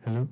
Hello?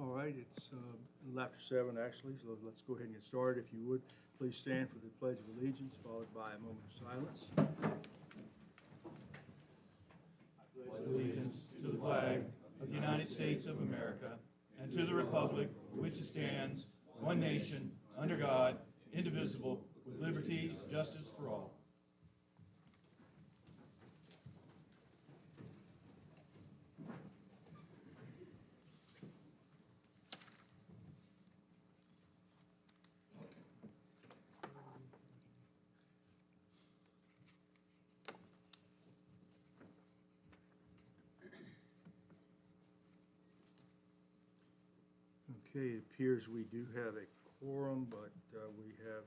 All right, it's a little after 7, actually, so let's go ahead and get started. If you would, please stand for the Pledge of Allegiance, followed by a moment of silence. Allegiance to the flag of the United States of America and to the republic for which it stands, one nation, under God, indivisible, with liberty and justice for all. Okay, it appears we do have a quorum, but we have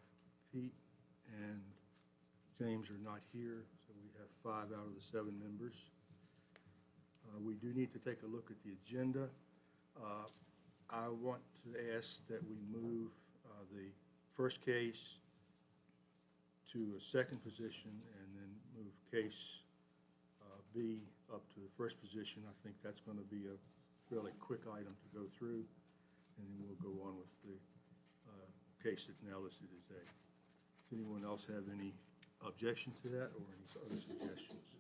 Pete and James are not here, so we have 5 out of the 7 members. We do need to take a look at the agenda. I want to ask that we move the first case to a second position and then move case B up to the first position. I think that's going to be a fairly quick item to go through, and then we'll go on with the case that's now listed as A. Does anyone else have any objection to that or any other suggestions?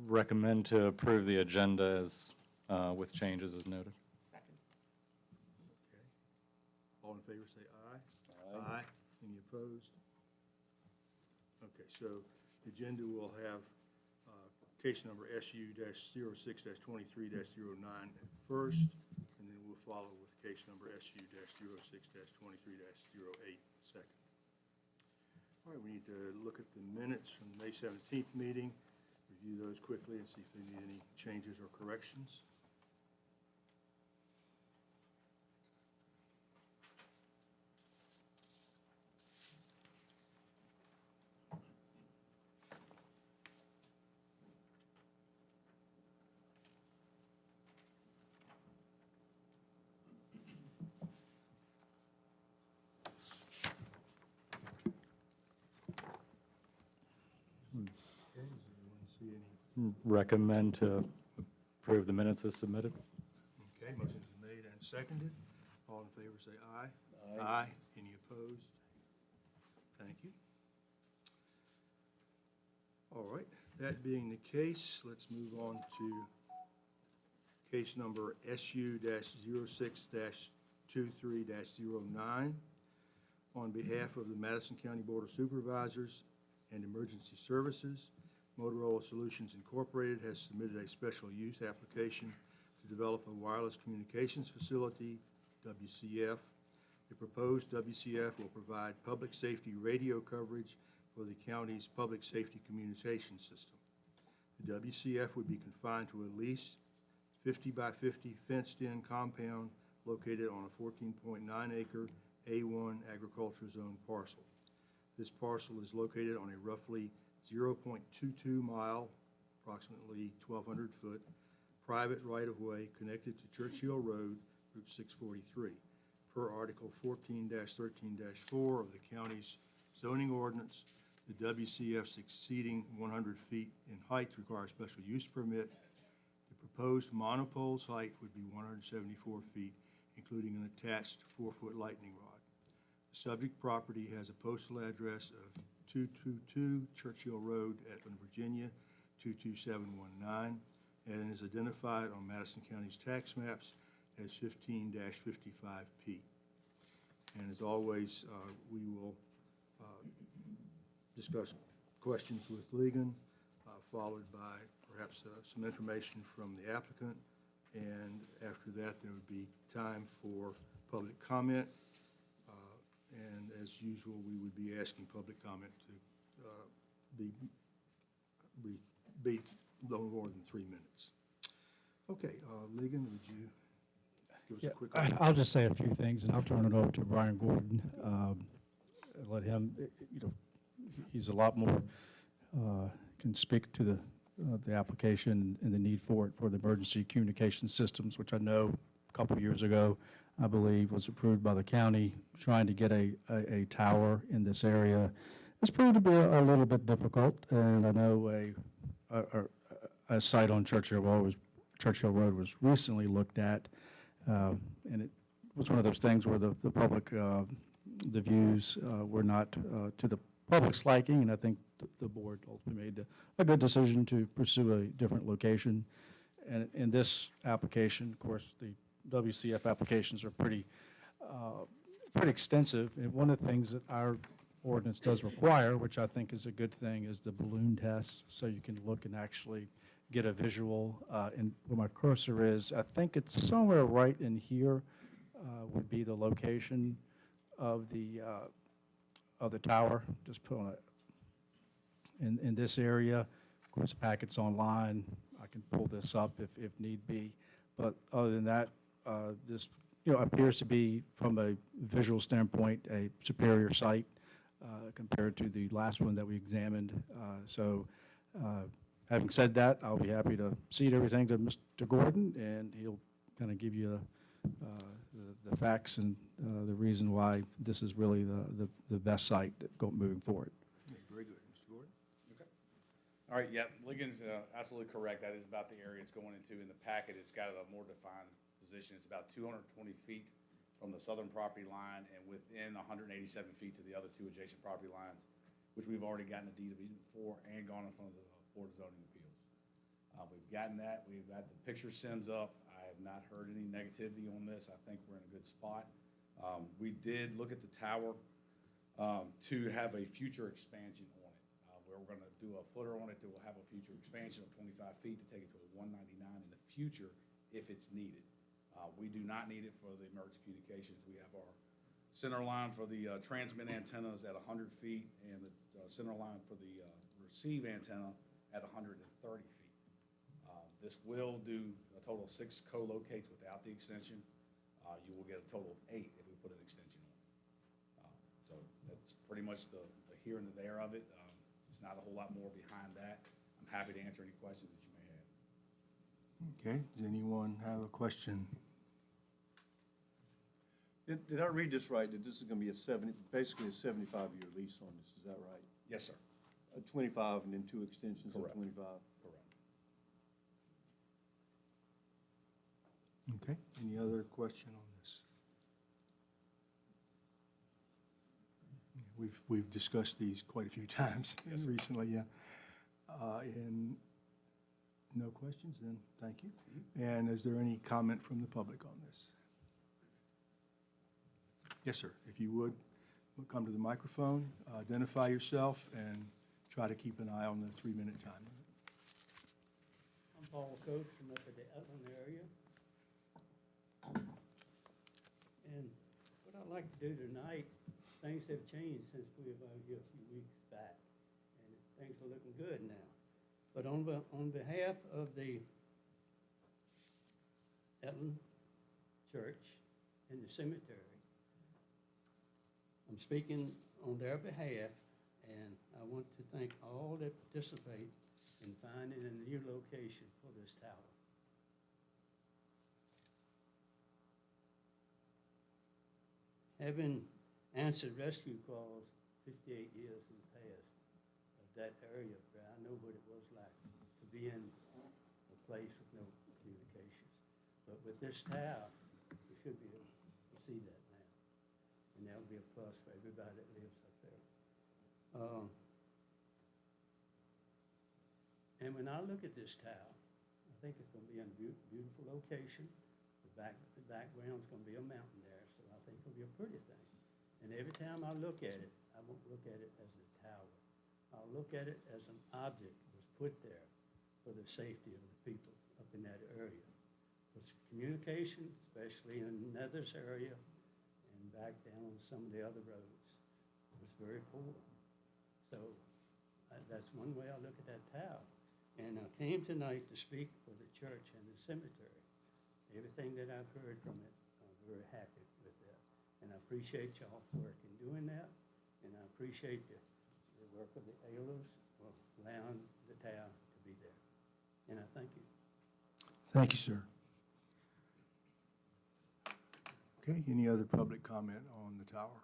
Recommend to approve the agenda as, with changes as noted. Second. Okay. All in favor say aye. Aye. Any opposed? Okay, so the agenda will have case number SU-06-23-09 at first, and then we'll follow with case number SU-06-23-08 second. All right, we need to look at the minutes from the May 17th meeting, review those quickly and see if they need any changes or corrections. Okay, does anyone see any? Recommend to approve the minutes as submitted. Okay, motion's been made and seconded. All in favor say aye. Aye. Any opposed? Thank you. All right, that being the case, let's move on to case number SU-06-23-09. On behalf of the Madison County Board of Supervisors and Emergency Services, Motorola Solutions Incorporated has submitted a special use application to develop a wireless communications facility, WCF. The proposed WCF will provide public safety radio coverage for the county's public safety communication system. The WCF would be confined to a leased 50 by 50 fenced-in compound located on a 14.9 acre A1 agriculture zone parcel. This parcel is located on a roughly 0.22 mile, approximately 1,200 foot, private right-of-way connected to Churchill Road, Route 643. per Article 14-13-4 of the county's zoning ordinance. The WCFs exceeding 100 feet in height require a special use permit. The proposed monopole's height would be 174 feet, including an attached 4-foot lightning rod. The subject property has a postal address of 222 Churchill Road, Etland, Virginia, 22719, and is identified on Madison County's tax maps as 15-55P. And as always, we will discuss questions with Ligon, followed by perhaps some information from the applicant. And after that, there would be time for public comment. And as usual, we would be asking public comment to be no more than 3 minutes. Okay, Ligon, would you give us a quick? I'll just say a few things, and I'll turn it over to Brian Gordon. Let him, he's a lot more, can speak to the application and the need for it for the emergency communication systems, which I know a couple of years ago, I believe, was approved by the county, trying to get a tower in this area. It's proved to be a little bit difficult, and I know a site on Churchill Road was recently looked at, and it was one of those things where the public, the views were not to the public's liking, and I think the board ultimately made a good decision to pursue a different location. And in this application, of course, the WCF applications are pretty extensive, and one of the things that our ordinance does require, which I think is a good thing, is the balloon test, so you can look and actually get a visual. And where my cursor is, I think it's somewhere right in here would be the location of the tower. Just put on it in this area. Of course, the packet's online. I can pull this up if need be. But other than that, this appears to be, from a visual standpoint, a superior site compared to the last one that we examined. Having said that, I'll be happy to cede everything to Mr. Gordon, and he'll kind of give you the facts and the reason why this is really the best site moving forward. Yeah, very good. Mr. Gordon? Okay. All right, yeah, Ligon's absolutely correct. That is about the area it's going into. In the packet, it's got a more defined position. It's about 220 feet from the southern property line and within 187 feet to the other two adjacent property lines, which we've already gotten a deed of easement for and gone in front of the Board of Zoning Appeals. We've gotten that. We've got the picture sends up. I have not heard any negativity on this. I think we're in a good spot. We did look at the tower to have a future expansion on it. Where we're going to do a footer on it that will have a future expansion of 25 feet to take it to a 199 in the future if it's needed. We do not need it for the emergency communications. We have our center line for the transmit antennas at 100 feet and the center line for the receive antenna at 130 feet. This will do a total of 6 co-locates without the extension. You will get a total of 8 if we put an extension on. So that's pretty much the here and the there of it. It's not a whole lot more behind that. I'm happy to answer any questions that you may have. Okay, does anyone have a question? Did I read this right, that this is going to be basically a 75-year lease on this, is that right? Yes, sir. 25 and then 2 extensions Correct. of 25? Correct. Okay, any other question on this? We've discussed these quite a few times recently, yeah. And no questions, then thank you. And is there any comment from the public on this? Yes, sir. If you would, come to the microphone, identify yourself, and try to keep an eye on the 3-minute time limit. I'm Paul Coates from up at the Etland area. And what I'd like to do tonight, things have changed since we were here a few weeks back, and things are looking good now. But on behalf of the Etland Church and the cemetery, I'm speaking on their behalf, and I want to thank all that participate in finding a new location for this tower. having answered rescue calls 58 years in the past of that area, where I know what it was like to be in a place with no communications. But with this tower, we should be able to see that now. And that'll be a plus for everybody that lives up there. And when I look at this tower, I think it's gonna be in a beautiful location. The background's gonna be a mountain there, so I think it'll be a pretty thing. And every time I look at it, I won't look at it as a tower. I'll look at it as an object that was put there for the safety of the people up in that area. Because communication, especially in Nethers area and back down on some of the other roads, was very poor. So that's one way I look at that tower. And I came tonight to speak for the church and the cemetery. Everything that I've heard from it, I'm very happy with that. And I appreciate y'all's work in doing that. And I appreciate the work of the ALOs for allowing the tower to be there. And I thank you. Thank you, sir. Okay, any other public comment on the tower?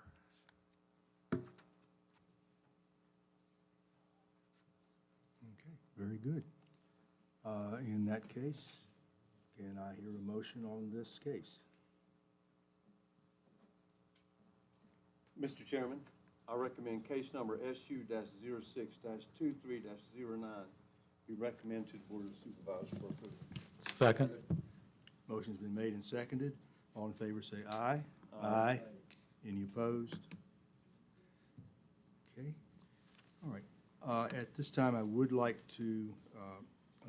Okay, very good. In that case, can I hear a motion on this case? Mr. Chairman, I recommend case number SU-06-23-09 be recommended to the Board of Supervisors for approval. Second. Motion's been made and seconded. All in favor say aye. Aye. Any opposed? Okay, all right. At this time, I would like to,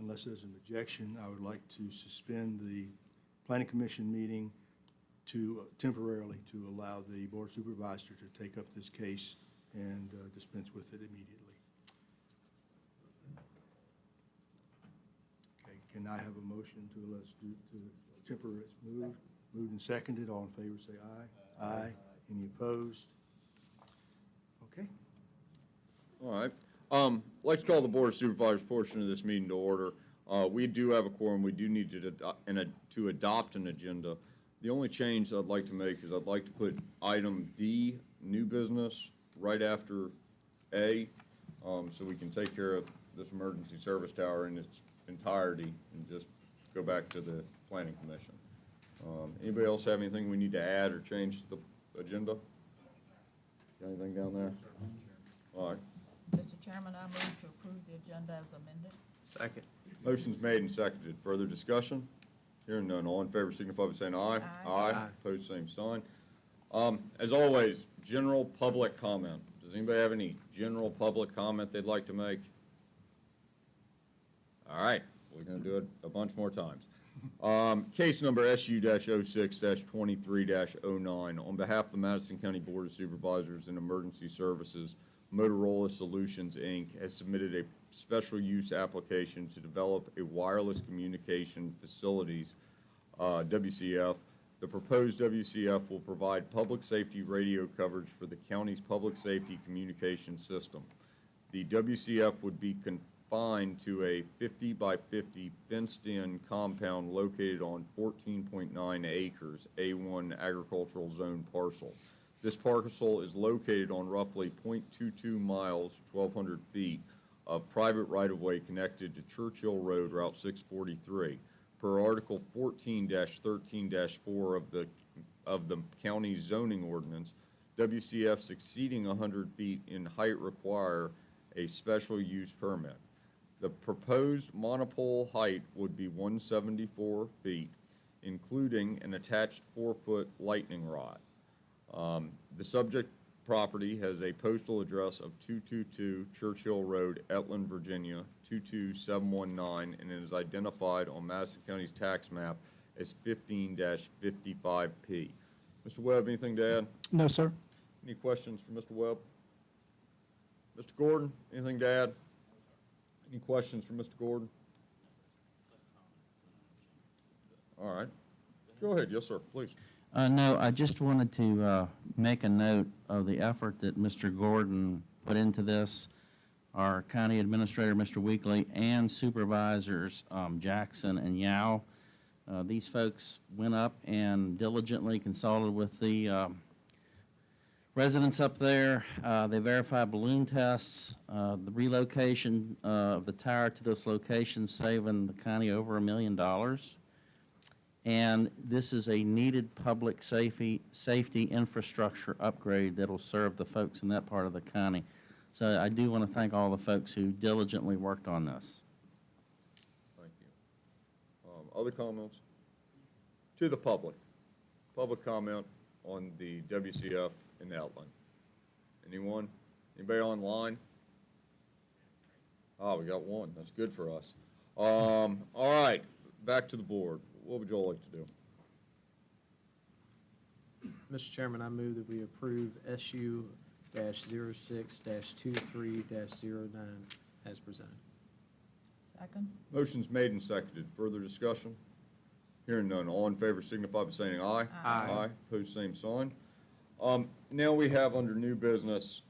unless there's an objection, I would like to suspend the Planning Commission meeting to temporarily to allow the Board of Supervisors to take up this case and dispense with it immediately. Okay, can I have a motion to let's do to temporary? It's moved and seconded. All in favor say aye. Aye. Any opposed? Okay. All right. I'd like to call the Board of Supervisors portion of this meeting to order. We do have a quorum. We do need to adopt an agenda. The only change I'd like to make is I'd like to put item D, new business, right after A, so we can take care of this emergency service tower in its entirety and just go back to the Planning Commission. Anybody else have anything we need to add or change to the agenda? Got anything down there? All right. Mr. Chairman, I move to approve the agenda as amended. Second. Motion's made and seconded. Further discussion? Hearing none. All in favor signify by saying aye. Aye. Opposed, same sign. As always, general public comment. Does anybody have any general public comment they'd like to make? All right, we're gonna do it a bunch more times. Case number SU-06-23-09. On behalf of the Madison County Board of Supervisors and Emergency Services, Motorola Solutions, Inc. has submitted a special use application to develop a wireless communication facilities, WCF. The proposed WCF will provide public safety radio coverage for the county's public safety communication system. The WCF would be confined to a 50 by 50 fenced-in compound located on 14.9 acres, A1 agricultural zone parcel. This parcel is located on roughly 0.22 miles, 1,200 feet, of private right-of-way connected to Churchill Road, Route 643. Per Article 14-13-4 of the county zoning ordinance, WCFs exceeding 100 feet in height require a special use permit. The proposed monopole height would be 174 feet, including an attached 4-foot lightning rod. The subject property has a postal address of 222 Churchill Road, Etland, Virginia, 22719, and it is identified on Madison County's tax map as 15-55P. Mr. Webb, anything to add? No, sir. Any questions for Mr. Webb? Mr. Gordon, anything to add? Any questions for Mr. Gordon? All right. Go ahead. Yes, sir, please. No, I just wanted to make a note of the effort that Mr. Gordon put into this. Our county administrator, Mr. Weekly, and supervisors Jackson and Yao. These folks went up and diligently consulted with the residents up there. They verified balloon tests, the relocation of the tower to this location saving the county over $1 million. And this is a needed public safety infrastructure upgrade that'll serve the folks in that part of the county. So I do want to thank all the folks who diligently worked on this. Thank you. Other comments? To the public. Public comment on the WCF in Etlin. Anyone? Anybody online? Oh, we got one. That's good for us. All right, back to the board. What would you all like to do? Mr. Chairman, I move that we approve SU-06-23-09 as presented. Second? Motion's made and seconded. Further discussion? Hearing none. All in favor signify by saying aye. Aye. Pose same sign. Now we have under new business,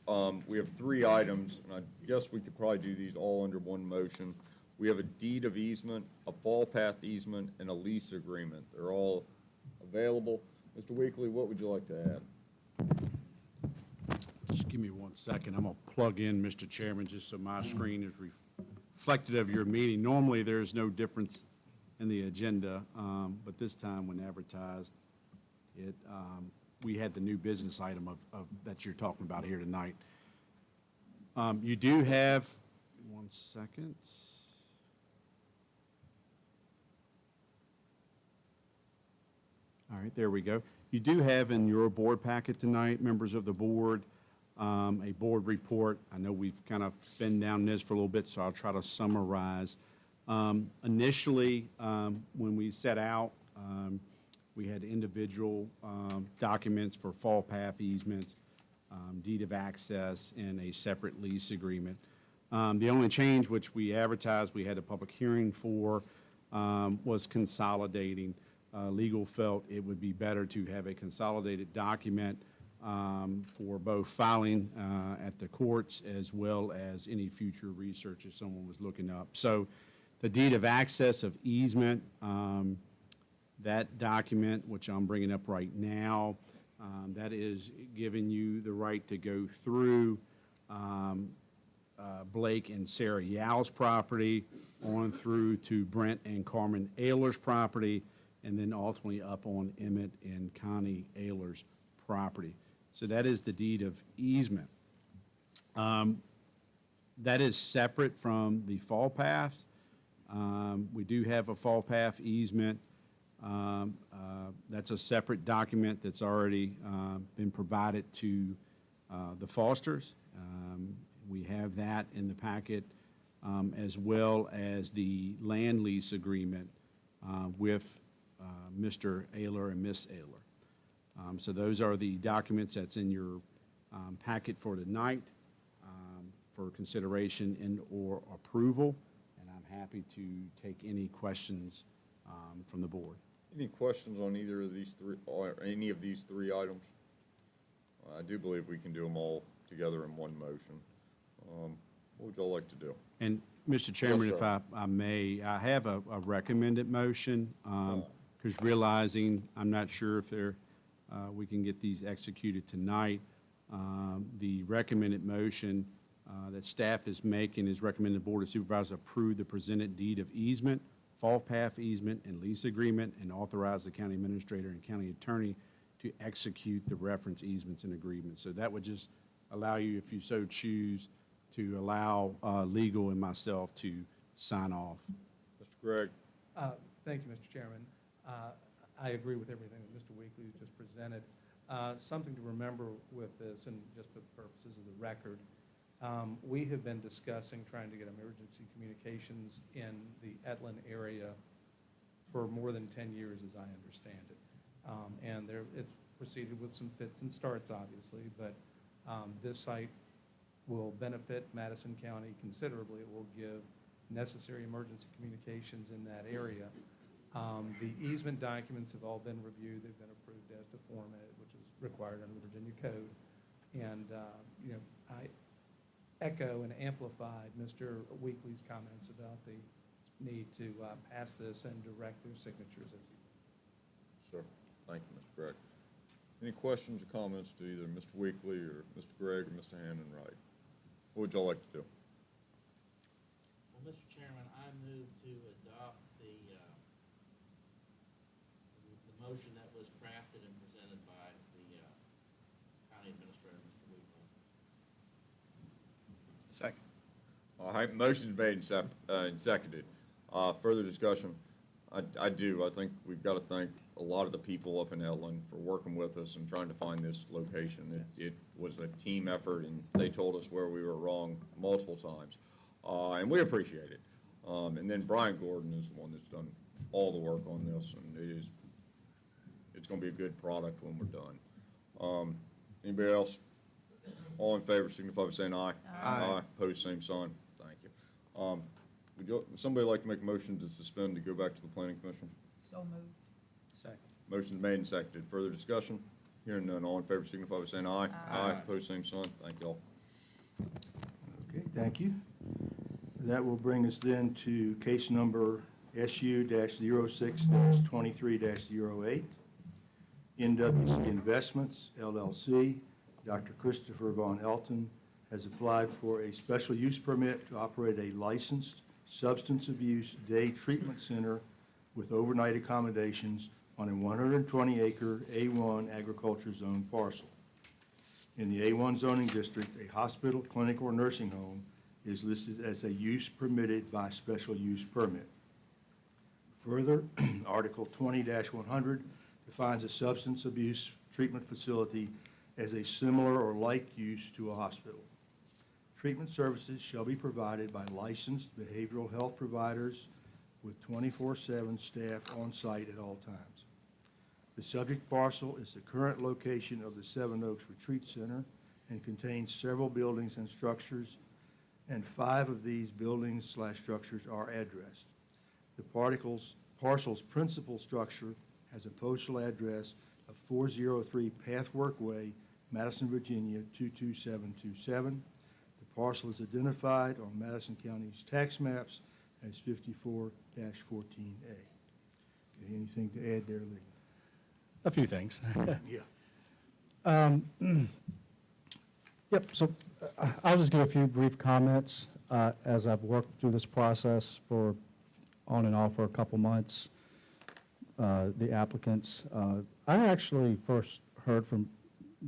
we have 3 items, and I guess we could probably do these all under one motion. We have a deed of easement, a fall path easement, and a lease agreement. They're all available. Mr. Weekly, what would you like to add? Just give me 1 second. I'm going to plug in, Mr. Chairman, just so my screen is reflected of your meeting. Normally, there's no difference in the agenda, but this time when advertised, we had the new business item of that you're talking about here tonight. You do have, 1 second. All right, there we go. You do have in your board packet tonight, members of the board, a board report. I know we've kind of been down this for a little bit, so I'll try to summarize. Initially, when we set out, we had individual documents for fall path easement, deed of access, and a separate lease agreement. The only change which we advertised, we had a public hearing for, was consolidating. Legal felt it would be better to have a consolidated document for both filing at the courts as well as any future research if someone was looking up. So the deed of access of easement, that document, which I'm bringing up right now, that is giving you the right to go through Blake and Sarah Yow's property on through to Brent and Carmen Ayler's property, and then ultimately up on Emmett and Connie Ayler's property. So that is the deed of easement. That is separate from the fall path. We do have a fall path easement. That's a separate document that's already been provided to the Fosters. We have that in the packet, as well as the land lease agreement with Mr. Ayler and Miss Ayler. So those are the documents that's in your packet for tonight for consideration and or approval, and I'm happy to take any questions from the board. Any questions on either of these 3, or any of these 3 items? I do believe we can do them all together in one motion. What would y'all like to do? And, Mr. Chairman, Yes, if sir. I may, I have a recommended motion, because realizing, I'm not sure if we can get these executed tonight. The recommended motion that staff is making is recommending the Board of Supervisors approve the presented deed of easement, fall path easement, and lease agreement, and authorize the county administrator and county attorney to execute the reference easements and agreements. So that would just allow you, if you so choose, to allow legal and myself to sign off. Mr. Gregg? Thank you, Mr. Chairman. I agree with everything that Mr. Weekly just presented. Something to remember with this, and just for the purposes of the record, we have been discussing trying to get emergency communications in the Etlin area for more than 10 years, as I understand it. And it's proceeded with some fits and starts, obviously, but this site will benefit Madison County considerably. It will give necessary emergency communications in that area. The easement documents have all been reviewed. They've been approved as to format, which is required under the Virginia Code. And, I echo and amplify Mr. Weekly's comments about the need to pass this and direct their signatures. Sure. Thank you, Mr. Gregg. Any questions or comments to either Mr. Weekly or Mr. Gregg or Mr. Hannon Wright? What would y'all like to do? Well, Mr. Chairman, I move to adopt the motion that was crafted and presented by the County Administrator, Mr. Weekly. Second. All right, motion's made and seconded. Further discussion? I do. I think we've got to thank a lot of the people up in Edlin for working with us and trying to find this location. It was a team effort, and they told us where we were wrong multiple times, and we appreciate it. And then Brian Gordon is the one that's done all the work on this, and it's going to be a good product when we're done. Anybody else? All in favor, signify by saying aye. Aye. Opposed, same sign. Thank you. Would somebody like to make a motion to suspend to go back to the planning commission? So moved. Second. Motion's made and seconded. Further discussion? Hearing none. All in favor, signify by saying aye. Aye. Opposed, same sign. Thank you all. Okay, thank you. That will bring us then to case number SU-06-23-08. NWC Investments, LLC. Dr. Christopher Von Elton has applied for a special use permit to operate a licensed substance abuse day treatment center with overnight accommodations on a 120-acre A1 agriculture zone parcel. In the A1 zoning district, a hospital, clinic, or nursing home is listed as a use permitted by special use permit. Further, Article 20-100 defines a substance abuse treatment facility as a similar or like use to a hospital. Treatment services shall be provided by licensed behavioral health providers with 24/7 staff on site at all times. The subject parcel is the current location of the Seven Oaks Retreat Center and contains several buildings and structures, and 5 of these buildings/structures are addressed. The parcel's principal structure has a postal address of 403 Pathwork Way, Madison, Virginia, 22727. The parcel is identified on Madison County's tax maps as 54-14A. Okay, anything to add there, Lee? A few things. Yeah. Yep, so I'll just give a few brief comments as I've worked through this process for on and off for a couple months. The applicants, I actually first heard from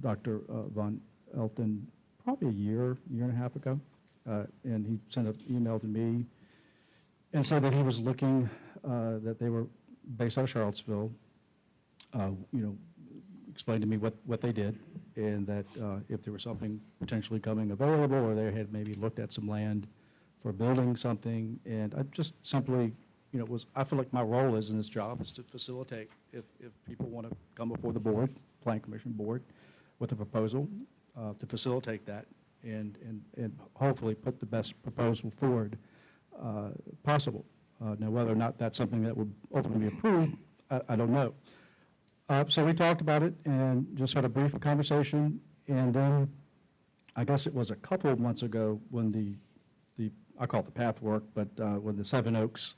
Dr. Von Elton probably a year and a half ago, and he sent an email to me and said that he was looking, that they were based out of Charlottesville, explained to me what they did, and that if there was something potentially coming available, or they had maybe looked at some land for building something, and I just simply, I feel like my role is in this job is to facilitate if people want to come before the board, Planning Commission board, with a proposal, to facilitate that and hopefully put the best proposal forward possible. Now, whether or not that's something that would ultimately be approved, I don't know. So we talked about it and just had a brief conversation, and then I guess it was a couple of months ago when the I call it the path work, but when the Seven Oaks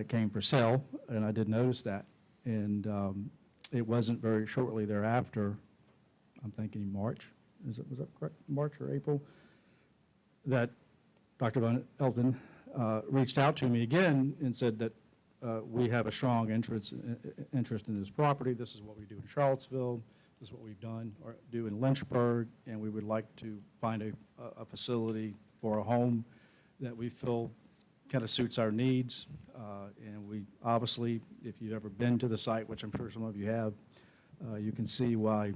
came for sale, and I did notice that, and it wasn't very shortly thereafter, I'm thinking March, was that correct, March or April, that Dr. Von Elton reached out to me again and said that we have a strong interest in this property. This is what we do in Charlottesville. This is what we've done or do in Lynchburg, and we would like to find a facility for a home that we feel kind of suits our needs. And we obviously, if you've ever been to the site, which I'm sure some of you have, you can see why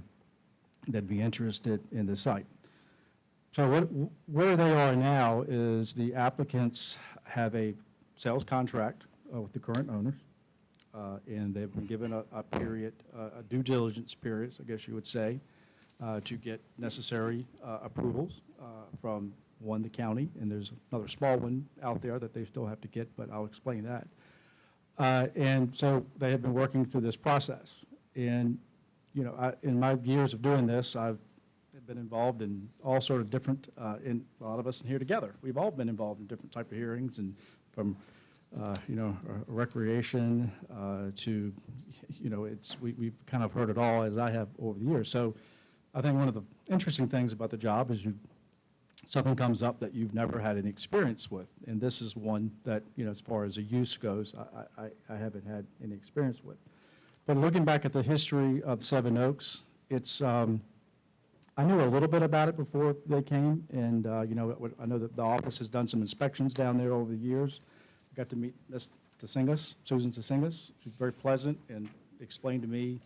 they'd be interested in the site. So where they are now is the applicants have a sales contract with the current owners, and they've been given a period, a due diligence period, I guess you would say, to get necessary approvals from the county, and there's another small one out there that they still have to get, but I'll explain that. And so they have been working through this process. And, in my years of doing this, I've been involved in all sort of different, a lot of us here together, we've all been involved in different type of hearings, and from recreation, to, we've kind of heard it all, as I have over the years. So I think one of the interesting things about the job is something comes up that you've never had any experience with. And this is one that, as far as a use goes, I haven't had any experience with. But looking back at the history of Seven Oaks, it's, I knew a little bit about it before they came, and, I know that the office has done some inspections down there over the years. Got to meet Ms. Tsingas, Susan Tsingas. She's very pleasant and explained to me,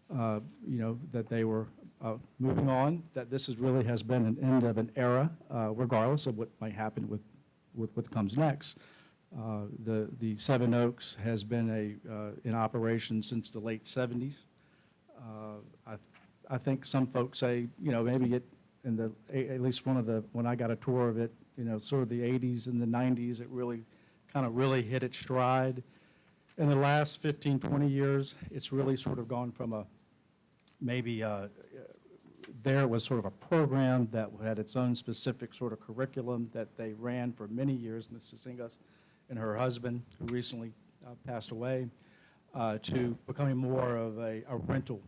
that they were moving on, that this really has been an end of an era, regardless of what might happen with what comes next. The Seven Oaks has been in operation since the late 70s. I think some folks say, maybe at least when I got a tour of it, sort of the 80s and the 90s, it really hit its stride. In the last 15, 20 years, it's really sort of gone from there was sort of a program that had its own specific sort of curriculum that they ran for many years, Ms. Tsingas and her husband, who recently passed away, to becoming more of a rental.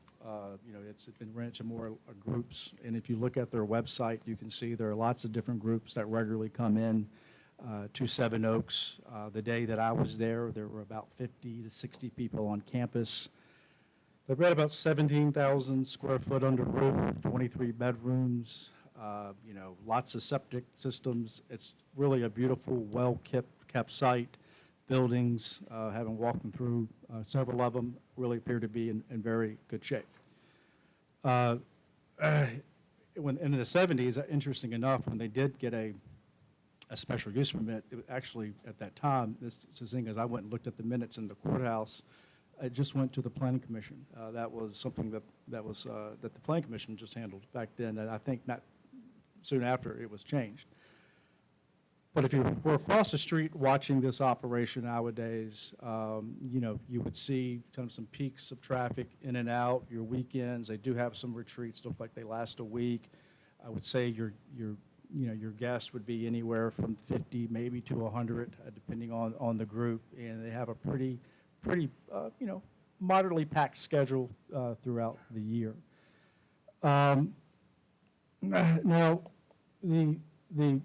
It's been rented to more groups, and if you look at their website, you can see there are lots of different groups that regularly come in to Seven Oaks. The day that I was there were about 50 to 60 people on campus. They've got about 17,000 square foot under roof, 23 bedrooms, lots of septic systems. It's really a beautiful, well-kept site. Buildings, having walked them through, several of them really appear to be in very good shape. In the 70s, interesting enough, when they did get a special use permit, actually at that time, Ms. Tsingas, I went and looked at the minutes in the courthouse. It just went to the Planning Commission. That was something that the Planning Commission just handled back then, and I think not soon after it was changed. But if you were across the street watching this operation nowadays, you would see kind of some peaks of traffic in and out. Your weekends, they do have some retreats, look like they last a week. I would say your guests would be anywhere from 50 maybe to 100, depending on the group, and they have a pretty moderately packed schedule throughout the year. Now, the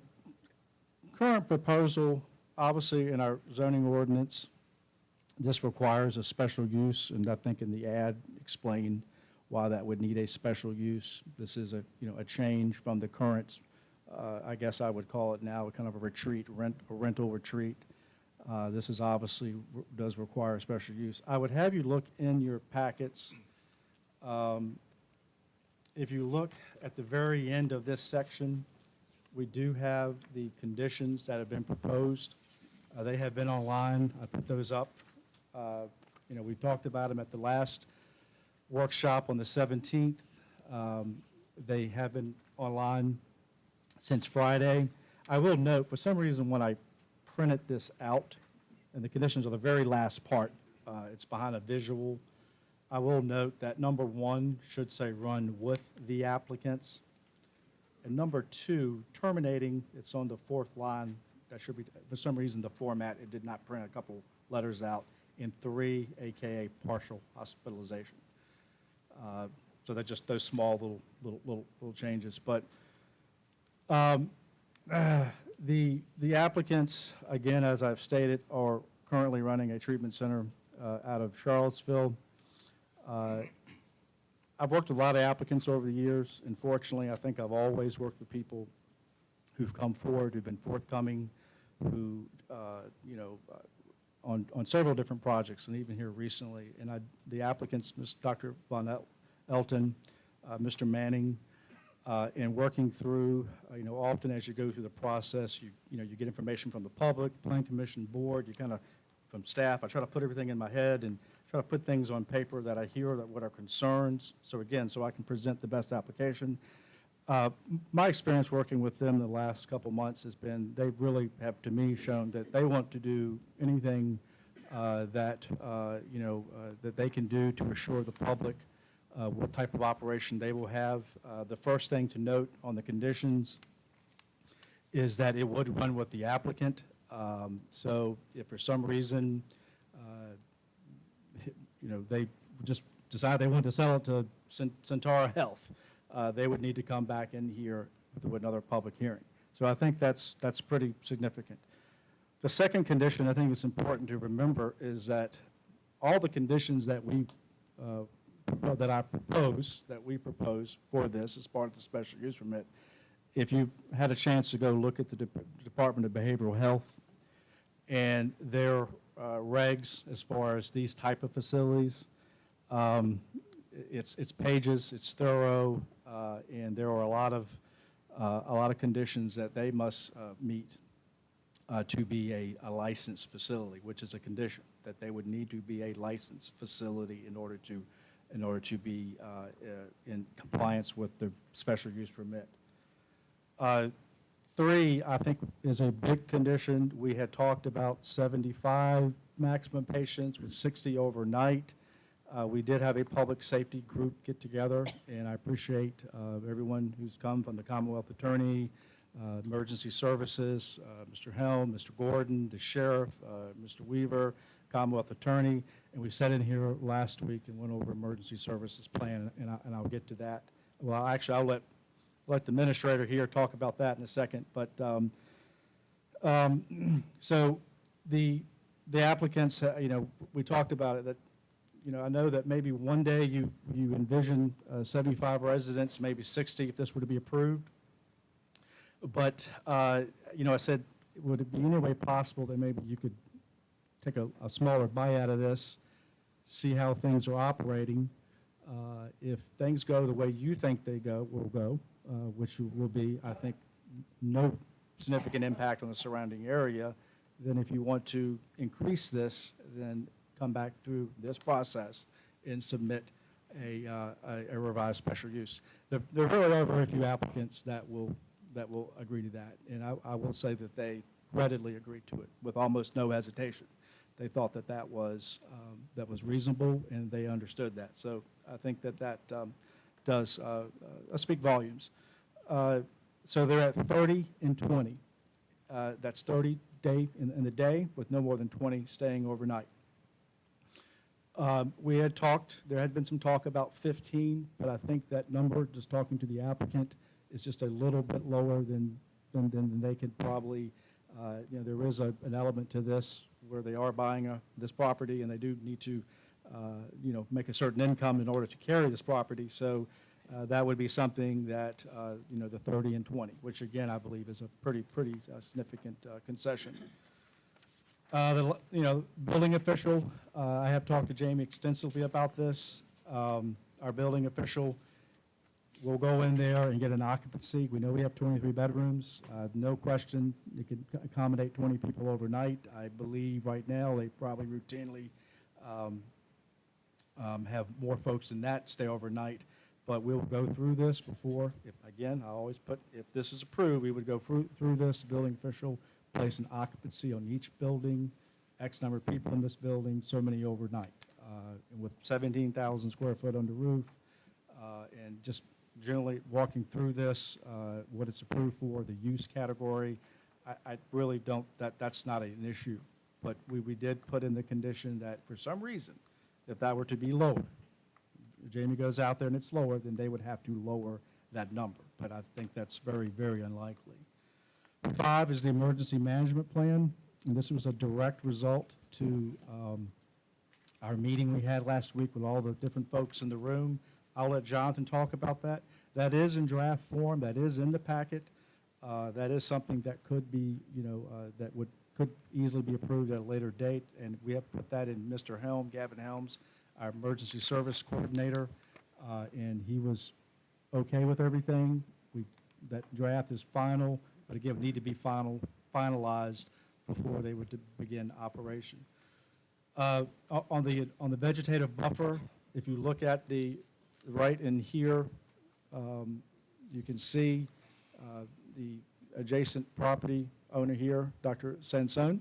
current proposal, obviously in our zoning ordinance, this requires a special use, and I think in the ad explained why that would need a special use. This is a change from the current, I guess I would call it now, kind of a rental retreat. This is obviously does require a special use. I would have you look in your packets. If you look at the very end of this section, we do have the conditions that have been proposed. They have been online. I put those up. We talked about them at the last workshop on the 17th. They have been online since Friday. I will note, for some reason, when I printed this out, and the conditions are the very last part, it's behind a visual. I will note that number 1 should say run with the applicants. And number 2, terminating, it's on the 4th line. That should be, for some reason, the format, it did not print a couple letters out. In 3, AKA partial hospitalization. So they're just those small little changes. But the applicants, again, as I've stated, are currently running a treatment center out of Charlottesville. I've worked with a lot of applicants over the years. Unfortunately, I think I've always worked with people who've come forward, who've been forthcoming, who, on several different projects, and even here recently. And the applicants, Dr. Von Elton, Mr. Manning, and working through, often as you go through the process, you get information from the public, Planning Commission, board, you kind of, from staff, I try to put everything in my head and try to put things on paper that I hear that what are concerns. So again, so I can present the best application. My experience working with them the last couple months has been, they really have, to me, shown that they want to do anything that they can do to assure the public what type of operation they will have. The first thing to note on the conditions is that it would run with the applicant. So if for some reason, they just decide they want to sell it to Centaura Health, they would need to come back in here with another public hearing. So I think that's pretty significant. The second condition I think it's important to remember is that all the conditions that we propose for this as part of the special use permit, if you've had a chance to go look at the Department of Behavioral Health and their regs as far as these type of facilities, it's pages, it's thorough, and there are a lot of conditions that they must meet to be a licensed facility, which is a condition that they would need to be a licensed facility in order to be in compliance with the special use permit. 3, I think, is a big condition. We had talked about 75 maximum patients with 60 overnight. We did have a public safety group get together, and I appreciate everyone who's come from the Commonwealth Attorney, Emergency Services, Mr. Helm, Mr. Gordon, the Sheriff, Mr. Weaver, Commonwealth Attorney, and we sat in here last week and went over Emergency Services plan, and I'll get to that. Well, actually, I'll let the administrator here talk about that in a second, but so the applicants, we talked about it, that I know that maybe one day you envision 75 residents, maybe 60 if this were to be approved. But, I said, would it be any way possible that maybe you could take a smaller bite out of this, see how things are operating? If things go the way you think they will go, which will be, I think, no significant impact on the surrounding area, then if you want to increase this, then come back through this process and submit a revised special use. There really are very few applicants that will agree to that, and I will say that they readily agreed to it with almost no hesitation. They thought that was reasonable, and they understood that. So I think that does speak volumes. So they're at 30 and 20. That's 30 in the day with no more than 20 staying overnight. We had talked, there had been some talk about 15, but I think that number, just talking to the applicant, is just a little bit lower than they could probably, there is an element to this where they are buying this property and they do need to, make a certain income in order to carry this property. So that would be something that, the 30 and 20, which again, I believe is a pretty significant concession. Building official, I have talked to Jamie extensively about this. Our building official will go in there and get an occupancy. We know we have 23 bedrooms. No question, it can accommodate 20 people overnight. I believe right now they probably routinely have more folks than that stay overnight. But we'll go through this before, I always put, if this is approved, we would go through this, building official, place an occupancy on each building, X number of people in this building, so many overnight. With 17,000 square foot under roof, and just generally walking through this, what it's approved for, the use category, I really don't, that's not an issue. But we did put in the condition that for some reason, if that were to be lower, Jamie goes out there and it's lower, then they would have to lower that number. But I think that's very, very unlikely. 5 is the emergency management plan, and this was a direct result to our meeting we had last week with all the different folks in the room. I'll let Jonathan talk about that. That is in draft form, that is in the packet. That is something that could be, that could easily be approved at a later date, and we have put that in Mr. Helm, Gavin Helms, our emergency service coordinator, and he was okay with everything. That draft is final, but again, would need to be finalized before they would begin operation. On the vegetative buffer, if you look at the right in here, you can see the adjacent property owner here, Dr. Sansone.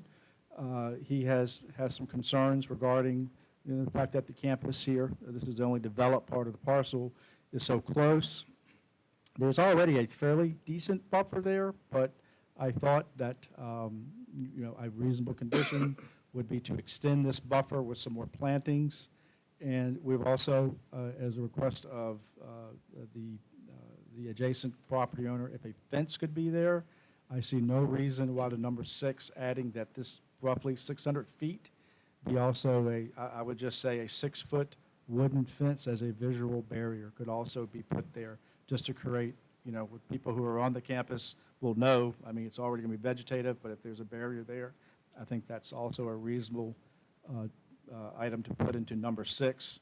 He has some concerns regarding the fact that the campus here, this is the only developed part of the parcel, is so close. There's already a fairly decent buffer there, but I thought that a reasonable condition would be to extend this buffer with some more plantings. And we've also, as a request of the adjacent property owner, if a fence could be there, I see no reason why the number 6, adding that this roughly 600 feet be also I would just say a 6-foot wooden fence as a visual barrier could also be put there, just to create, with people who are on the campus will know, I mean, it's already going to be vegetative, but if there's a barrier there, I think that's also a reasonable item to put into number 6.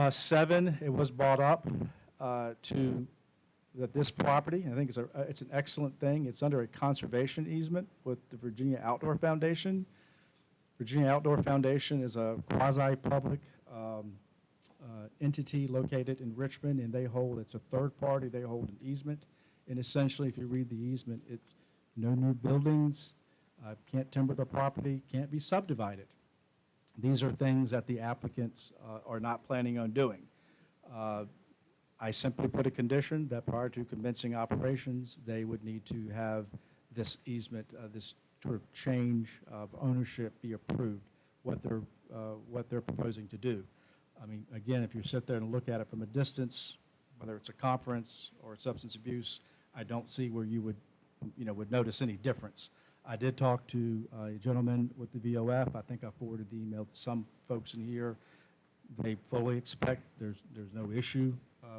7, it was brought up that this property, I think it's an excellent thing. It's under a conservation easement with the Virginia Outdoor Foundation. Virginia Outdoor Foundation is a quasi-public entity located in Richmond, and it's a third party, they hold an easement. And essentially, if you read the easement, no new buildings, can't timber the property, can't be subdivided. These are things that the applicants are not planning on doing. I simply put a condition that prior to commencing operations, they would need to have this easement, this sort of change of ownership be approved, what they're proposing to do. I mean, again, if you sit there and look at it from a distance, whether it's a conference or substance abuse, I don't see where you would notice any difference. I did talk to a gentleman with the VOF. I think I forwarded the email to some folks in here. They fully expect there's no issue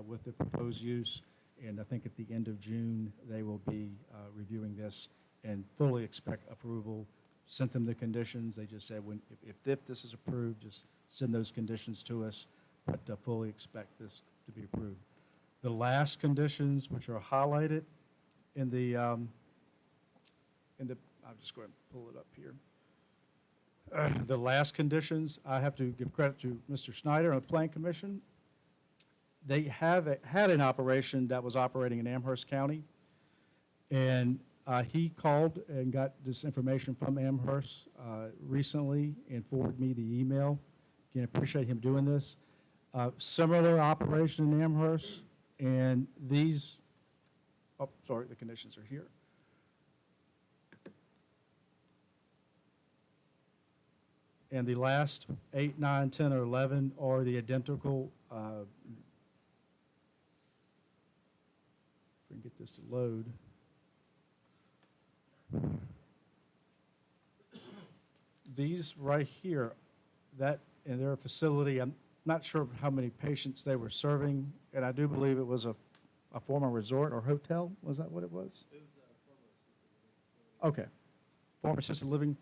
with the proposed use, and I think at the end of June, they will be reviewing this and fully expect approval. Sent them the conditions. They just said, if this is approved, just send those conditions to us, but fully expect this to be approved. The last conditions, which are highlighted in the, I'll just go ahead and pull it up here. The last conditions, I have to give credit to Mr. Snyder and the Plan Commission. They had an operation that was operating in Amherst County, and he called and got this information from Amherst recently and forwarded me the email. Again, appreciate him doing this. Similar operation in Amherst, and these, the conditions are here. And the last 8, 9, 10, or 11 are the identical. If we can get this to load. These right here, that in their facility, I'm not sure how many patients they were serving, and I do believe it was a former resort or hotel. Was that what it was? It was a former assisted living. Okay, former assisted living.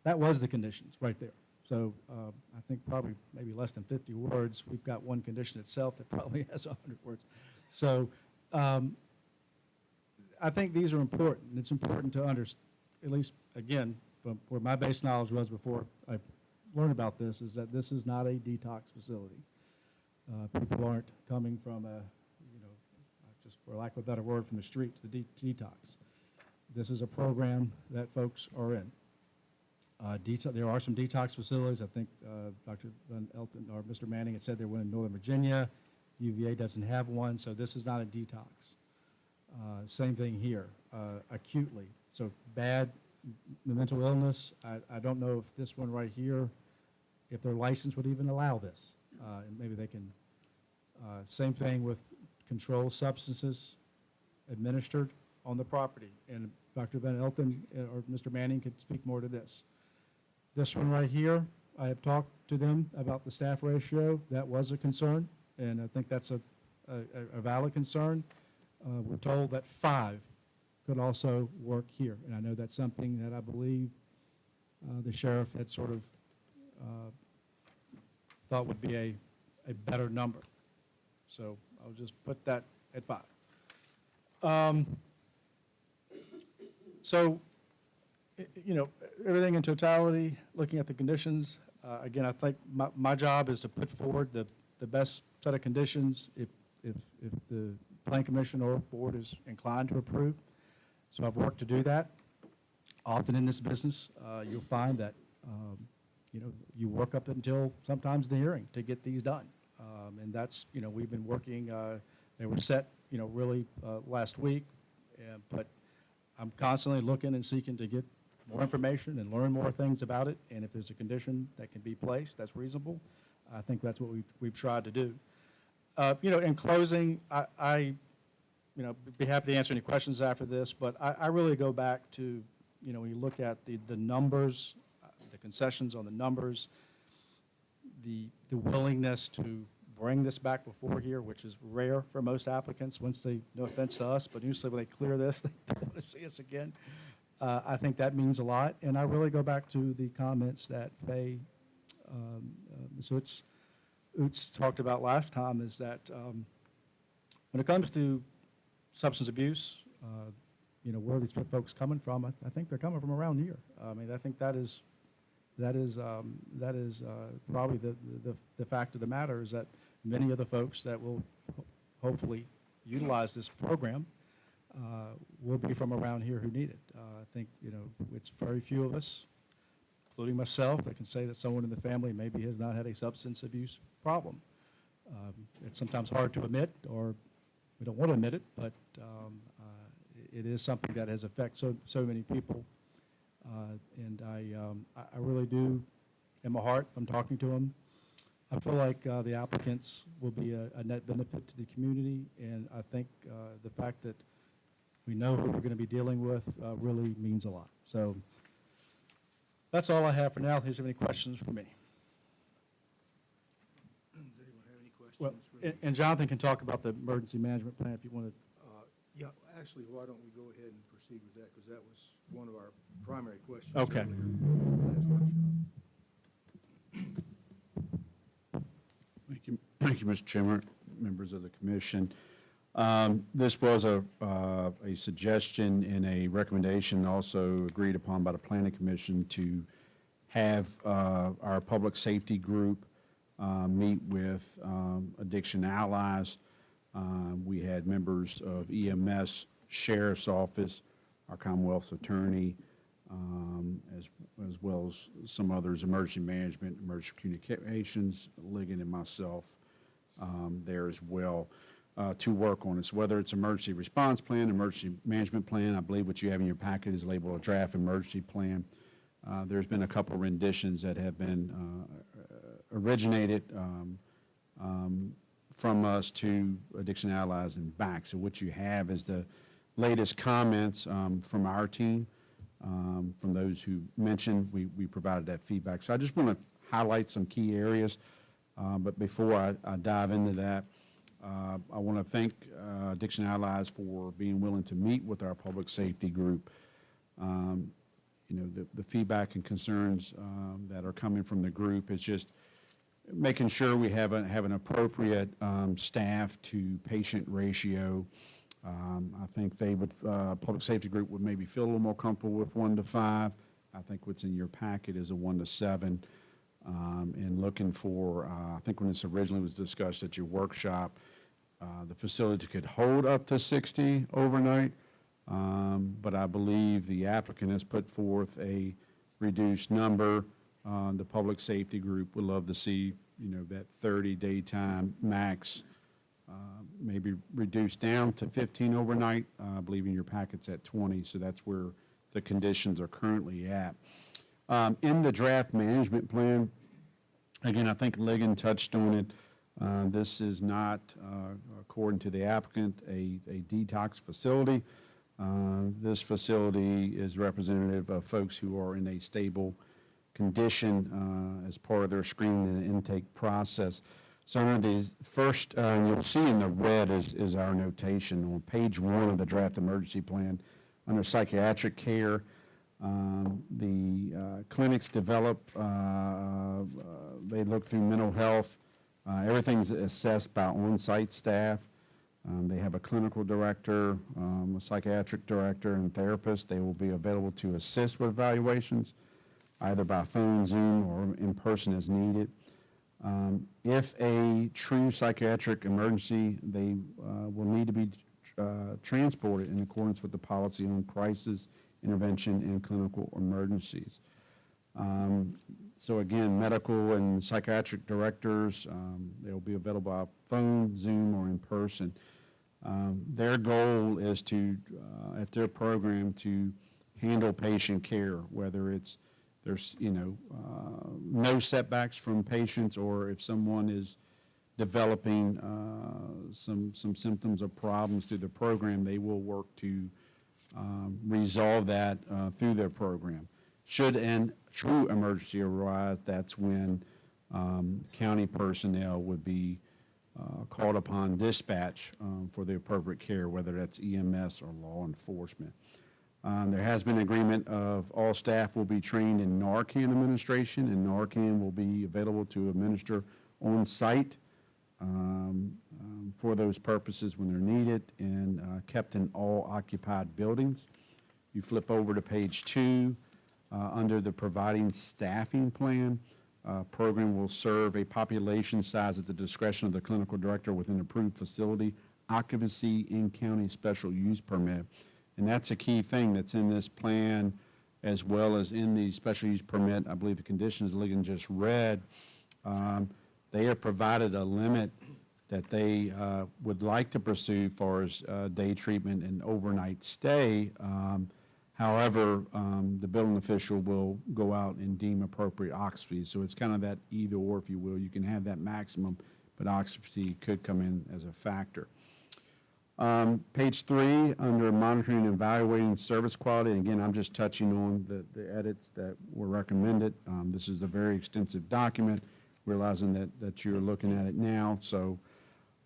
That was the conditions right there. So I think probably maybe less than 50 words. We've got one condition itself that probably has 100 words. So I think these are important. It's important to understand, at least, again, from where my base knowledge was before I learned about this, is that this is not a detox facility. People aren't coming from just for lack of a better word, from the street to the detox. This is a program that folks are in. There are some detox facilities. I think Dr. Van Elton or Mr. Manning had said there were one in Northern Virginia. UVA doesn't have one, so this is not a detox. Same thing here, acutely. So bad mental illness, I don't know if this one right here, if their license would even allow this. And maybe they can, same thing with controlled substances administered on the property. And Dr. Van Elton or Mr. Manning could speak more to this. This one right here, I have talked to them about the staff ratio. That was a concern, and I think that's a valid concern. We're told that 5 could also work here, and I know that's something that I believe the sheriff had sort of thought would be a better number. So I'll just put that at 5. So, everything in totality, looking at the conditions, again, I think my job is to put forward the best set of conditions if the Plan Commission or board is inclined to approve. So I've worked to do that. Often in this business, you'll find that, you work up until sometimes the hearing to get these done. And that's, we've been working, they were set, really last week, but I'm constantly looking and seeking to get more information and learn more things about it, and if there's a condition that can be placed that's reasonable, I think that's what we've tried to do. In closing, I be happy to answer any questions after this, but I really go back to, when you look at the numbers, the concessions on the numbers, the willingness to bring this back before here, which is rare for most applicants, once they, no offense to us, but usually when they clear this, they don't want to see us again. I think that means a lot, and I really go back to the comments that Ms. Oots talked about last time, is that when it comes to substance abuse, where are these folks coming from? I think they're coming from around here. I mean, I think that is probably the fact of the matter, is that many of the folks that will hopefully utilize this program will be from around here who need it. I think, it's very few of us, including myself, that can say that someone in the family maybe has not had a substance abuse problem. It's sometimes hard to admit, or we don't want to admit it, but it is something that has affected so many people. And I really do, in my heart, I'm talking to them, I feel like the applicants will be a net benefit to the community, and I think the fact that we know who we're going to be dealing with really means a lot. So that's all I have for now. If there's any questions for me. Does anyone have any questions? Well, for me? and Jonathan can talk about the emergency management plan if you want to. Yeah, actually, why don't we go ahead and proceed with that, because that was one of our primary questions. Okay. earlier in the last workshop. Thank you, Mr. Chairman, members of the commission. This was a suggestion and a recommendation also agreed upon by the planning commission to have our public safety group meet with Addiction Allies. We had members of EMS, Sheriff's Office, our Commonwealth's Attorney, as well as some others, Emergency Management, Emergency Communications, Ligon, and myself there as well to work on this. Whether it's emergency response plan, emergency management plan, I believe what you have in your packet is labeled a draft emergency plan. There's been a couple renditions that have been originated from us to Addiction Allies and back. So what you have is the latest comments from our team, from those who mentioned. We provided that feedback. So I just want to highlight some key areas. But before I dive into that, I want to thank Addiction Allies for being willing to meet with our public safety group. The feedback and concerns that are coming from the group is just making sure we have an appropriate staff to patient ratio. I think they would, public safety group would maybe feel a little more comfortable with 1 to 5. I think what's in your packet is a 1 to 7. And looking for, I think when this originally was discussed at your workshop, the facility could hold up to 60 overnight. But I believe the applicant has put forth a reduced number. The public safety group would love to see, that 30 daytime max, maybe reduced down to 15 overnight. I believe in your packet's at 20, so that's where the conditions are currently at. In the draft management plan, again, I think Ligon touched on it. This is not, according to the applicant, a detox facility. This facility is representative of folks who are in a stable condition as part of their screening and intake process. So under the first, you'll see in the red is our notation on page 1 of the draft emergency plan. Under psychiatric care, the clinics develop, they look through mental health. Everything's assessed by on-site staff. They have a clinical director, a psychiatric director, and therapist. They will be available to assist with evaluations, either by phone, Zoom, or in person as needed. If a true psychiatric emergency, they will need to be transported in accordance with the policy on crisis intervention and clinical emergencies. So again, medical and psychiatric directors, they'll be available by phone, Zoom, or in person. Their goal is to, at their program, to handle patient care, whether there's, no setbacks from patients, or if someone is developing some symptoms or problems through the program, they will work to resolve that through their program. Should a true emergency arise, that's when county personnel would be called upon dispatch for the appropriate care, whether that's EMS or law enforcement. There has been agreement of all staff will be trained in Narcan administration, and Narcan will be available to administer on site for those purposes when they're needed, and kept in all occupied buildings. You flip over to page 2, under the providing staffing plan. Program will serve a population size at the discretion of the clinical director within approved facility, occupancy in county special use permit. And that's a key thing that's in this plan, as well as in the special use permit. I believe the conditions Ligon just read, they have provided a limit that they would like to pursue as far as day treatment and overnight stay. However, the building official will go out and deem appropriate occupancy. So it's kind of that either or, if you will. You can have that maximum, but occupancy could come in as a factor. Page 3, under monitoring and evaluating service quality, and again, I'm just touching on the edits that were recommended. This is a very extensive document, realizing that you're looking at it now. So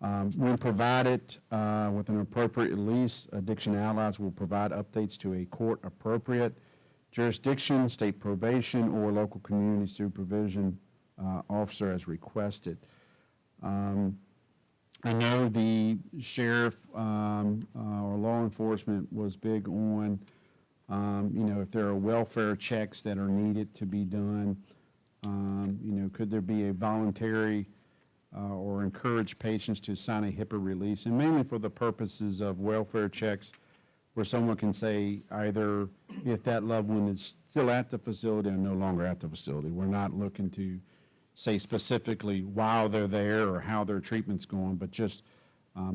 when provided with an appropriate release, Addiction Allies will provide updates to a court-appropriate jurisdiction, state probation, or local community supervision officer as requested. I know the sheriff or law enforcement was big on, if there are welfare checks that are needed to be done, could there be a voluntary or encourage patients to sign a HIPAA release, and mainly for the purposes of welfare checks, where someone can say either if that loved one is still at the facility or no longer at the facility. We're not looking to say specifically while they're there or how their treatment's going, but just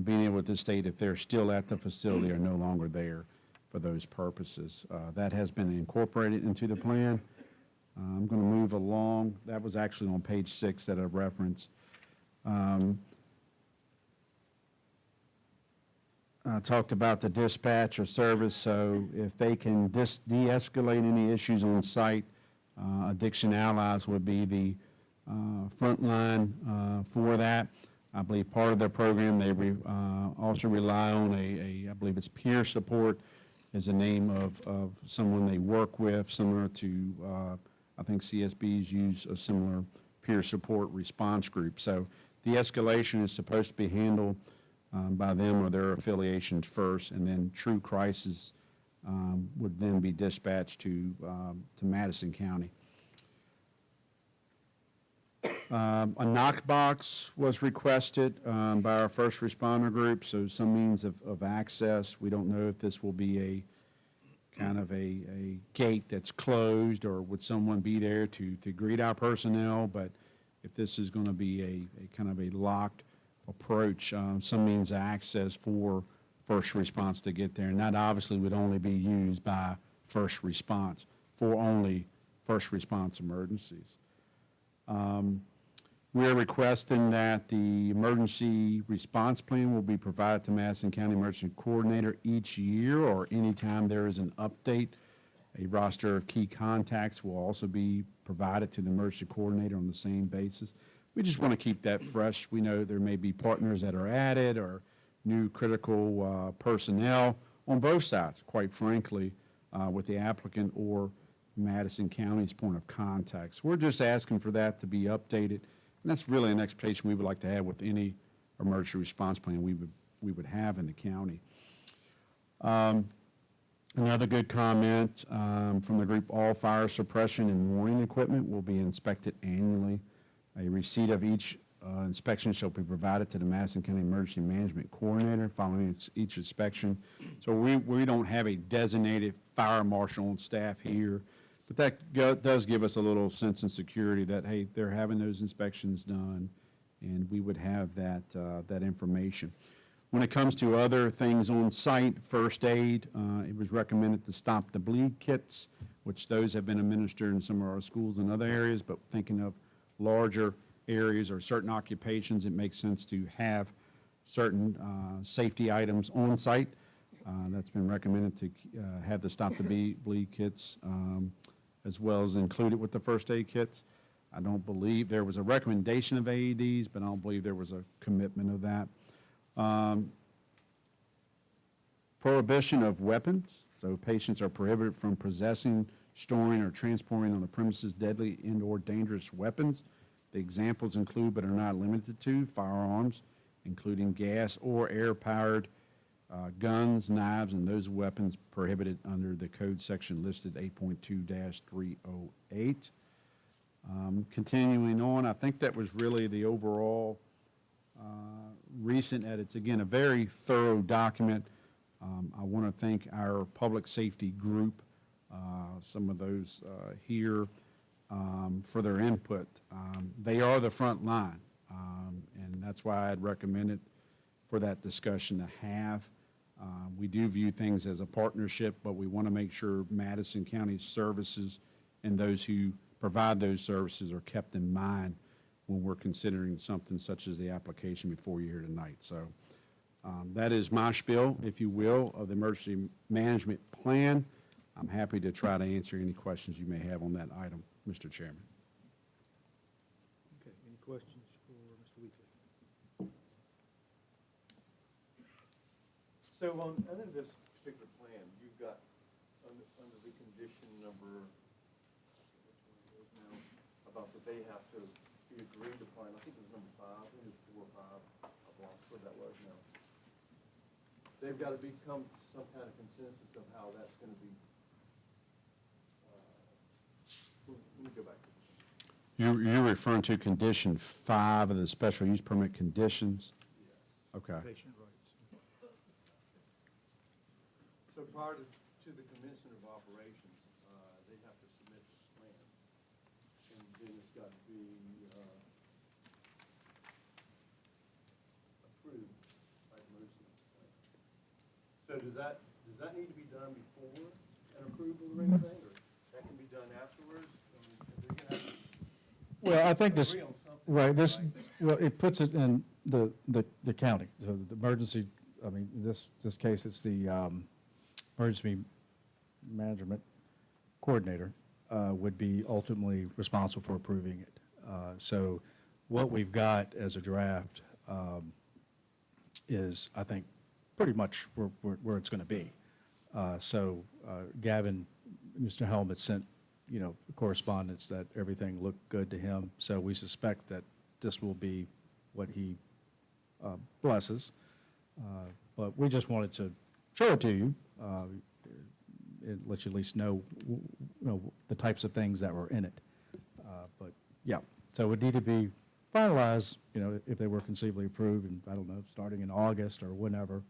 being able to state if they're still at the facility or no longer there for those purposes. That has been incorporated into the plan. I'm going to move along. That was actually on page 6 that I referenced. Talked about the dispatch or service, so if they can de-escalate any issues on site, Addiction Allies would be the front line for that. I believe part of their program, they also rely on I believe it's peer support is the name of someone they work with, similar to, I think CSBs use a similar peer support response group. So the escalation is supposed to be handled by them or their affiliations first, and then true crisis would then be dispatched to Madison County. A knock box was requested by our first responder group, so some means of access. We don't know if this will be a kind of a gate that's closed, or would someone be there to greet our personnel, but if this is going to be a kind of a locked approach, some means of access for first response to get there. And that obviously would only be used by first response for only first response emergencies. We're requesting that the emergency response plan will be provided to Madison County Emergency Coordinator each year, or anytime there is an update. A roster of key contacts will also be provided to the emergency coordinator on the same basis. We just want to keep that fresh. We know there may be partners that are added or new critical personnel on both sides, quite frankly, with the applicant or Madison County's point of contact. So we're just asking for that to be updated. And that's really an expectation we would like to have with any emergency response plan we would have in the county. Another good comment from the group, all fire suppression and warning equipment will be inspected annually. A receipt of each inspection shall be provided to the Madison County Emergency Management Coordinator following each inspection. So we don't have a designated fire marshal on staff here, but that does give us a little sense of security that, hey, they're having those inspections done, and we would have that information. When it comes to other things on site, first aid, it was recommended to stop the bleed kits, which those have been administered in some of our schools and other areas, but thinking of larger areas or certain occupations, it makes sense to have certain safety items on site. That's been recommended to have the stop the bleed kits, as well as include it with the first aid kits. I don't believe there was a recommendation of AEDs, but I don't believe there was a commitment of that. Prohibition of weapons, so patients are prohibited from possessing, storing, or transporting on the premises deadly and/or dangerous weapons. The examples include, but are not limited to, firearms, including gas or air-powered guns, knives, and those weapons prohibited under the code section listed 8.2-308. Continuing on, I think that was really the overall recent edits. Again, a very thorough document. I want to thank our public safety group, some of those here, for their input. They are the front line, and that's why I'd recommend it for that discussion to have. We do view things as a partnership, but we want to make sure Madison County services and those who provide those services are kept in mind when we're considering something such as the application before you here tonight. So that is my spiel, if you will, of the emergency management plan. I'm happy to try to answer any questions you may have on that item, Mr. Chairman. Okay, any questions for Mr. Weekly? So under this particular plan, you've got, under the condition number, which one it is now, about that they have to be agreed upon, I think it was number 5, I think it was 4 or 5, I've lost what that was now. They've got to become some kind of consensus of how that's going to be. Let me go back to this. You're referring to condition 5 of the special use permit conditions? Yes. Okay. Patient rights. So prior to the commencement of operations, they have to submit this plan. And then it's got to be approved by the emergency plan. So does that need to be done before an approval or anything, or that can be done afterwards? I mean, they're gonna have to Well, I think this, agree on something, right, this, right? well, it puts it in the county, so the emergency, I mean, this case, it's the emergency management coordinator would be ultimately responsible for approving it. So what we've got as a draft is, I think, pretty much where it's going to be. So Gavin, Mr. Helm had sent, correspondence that everything looked good to him. So we suspect that this will be what he blesses. But we just wanted to show it to you. It lets you at least know, the types of things that were in it. But yeah, so it would need to be finalized, if they were conceivably approved, and I don't know, starting in August or whenever.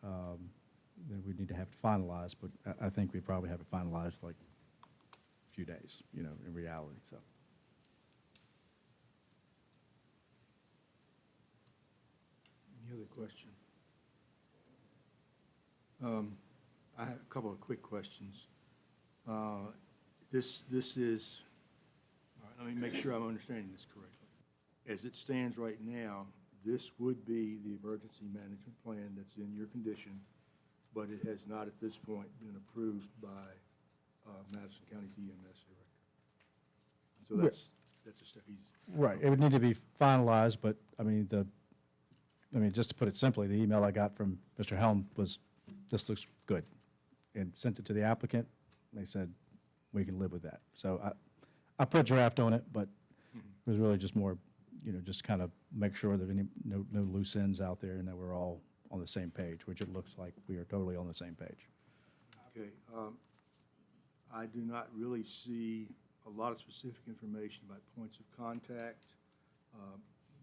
Then we need to have it finalized, but I think we probably have it finalized like a few days, in reality, so. Any other question? I have a couple of quick questions. This is, all right, let me make sure I'm understanding this correctly. As it stands right now, this would be the emergency management plan that's in your condition, but it has not at this point been approved by Madison County's EMS director. So that's a step easy. Right, it would need to be finalized, but, just to put it simply, the email I got from Mr. Helm was, this looks good, and sent it to the applicant, and they said, we can live with that. So I put draft on it, but it was really just more, just kind of make sure that no loose ends out there and that we're all on the same page, which it looks like we are totally on the same page. Okay, I do not really see a lot of specific information about points of contact.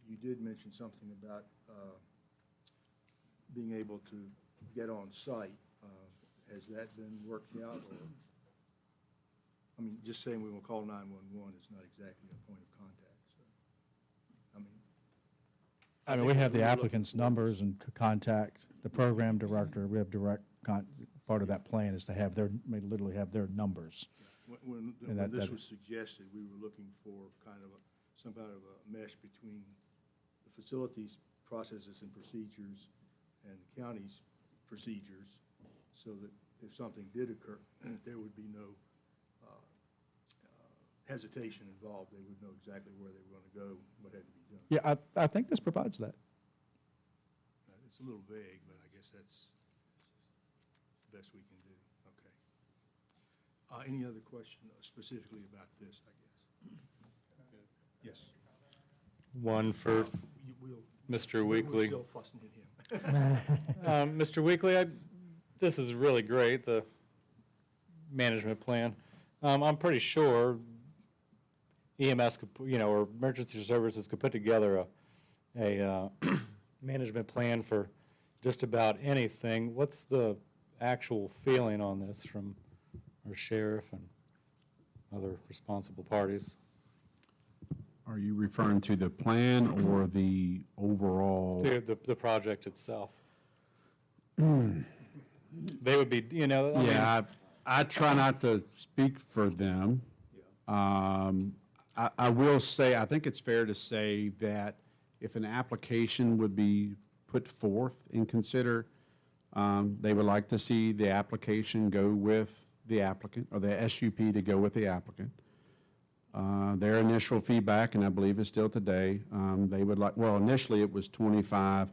You did mention something about being able to get on site. Has that been worked out, or, just saying we will call 911 is not exactly a point of contact, so, I mean, we have the applicant's numbers and contact the program director. We have part of that plan is to have literally have their numbers. When And that- this that- was suggested, we were looking for some kind of a mesh between the facilities, processes, and procedures and the county's procedures, so that if something did occur, there would be no hesitation involved. They would know exactly where they were going to go, what had to be done. Yeah, I think this provides that. It's a little vague, but I guess that's the best we can do. Okay. Any other question specifically about this, I guess? Yes. One for Mr. We're Weekly. still fussing at him. Mr. Weekly, this is really great, the management plan. I'm pretty sure EMS, or emergency services could put together a management plan for just about anything. What's the actual feeling on this from our sheriff and other responsible parties? Are you referring to the plan or the overall? The project itself. They would be, I mean, Yeah, I try not to speak for them. I will say, I think it's fair to say that if an application would be put forth and considered, they would like to see the application go with the applicant, or the SUP to go with the applicant. Their initial feedback, and I believe it's still today, they would like, well, initially it was 25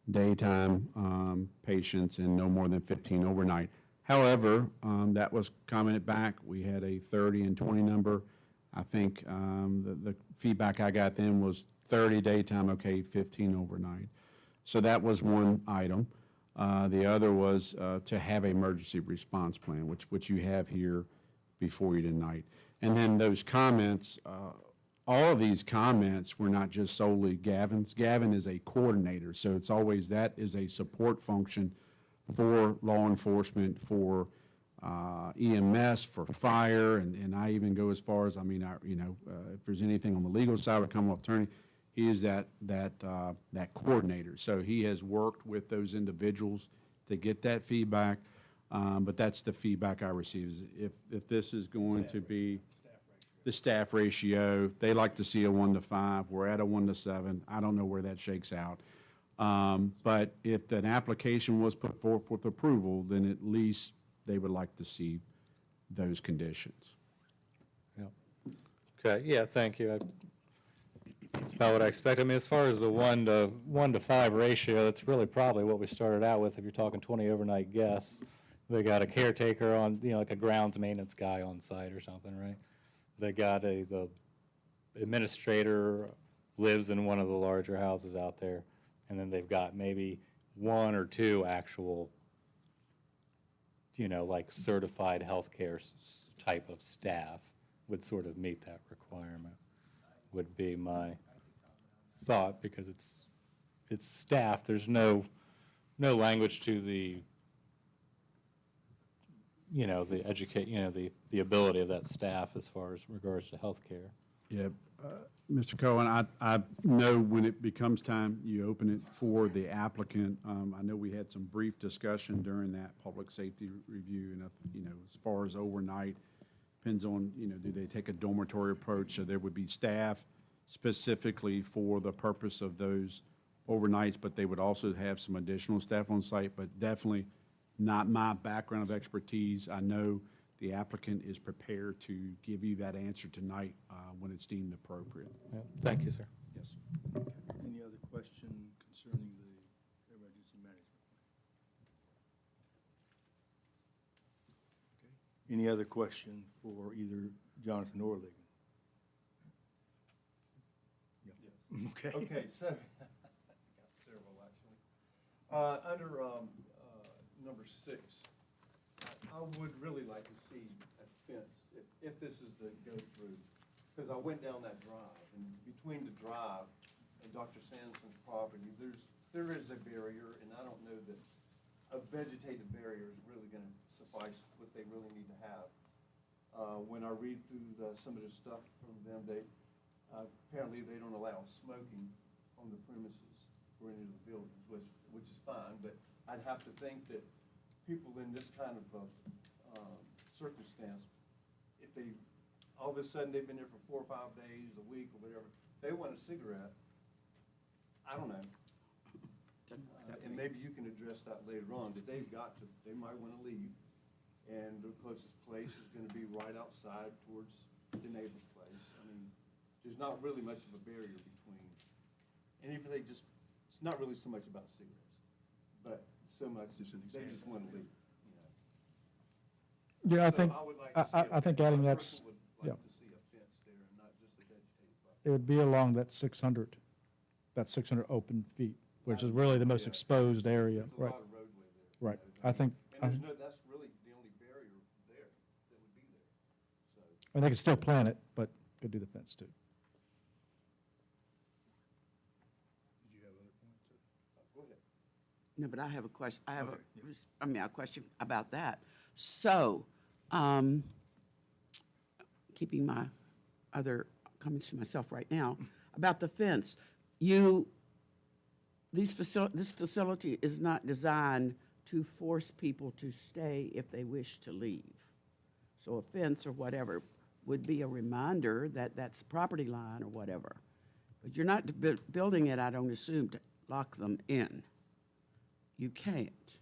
daytime patients and no more than 15 overnight. However, that was commented back. We had a 30 and 20 number. I think the feedback I got then was 30 daytime, okay, 15 overnight. So that was one item. The other was to have an emergency response plan, which you have here before you tonight. And then those comments, all of these comments were not just solely Gavin's. Gavin is a coordinator, so it's always, that is a support function for law enforcement, for EMS, for fire, and I even go as far as, if there's anything on the legal side with Commonwealth Attorney, he is that coordinator. So he has worked with those individuals to get that feedback, but that's the feedback I receive, is if this is going to be the staff ratio, they like to see a 1-to-5. We're at a 1-to-7. I don't know where that shakes out. But if an application was put forth with approval, then at least they would like to see those conditions. yeah. Okay, yeah, thank you. That's about what I expect. I mean, as far as the 1-to-5 ratio, that's really probably what we started out with. If you're talking 20 overnight guests, they got a caretaker on, like a grounds maintenance guy on site or something, right? They got the administrator lives in one of the larger houses out there, and then they've got maybe 1 or 2 actual, like certified healthcare type of staff would sort of meet that requirement, would be my thought, because it's staff. There's no language to the the ability of that staff as far as regards to healthcare. Yeah, Mr. Cohen, I know when it becomes time, you open it for the applicant. I know we had some brief discussion during that public safety review, and, as far as overnight, depends on, do they take a dormitory approach? So there would be staff specifically for the purpose of those overnights, but they would also have some additional staff on site, but definitely not my background of expertise. I know the applicant is prepared to give you that answer tonight when it's deemed appropriate. Yeah, thank you, sir. Yes. Any other question concerning the emergency management plan? Okay. Any other question for either Jonathan or Ligon? Yeah. Okay. Okay, so, I got several, actually. Under number 6, I would really like to see a fence, if this is to go through, because I went down that drive, and between the drive and Dr. Sanson's property, there is a barrier, and I don't know that a vegetated barrier is really going to suffice what they really need to have. When I read through some of the stuff from them, apparently they don't allow smoking on the premises. for any of the buildings, which is fine, but I'd have to think that people in this kind of, circumstance, if they, all of a sudden, they've been there for 4 or 5 days, a week, or whatever, they want a cigarette, I don't know. And maybe you can address that later on, that they've got to, they might want to leave, and the closest place is going to be right outside towards the neighbor's place. I mean, there's not really much of a barrier between, and if they just, it's not really so much about cigarettes, but so much, they just want to leave, you know. Yeah, I So think, would like to see a I think fence. adding I that's, personally would yeah, like to see a fence there and not just a vegetated buffer. it would be along that 600 open feet, which is really the most exposed area, There's a right? lot of roadway there. Right. I think, And there's no, that's really the only barrier there that would be there, so. and they could still plant it, but could do the fence too. Did you have other points? Go ahead. No, but I have a question, I have Okay, a question about that. So, keeping my other comments to myself right now, about the fence, this facility is not designed to force people to stay if they wish to leave. So a fence or whatever would be a reminder that that's property line or whatever. But you're not building it, I don't assume, to lock them in. You can't.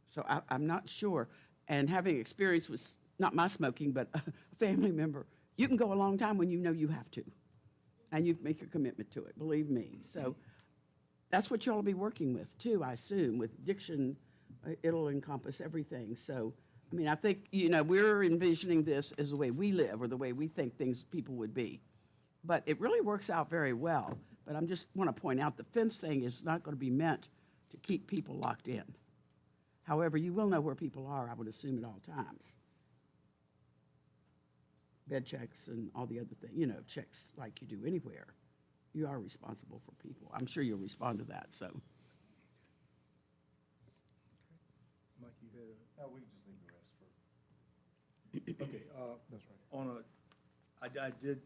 So I'm not sure. And having experience with, not my smoking, but a family member, you can go a long time when you know you have to. And you make your commitment to it, believe me. So that's what y'all will be working with too, I assume. With Diction, it'll encompass everything. So, I mean, I think, we're envisioning this as the way we live or the way we think people would be. But it really works out very well. But I'm just want to point out the fence thing is not going to be meant to keep people locked in. However, you will know where people are, I would assume, at all times. Bed checks and all the other things, checks like you do anywhere. You are responsible for people. I'm sure you'll respond to that, so. Mike, you had a? No, we can just leave the rest for. Okay, that's right. I did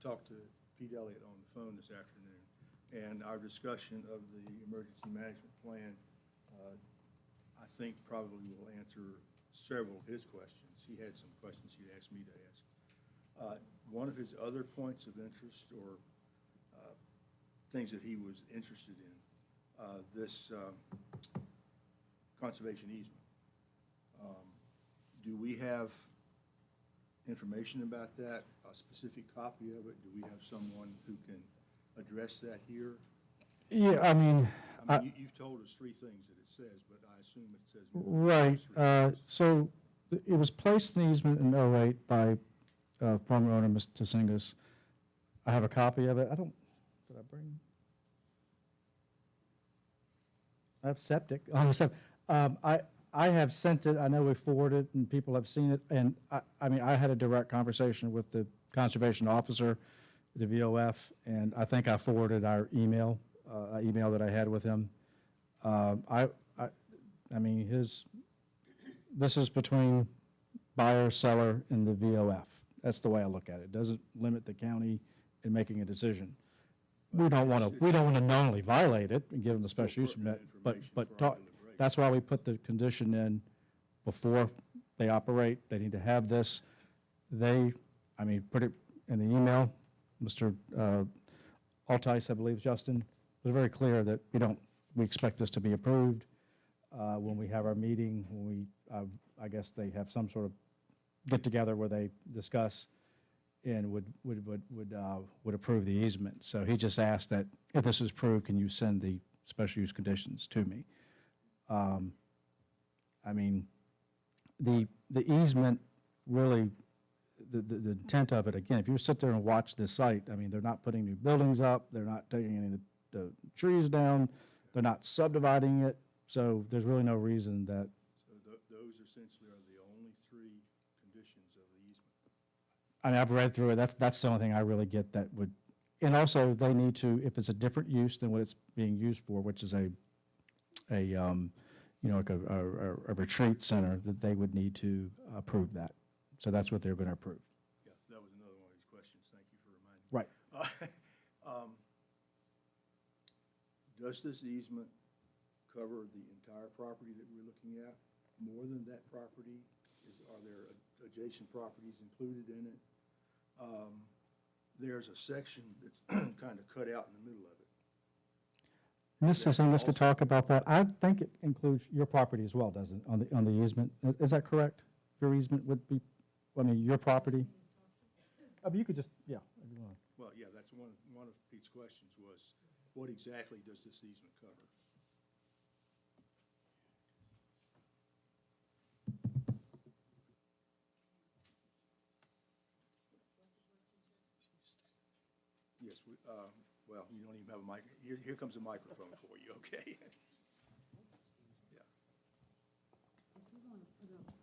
talk to Pete Elliott on the phone this afternoon, and our discussion of the emergency management plan, I think probably will answer several of his questions. He had some questions he'd asked me to ask. One of his other points of interest or things that he was interested in, this conservation easement. Do we have information about that, a specific copy of it? Do we have someone who can address that here? Yeah, I mean, You've told us 3 things that it says, but I assume it says. right, so it was placed in easement in '08 by former owner, Mr. Tsingas. I have a copy of it. Did I bring? I have septic on the septic. I have sent it, I know we forwarded and people have seen it, and I had a direct conversation with the conservation officer, the VOF, and I think I forwarded our email that I had with him. This is between buyer, seller, and the VOF. That's the way I look at it. It doesn't limit the county in making a decision. We don't want to knowingly violate it and give them the special use permit, but that's why we put the condition in before they operate. They need to have this. Put it in the email. Mr. Altice, I believe, Justin, was very clear that we expect this to be approved. When we have our meeting, I guess they have some sort of get-together where they discuss and would approve the easement. So he just asked that if this is approved, can you send the special use conditions to me? The easement really, the intent of it, again, if you sit there and watch this site, they're not putting new buildings up, they're not taking any of the trees down, they're not subdividing it, so there's really no reason that. So those essentially are the only 3 conditions of the easement? I've read through it, that's the only thing I really get that would, and also they need to, if it's a different use than what it's being used for, which is a retreat center, that they would need to approve that. So that's what they're going to approve. Yeah, that was another one of his questions. Thank you for reminding me. Right. does this easement cover the entire property that we're looking at? More than that property? Are there adjacent properties included in it? There's a section that's kind of cut out in the middle of it. Mrs. English could talk about that. I think it includes your property as well, doesn't it, on the easement? Is that correct? Your easement would be, I mean, your property? I mean, you could just, yeah, if you want. Well, yeah, that's one of Pete's questions was, what exactly does this easement cover? Yes, well, you don't even have a mic. Here comes a microphone for you, okay? Yeah. If you want to put up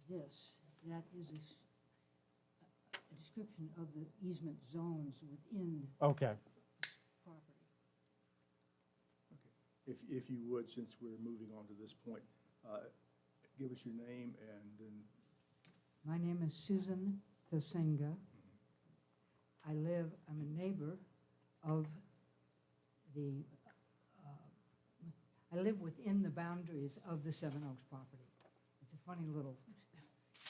this, that is a description of the easement zones within Okay. property. Okay. If you would, since we're moving on to this point, give us your name and then, My name is Susan Kosenga. I'm a neighbor of I live within the boundaries of the Seven Oaks property. It's a funny little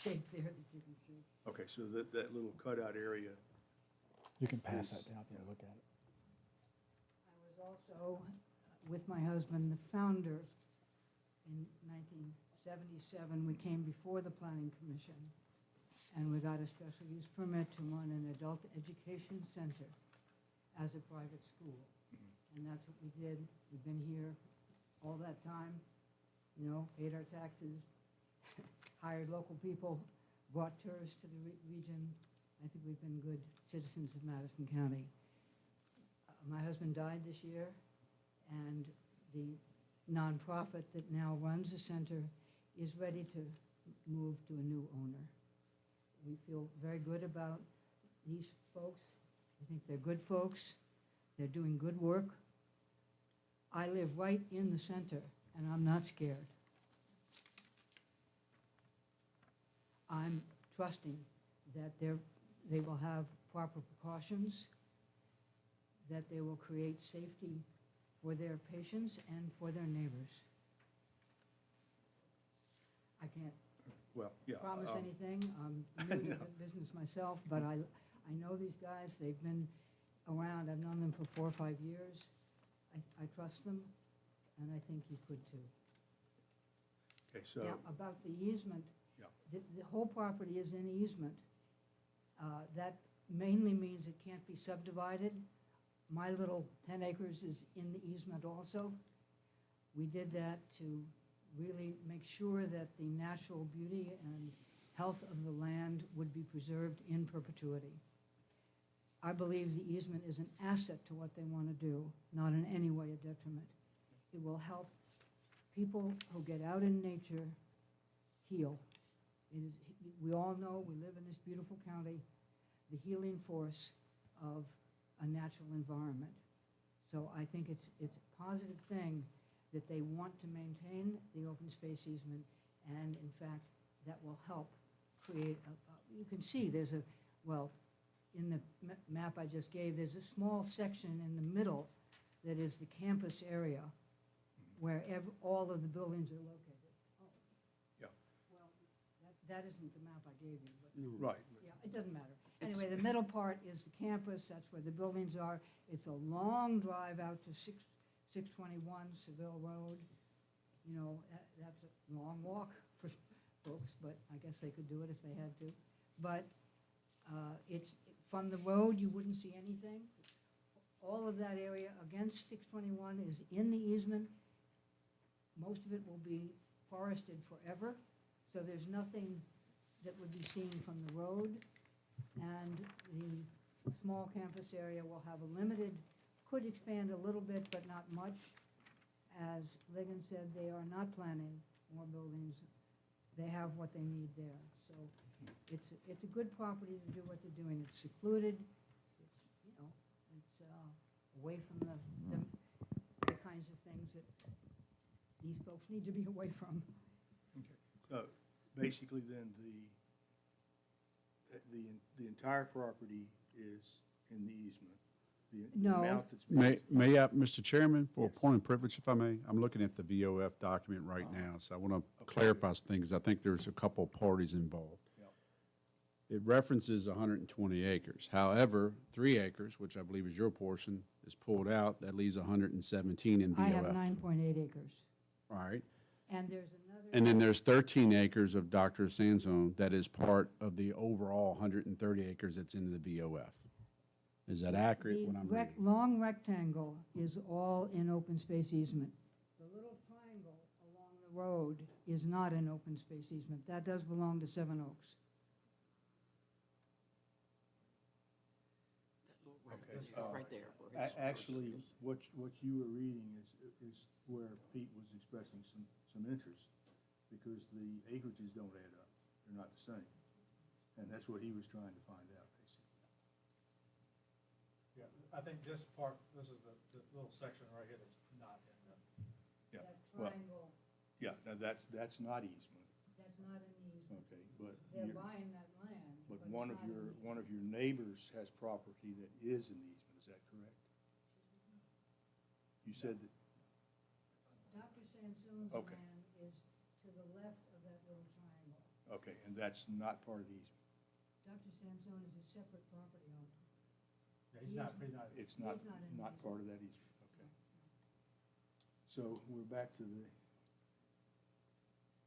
shape there that you can see. okay, so that little cutout area, You can pass Yes. that down there, look at it. I was also, with my husband, the founder in 1977. We came before the Planning Commission, and we got a special use permit to run an adult education center as a private school. And that's what we did. We've been here all that time, paid our taxes, hired local people, brought tourists to the region. I think we've been good citizens of Madison County. My husband died this year, and the nonprofit that now runs the center is ready to move to a new owner. We feel very good about these folks. I think they're good folks. They're doing good work. I live right in the center, and I'm not scared. I'm trusting that they will have proper precautions, that they will create safety for their patients and for their neighbors. I can't well, yeah. promise anything. I'm new to the business myself, but I know these guys. They've been around. I've known them for 4 or 5 years. I trust them, and I think you could too. Okay, so, Now, about the easement, Yeah. the whole property is in easement. That mainly means it can't be subdivided. My little 10 acres is in the easement also. We did that to really make sure that the natural beauty and health of the land would be preserved in perpetuity. I believe the easement is an asset to what they want to do, not in any way a detriment. It will help people who get out in nature heal. We all know, we live in this beautiful county, the healing force of a natural environment. So I think it's a positive thing that they want to maintain the open space easement, and in fact, that will help create you can see there's in the map I just gave, there's a small section in the middle that is the campus area where all of the buildings are located. Oh. Yeah. Well, that isn't the map I gave you, but. right. Yeah, it doesn't matter. Anyway, the middle part is the campus, that's where the buildings are. It's a long drive out to 621 Seville Road. That's a long walk for folks, but I guess they could do it if they had to. But it's, from the road, you wouldn't see anything. All of that area against 621 is in the easement. Most of it will be forested forever, so there's nothing that would be seen from the road. And the small campus area will have a limited, could expand a little bit, but not much. As Ligon said, they are not planning more buildings. They have what they need there. So it's a good property to do what they're doing. It's secluded. It's away from the kinds of things that these folks need to be away from. Okay, so basically then the entire property is in the easement. the No. amount that's being. May I, Mr. Chairman, for a point of privilege, if I may? I'm looking at the VOF document right now, so I want to clarify some things. I think there's a couple parties involved. It references 120 acres. However, 3 acres, which I believe is your portion, is pulled out. That leaves 117 in VOF. I have 9.8 acres. All right. And there's another. And then there's 13 acres of Dr. Sanzone that is part of the overall 130 acres that's in the VOF. Is that accurate, what I'm The reading? long rectangle is all in open space easement. The little triangle along the road is not an open space easement. That does belong to Seven Oaks. Right there. Actually, what you were reading is where Pete was expressing some interest, because the acreages don't add up. They're not the same. And that's what he was trying to find out, basically. Yeah, I think this part, this is the little section right here that's not in the. Yeah, That well, triangle, yeah, now that's not easement, that's not an easement. okay, but They're you're- buying that land. but it's one of not an your, easement. one of your neighbors has property that is an easement, is that correct? You said that, Dr. Sansoon's Okay. land is to the left of that little triangle. okay, and that's not part of the easement. Dr. Sansoon is a separate property owner. Yeah, he's not. It's not, He's not in the not part of that easement, okay. So we're back to the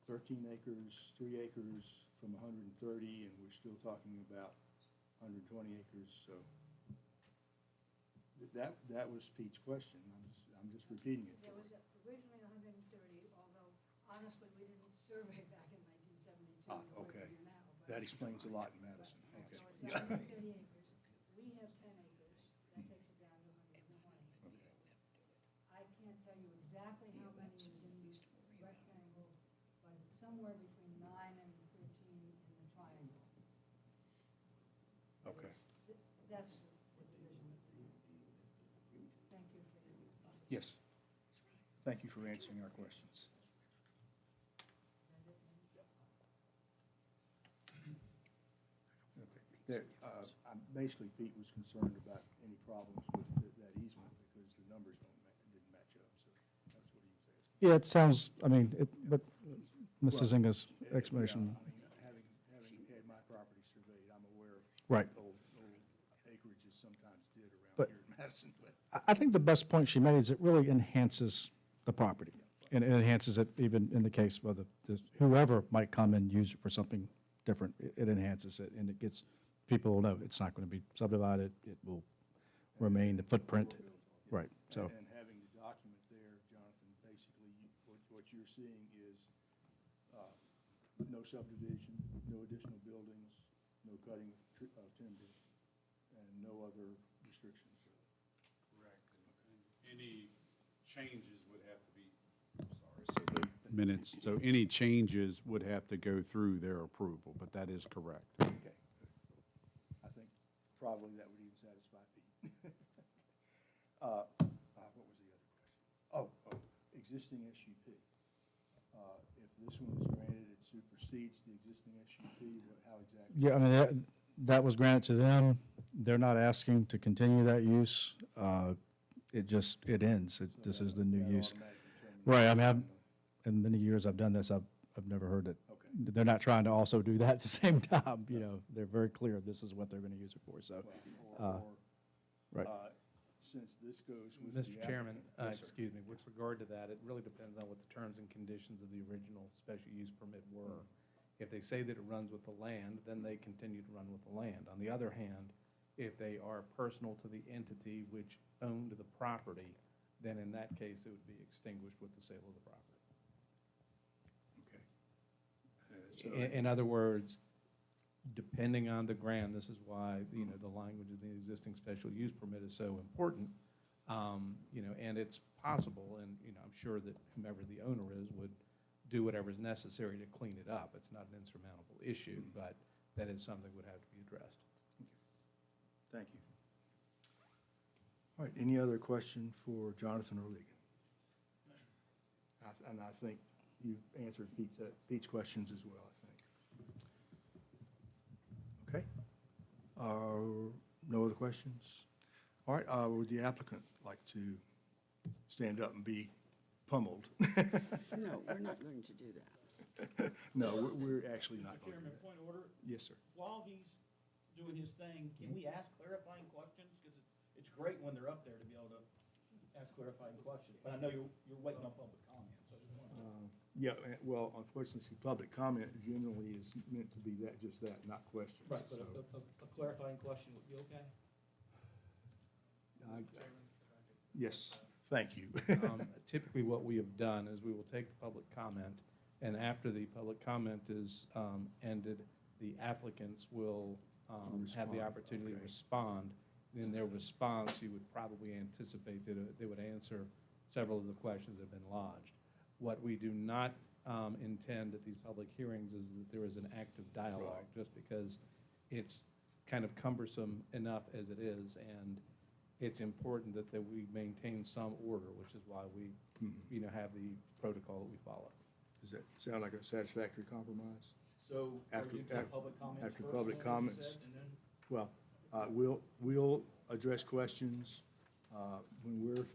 13 acres, 3 acres from 130, and we're still talking about 120 acres, so that was Pete's question. I'm just repeating it. There was originally 130, although honestly, we didn't survey back in 1972. Ah, the way we okay. do now, but- That explains a lot in Madison, okay. So it's 130 acres. We have 10 acres. That takes it down to 120. I can't tell you exactly how many is in the rectangle, but it's somewhere between 9 and 13 in the triangle. But Okay. that's the division. Thank you for your. Yes. Thank you for answering our questions. Okay. There, basically, Pete was concerned about any problems with that easement because the numbers didn't match up, so that's what he was asking. Yeah, it sounds, I mean, but Mrs. Inga's explanation, Yeah, I mean, having had my property surveyed, I'm aware of Right. old acreages sometimes did around But- here in Madison, but. I think the best point she made is it really enhances the property. And it enhances it even in the case of whoever might come and use it for something different. It enhances it, and it gets, people will know it's not going to be subdivided. It will remain the footprint. Right, so. And having the document there, Jonathan, basically, what you're seeing is no subdivision, no additional buildings, no cutting of timber, and no other restrictions. Correct. And any changes would have to be, Minutes, so any changes would have to go through their approval, but that is correct. Okay, good. I think probably that would even satisfy Pete. What was the other question? Oh, existing SUP. If this one is granted, it supersedes the existing SUP, how exactly? Yeah, I mean, that was granted to them. They're not asking to continue that use. It ends. This is the new That use. automatically terminates. Right, I mean, in many years I've done this, I've never heard it. Okay. They're not trying to also do that at the same time, they're very clear this is what they're going to use it for, so. Right. Since this goes with the Mr. Chairman, applicant- Yes, sir. excuse me, with regard to that, it really depends on what the terms and conditions of the original special use permit were. If they say that it runs with the land, then they continue to run with the land. On the other hand, if they are personal to the entity which owned the property, then in that case, it would be extinguished with the sale of the property. Okay. In other words, depending on the grant, this is why, the language of the existing special use permit is so important. And it's possible, and, I'm sure that whomever the owner is would do whatever is necessary to clean it up. It's not an insurmountable issue, but that is something that would have to be addressed. Thank you. All right, any other question for Jonathan or Ligon? And I think you answered Pete's questions as well, I think. Okay. No other questions? All right, would the applicant like to stand up and be pummeled? No, we're not going to do that. No, we're actually not going to do Chairman, that. point of order. Yes, sir. While he's doing his thing, can we ask clarifying questions? Because it's great when they're up there to be able to ask clarifying questions. But I know you're waiting on public comment, so I just wanted to. Yeah, well, unfortunately, public comment generally is meant to be that, just that, not questions. Right, but so, a clarifying question would be okay? Yes, thank you. Typically, what we have done is we will take the public comment, and after the public comment is ended, the applicants will have the Respond, opportunity to okay. respond. In their response, you would probably anticipate that they would answer several of the questions that have been lodged. What we do not intend at these public hearings is that there is an active dialogue, just because it's kind of cumbersome enough as it is, and it's important that we maintain some order, which is why we, have the protocol that we follow. Does that sound like a satisfactory compromise? So are After- you doing after- public comments after first, public then, as you comments. said, and then? Well, we'll address questions. When we're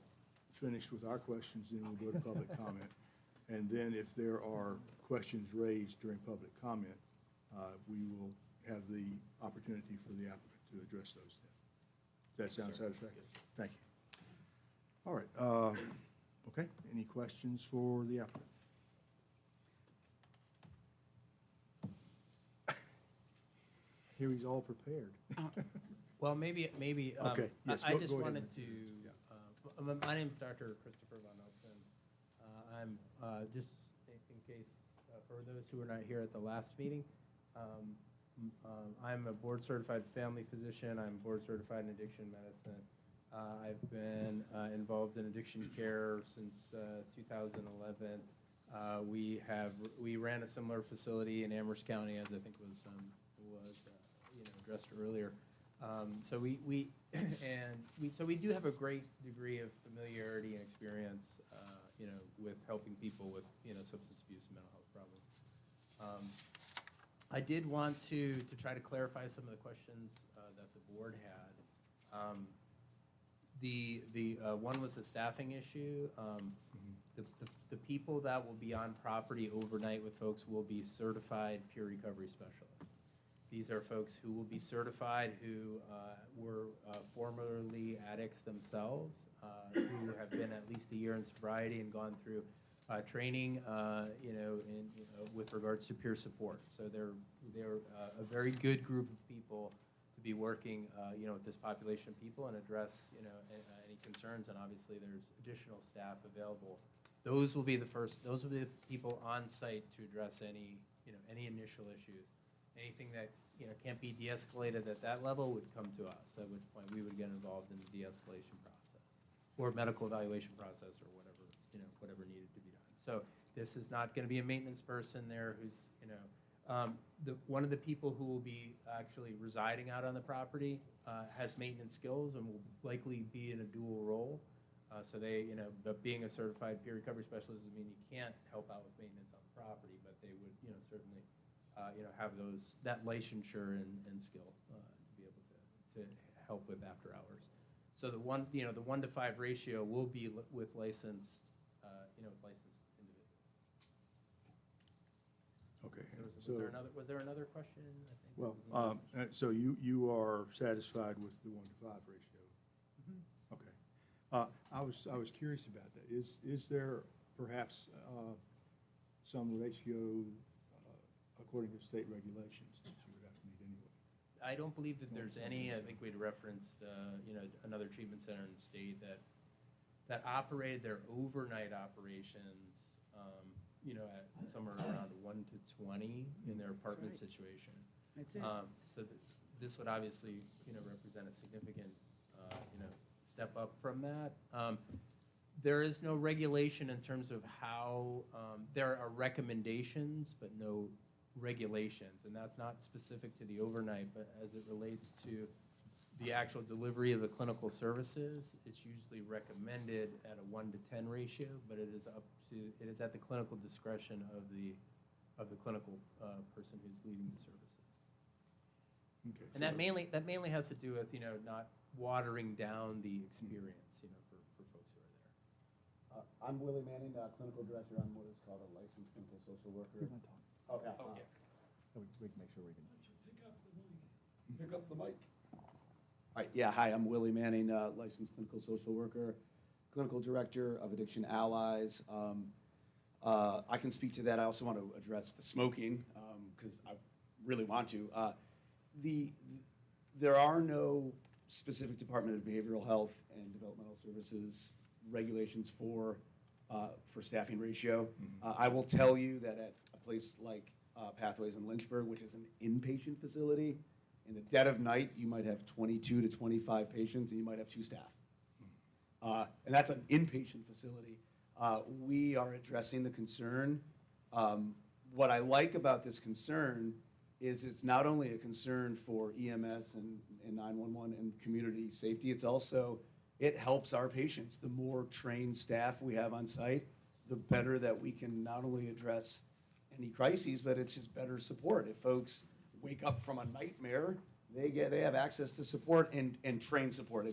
finished with our questions, then we'll go to public comment. And then if there are questions raised during public comment, we will have the opportunity for the applicant to address those then. Does that sound satisfactory? Thank you. All right, okay, any questions for the applicant? Here he's all prepared. Well, maybe, Okay, yes, I go just ahead. wanted to, my name's Dr. Christopher Von Elsen. I'm, just in case, for those who were not here at the last meeting, I'm a board-certified family physician. I'm board-certified in addiction medicine. I've been involved in addiction care since 2011. We ran a similar facility in Amherst County, as I think was addressed earlier. So we do have a great degree of familiarity and experience, with helping people with, substance abuse and mental health problems. I did want to try to clarify some of the questions that the board had. The one was the staffing issue. The people that will be on property overnight with folks will be certified peer recovery specialists. These are folks who will be certified, who were formerly addicts themselves, who have been at least a year in sobriety and gone through training, with regards to peer support. So they're a very good group of people to be working, with this population of people and address, any concerns. And obviously, there's additional staff available. Those will be the people on site to address any initial issues. Anything that, can't be de-escalated at that level would come to us, at which point we would get involved in the de-escalation process or medical evaluation process or whatever needed to be done. So this is not going to be a maintenance person there who's, one of the people who will be actually residing out on the property has maintenance skills and will likely be in a dual role. So they, but being a certified peer recovery specialist doesn't mean you can't help out with maintenance on the property, but they would, certainly, have that licensure and skill to be able to help with after hours. So the 1 to 5 ratio will be with licensed, licensed individuals. Okay. Was there another question? I think Well, there was another question. so you are satisfied with the 1 to 5 ratio? Okay. I was curious about that. Is there perhaps some ratio according to state regulations that you would have to meet anyway? I don't believe that there's any. I think we'd referenced, another treatment center in the state that operated their overnight operations, at somewhere around 1 to 20 in their apartment That's right. situation. That's it. So this would obviously, represent a significant, step up from that. There is no regulation in terms of how, there are recommendations, but no regulations, and that's not specific to the overnight, but as it relates to the actual delivery of the clinical services, it's usually recommended at a 1 to 10 ratio, but it is at the clinical discretion of the clinical person who's leading the services. Okay. And that mainly has to do with, watering down the experience, you know, for folks who are there. I'm Willie Manning, clinical director. I'm what is called a licensed clinical social worker. Oh, yeah. We can make sure we can. Pick up the mic. All right, yeah, hi, I'm Willie Manning, licensed clinical social worker, clinical director of Addiction Allies. I can speak to that. I also want to address the smoking, because I really want to. There are no specific Department of Behavioral Health and Developmental Services regulations for staffing ratio. I will tell you that at a place like Pathways in Lynchburg, which is an inpatient facility, in the dead of night, you might have 22 to 25 patients, and you might have 2 staff. And that's an inpatient facility. We are addressing the concern. What I like about this concern is it's not only a concern for EMS and 911 and community safety, it's also, it helps our patients. The more trained staff we have on site, the better that we can not only address any crises, but it's just better support. If folks wake up from a nightmare, they have access to support and trained support.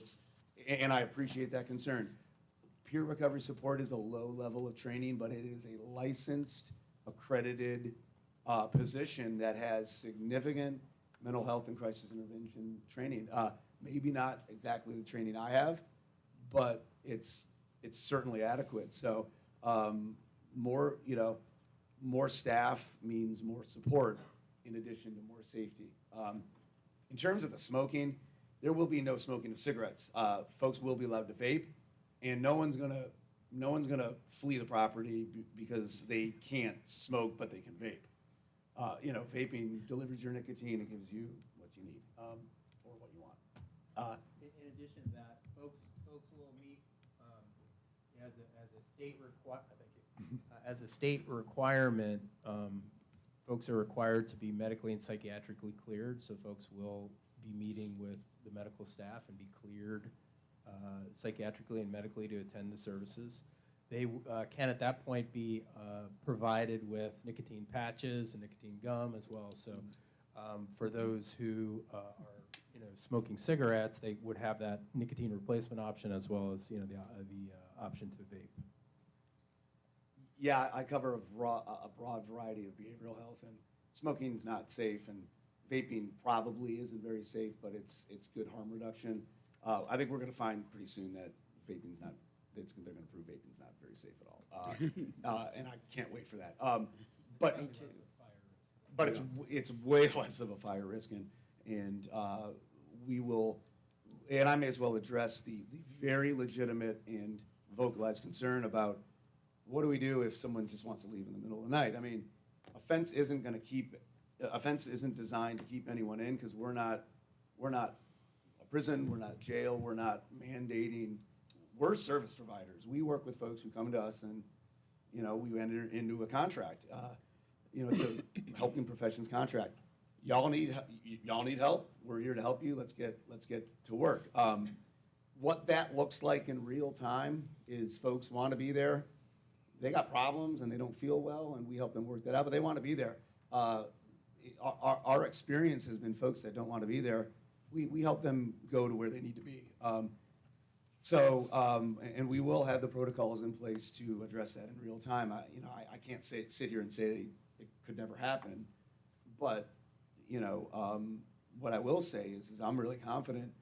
And I appreciate that concern. Peer recovery support is a low level of training, but it is a licensed, accredited position that has significant mental health and crisis intervention training. Maybe not exactly the training I have, but it's certainly adequate. So more staff means more support in addition to more safety. In terms of the smoking, there will be no smoking of cigarettes. Folks will be allowed to vape, and no one's gonna flee the property because they can't smoke, but they can vape. Vaping delivers your nicotine and gives you what you need, or what you want. In addition to that, folks will meet as a state as a state requirement. Folks are required to be medically and psychiatrically cleared, so folks will be meeting with the medical staff and be cleared psychiatrically and medically to attend the services. They can at that point be provided with nicotine patches and nicotine gum as well. So for those who are smoking cigarettes, they would have that nicotine replacement option as well as the option to vape. Yeah, I cover a broad variety of behavioral health, and smoking's not safe, and vaping probably isn't very safe, but it's good harm reduction. I think we're going to find pretty soon that vaping's not. They're going to prove vaping's not very safe at all, and I can't wait for that. But it's way less of a fire risk, and we will. And I may as well address the very legitimate and vocalized concern about what do we do if someone just wants to leave in the middle of the night. I mean, a fence isn't designed to keep anyone in, because we're not a prison, we're not jail, we're not mandating. We're service providers. We work with folks who come to us, and we enter into a contract. It's a helping professions contract. Y'all need help. We're here to help you. Let's get to work. What that looks like in real time is folks want to be there. They got problems and they don't feel well, and we help them work that out, but they want to be there. Our experience has been folks that don't want to be there, we help them go to where they need to be. And we will have the protocols in place to address that in real time. I can't sit here and say it could never happen, but what I will say is I'm really confident,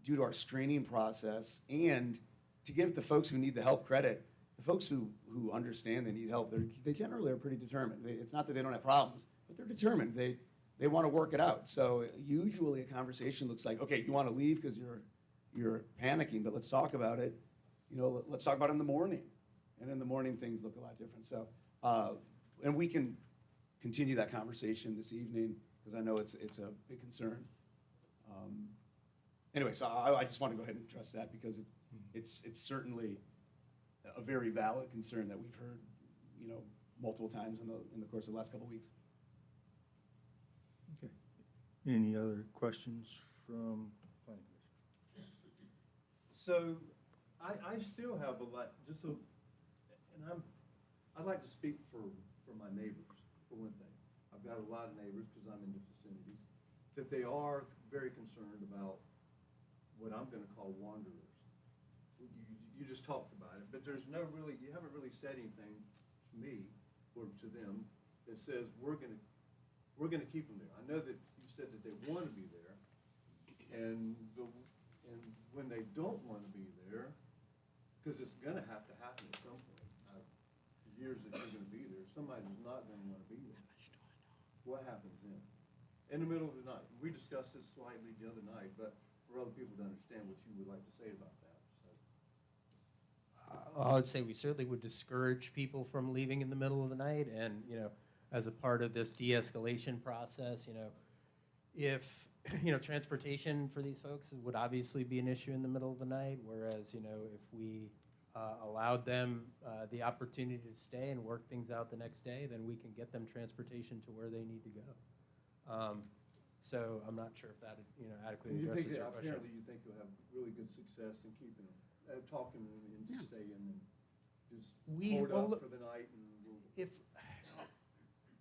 due to our screening process, and to give the folks who need the help credit. The folks who understand they need help, they generally are pretty determined. It's not that they don't have problems, but they're determined. They want to work it out. So usually a conversation looks like, okay, you want to leave because you're panicking, but let's talk about it. Let's talk about it in the morning. And in the morning, things look a lot different. So, and we can continue that conversation this evening, because I know it's a big concern. Anyway, so I just want to go ahead and address that, because it's certainly a very valid concern that we've heard, multiple times in the course of the last couple of weeks. Okay. Any other questions from planning commission? So I still have a lot, I'd like to speak for my neighbors, for one thing. I've got a lot of neighbors, because I'm in the vicinities, that they are very concerned about what I'm gonna call wanderers. You just talked about it, but there's no really, you haven't really said anything to me or to them that says we're gonna keep them there. I know that you said that they wanna be there, and when they don't wanna be there, because it's gonna have to happen at some point, the years that you're gonna be there, somebody's not gonna wanna be there. What happens then? In the middle of the night, we discussed this slightly the other night, but for other people to understand what you would like to say about that, so. I would say we certainly would discourage people from leaving in the middle of the night, and, you know, as a part of this de-escalation process, you know, if, you know, transportation for these folks would obviously be an issue in the middle of the night, whereas, you know, if we allowed them the opportunity to stay and work things out the next day, then we can get them transportation to where they need to go. So I'm not sure if that, you know, adequately And you addresses think your that question. apparently you think you'll have really good success in keeping them, talking to them and just staying and just hold up for the night and we'll. If,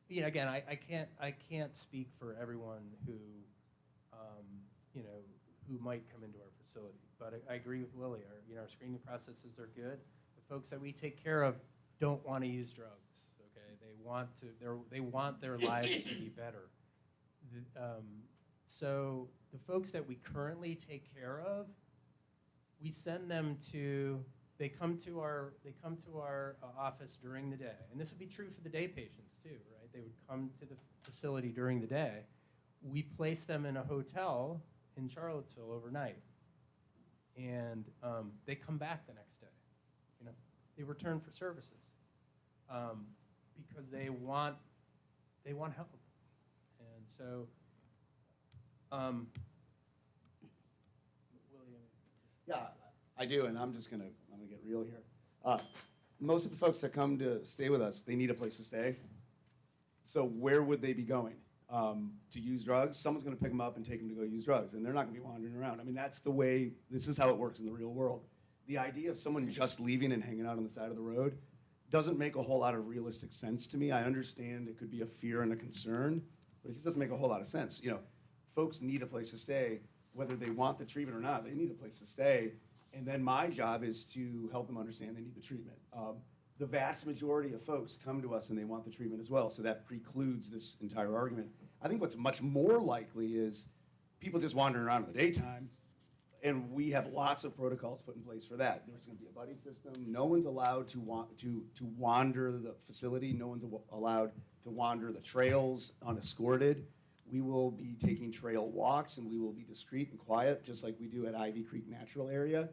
you know, again, I can't speak for everyone who, you know, who might come into our facility, but I agree with Lily. Our screening processes are good. The folks that we take care of don't want to use drugs. Okay, they want their lives to be better. So the folks that we currently take care of, we send them to. They come to our office during the day, and this would be true for the day patients too, right? They would come to the facility during the day. We place them in a hotel in Charlottesville overnight, and they come back the next day. You know, they return for services because they want help, and so. Yeah, I do, and I'm gonna get real here. Most of the folks that come to stay with us, they need a place to stay. So where would they be going? To use drugs? Someone's gonna pick them up and take them to go use drugs, and they're not gonna be wandering around. I mean, that's the way, this is how it works in the real world. The idea of someone just leaving and hanging out on the side of the road doesn't make a whole lot of realistic sense to me. I understand it could be a fear and a concern, but it just doesn't make a whole lot of sense. You know, folks need a place to stay, whether they want the treatment or not, they need a place to stay. And then my job is to help them understand they need the treatment. The vast majority of folks come to us and they want the treatment as well, so that precludes this entire argument. I think what's much more likely is people just wandering around in the daytime, and we have lots of protocols put in place for that. There's gonna be a buddy system. No one's allowed to wander the facility. No one's allowed to wander the trails unescorted. We will be taking trail walks, and we will be discreet and quiet, just like we do at Ivy Creek Natural Area,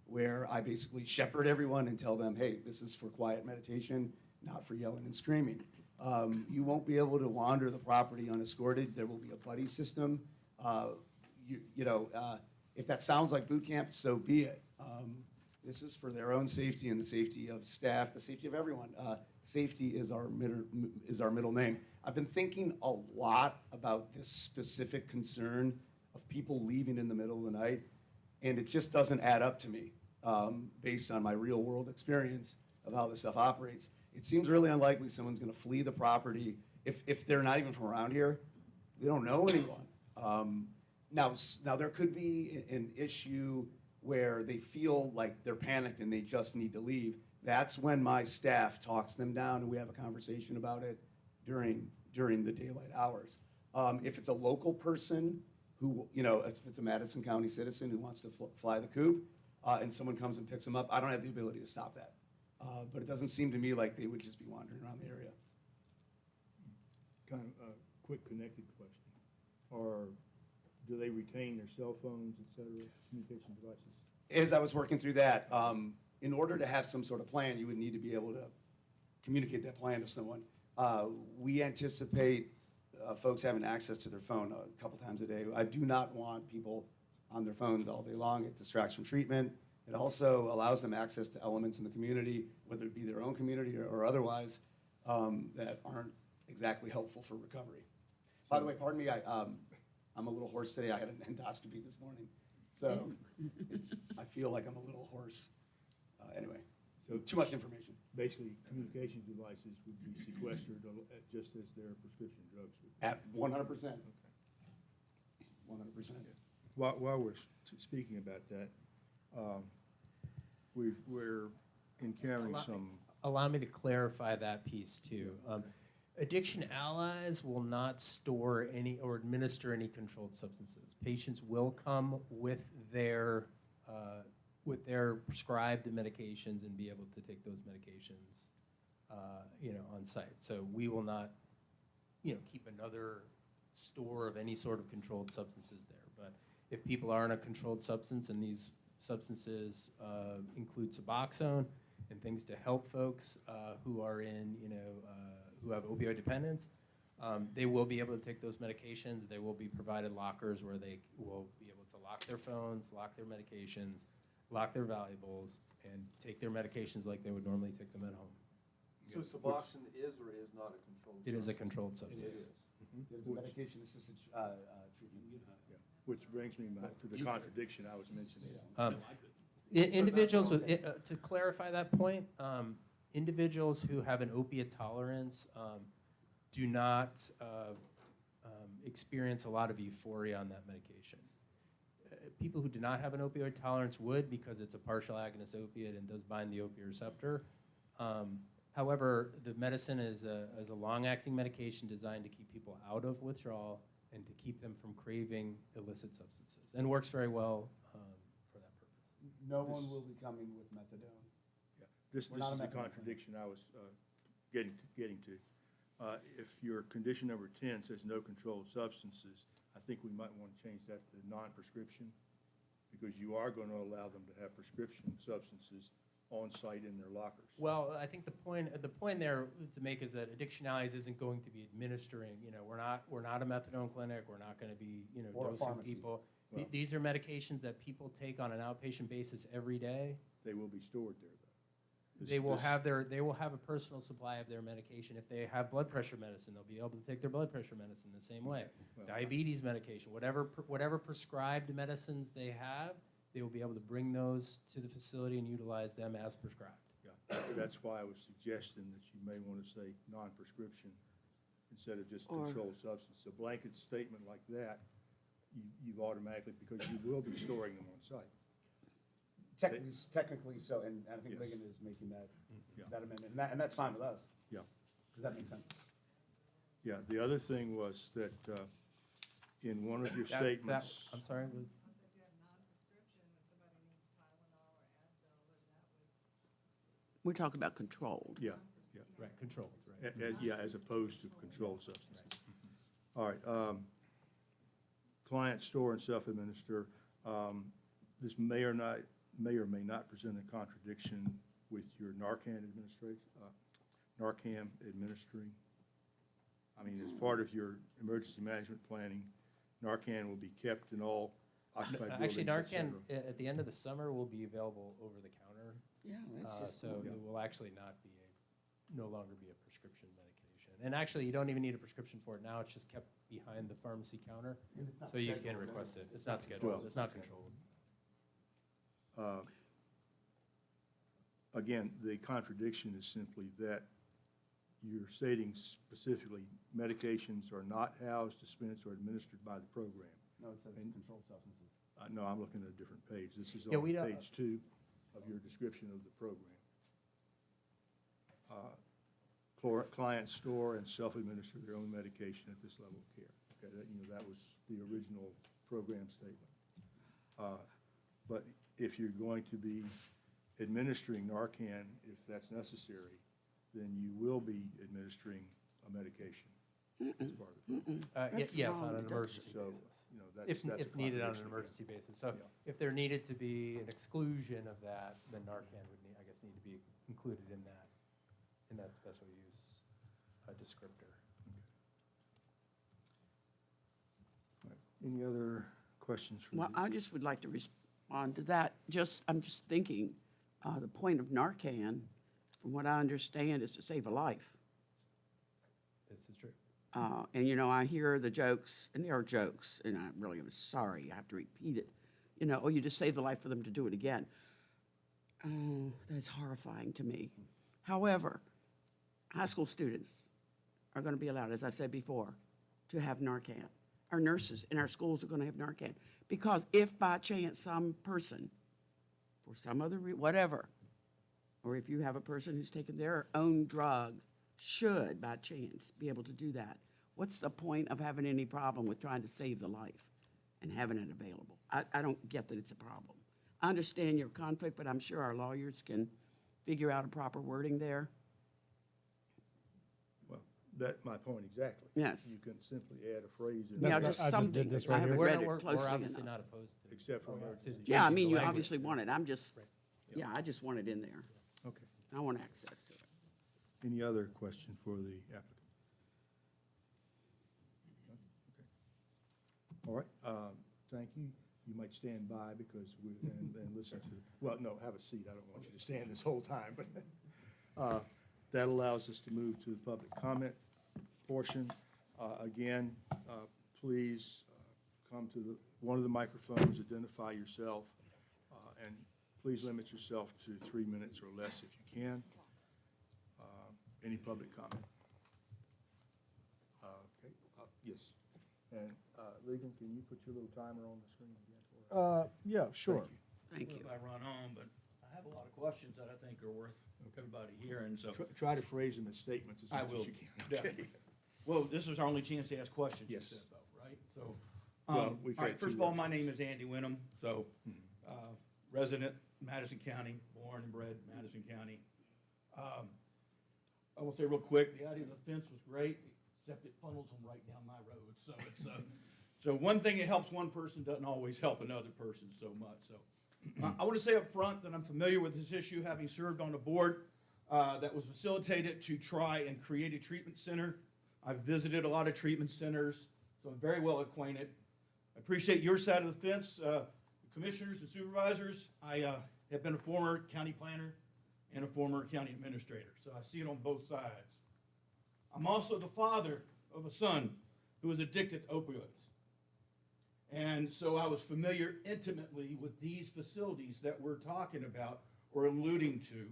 where I basically shepherd everyone and tell them, hey, this is for quiet meditation, not for yelling and screaming. You won't be able to wander the property unescorted. There will be a buddy system. If that sounds like boot camp, so be it. This is for their own safety and the safety of staff, the safety of everyone. Safety is our middle name. I've been thinking a lot about this specific concern of people leaving in the middle of the night, and it just doesn't add up to me based on my real world experience of how this stuff operates. It seems really unlikely someone's gonna flee the property if they're not even from around here. They don't know anyone. Now there could be an issue where they feel like they're panicked and they just need to leave. That's when my staff talks them down and we have a conversation about it during the daylight hours. If it's a local person who, if it's a Madison County citizen who wants to fly the coop and someone comes and picks them up, I don't have the ability to stop that. But it doesn't seem to me like they would just be wandering around the area. Kind of a quick connected question. Do they retain their cell phones, et cetera, communication devices? As I was working through that, in order to have some sort of plan, you would need to be able to communicate that plan to someone. We anticipate folks having access to their phone a couple times a day. I do not want people on their phones all day long. It distracts from treatment. It also allows them access to elements in the community, whether it be their own community or otherwise, that aren't exactly helpful for recovery. By the way, pardon me, I'm a little hoarse today. I had an endoscopy this morning, so I feel like I'm a little hoarse. Anyway, so too much information. Basically, communication devices would be sequestered just as their prescription drugs would be. At 100%. 100%. while we're speaking about that, we're encountering some, Allow me to clarify that piece too. Addiction Allies will not store any or administer any controlled substances. Patients will come with their prescribed medications and be able to take those medications, on site. So we will not, keep another store of any sort of controlled substances there. But if people are on a controlled substance, and these substances include Suboxone and things to help folks who are in, who have opioid dependence, they will be able to take those medications. They will be provided lockers where they will be able to lock their phones, lock their medications, lock their valuables, and take their medications like they would normally take them at home. So Suboxone is or is not a controlled substance? It is a controlled substance. It is. There's a medication-assisted treatment. which brings me back to the contradiction I was mentioning. Individuals with, to clarify that point, individuals who have an opiate tolerance do not experience a lot of euphoria on that medication. People who do not have an opioid tolerance would, because it's a partial agonist opiate and does bind the opioid receptor. However, the medicine is a long-acting medication designed to keep people out of withdrawal and to keep them from craving illicit substances, and works very well for that purpose. No one will be coming with methadone. Yeah, this We're not is a the methadone contradiction I was getting to. If your condition number 10 says no controlled substances, I think we might want to change that to non-prescription, because you are going to allow them to have prescription substances on site in their lockers. Well, I think the point there to make is that Addiction Allies isn't going to be administering, we're not a methadone clinic, we're not gonna be, Or a dosing pharmacy. people. Well- These are medications that people take on an outpatient basis every day. They will be stored there, though. They will have a personal supply of their medication. If they have blood pressure medicine, they'll be able to take their blood pressure medicine the same way. Well, Diabetes medication, whatever prescribed medicines they have, they will be able to bring those to the facility and utilize them as prescribed. Yeah, that's why I was suggesting that you may want to say non-prescription instead of just Or- controlled substance. A blanket statement like that, you've automatically, because you will be storing them on site. Technically so, and I think Yes. Ligon is making that, Yeah. that amendment, and that's fine with us. Yeah. Does that make sense? Yeah, the other thing was that in one of your statements. I'm sorry? We're talking about controlled. Yeah, yeah. Right, controlled, right. Yeah, as opposed to controlled substances. All right, client store and self-administer, this may or may not present a contradiction with your Narcan administering. I mean, as part of your emergency management planning, Narcan will be kept in all occupied buildings, Actually, et Narcan, cetera. at the end of the summer, will be available over the counter. Yeah, that's just. So it will actually no longer be a prescription medication. And actually, you don't even need a prescription for it now. It's just kept behind the pharmacy counter. So you can request it. It's not scheduled. Well- It's not controlled. Again, the contradiction is simply that you're stating specifically medications are not housed, dispensed, or administered by the program. No, it says controlled substances. No, I'm looking at a different page. This is Yeah, on we don't- page 2 of your description of the program. Clients store and self-administer their own medication at this level of care. Okay, that was the original program statement. But if you're going to be administering Narcan, if that's necessary, then you will be administering a medication as part of it. That's Yes, wrong. on an emergency So, basis. that's a If needed on an contradiction. emergency basis. So Yeah. if there needed to be an exclusion of that, then Narcan would need to be included in that special use descriptor. All right. Any other questions from Well, the? I just would like to respond to that. I'm just thinking, the point of Narcan, from what I understand, is to save a life. This is true. And, I hear the jokes, and they are jokes, and I really am sorry, I have to repeat it. Oh, you just saved the life for them to do it again. Oh, that's horrifying to me. However, high school students are going to be allowed, as I said before, to have Narcan. Our nurses in our schools are going to have Narcan Because if by chance some person, for some other, whatever, or if you have a person who's taken their own drug, should by chance be able to do that, what's the point of having any problem with trying to save the life and having it available? I don't get that it's a problem. I understand your conflict, but I'm sure our lawyers can figure out a proper wording there. Well, that's my point exactly. Yes. You can simply add a phrase in. Yeah, there, just something. this I right haven't here. read it We're closely obviously enough. not opposed to. Except for emergency. Yeah, I changing mean, the you language. obviously want it. I'm just, yeah, I just want it in there. Okay. I want access to it. Any other question for the applicant? Okay. All right, thank you. You might stand by because and listen to, well, no, have a seat. I don't want you to stand this whole time, but that allows us to move to the public comment portion. Again, please come to one of the microphones, identify yourself, and please limit yourself to 3 minutes or less if you can. Any public comment? Okay, yes. And Ligon, can you put your little timer on the screen again for us? Yeah, sure. Thank you. If I run on, but I have a lot of questions that I think are worth everybody hearing, so. Try to phrase them as statements as I much will, as you can. definitely. Okay. Well, this is our only chance to ask questions. Yes. you said, though, right? So, Well, we've all right, had first two of all, my options. name is Andy Wenham, so, resident Madison County, born and bred Madison County. I will say real quick, the idea of the fence was great, except it funnels them right down my road, so it's, so one thing that helps one person doesn't always help another person so much, so. I want to say up front that I'm familiar with this issue, having served on a board that was facilitated to try and create a treatment center. I've visited a lot of treatment centers, so I'm very well acquainted. I appreciate your side of the fence, commissioners and supervisors. I have been a former county planner and a former county administrator, so I see it on both sides. I'm also the father of a son who is addicted to opioids. And so I was familiar intimately with these facilities that we're talking about or alluding to.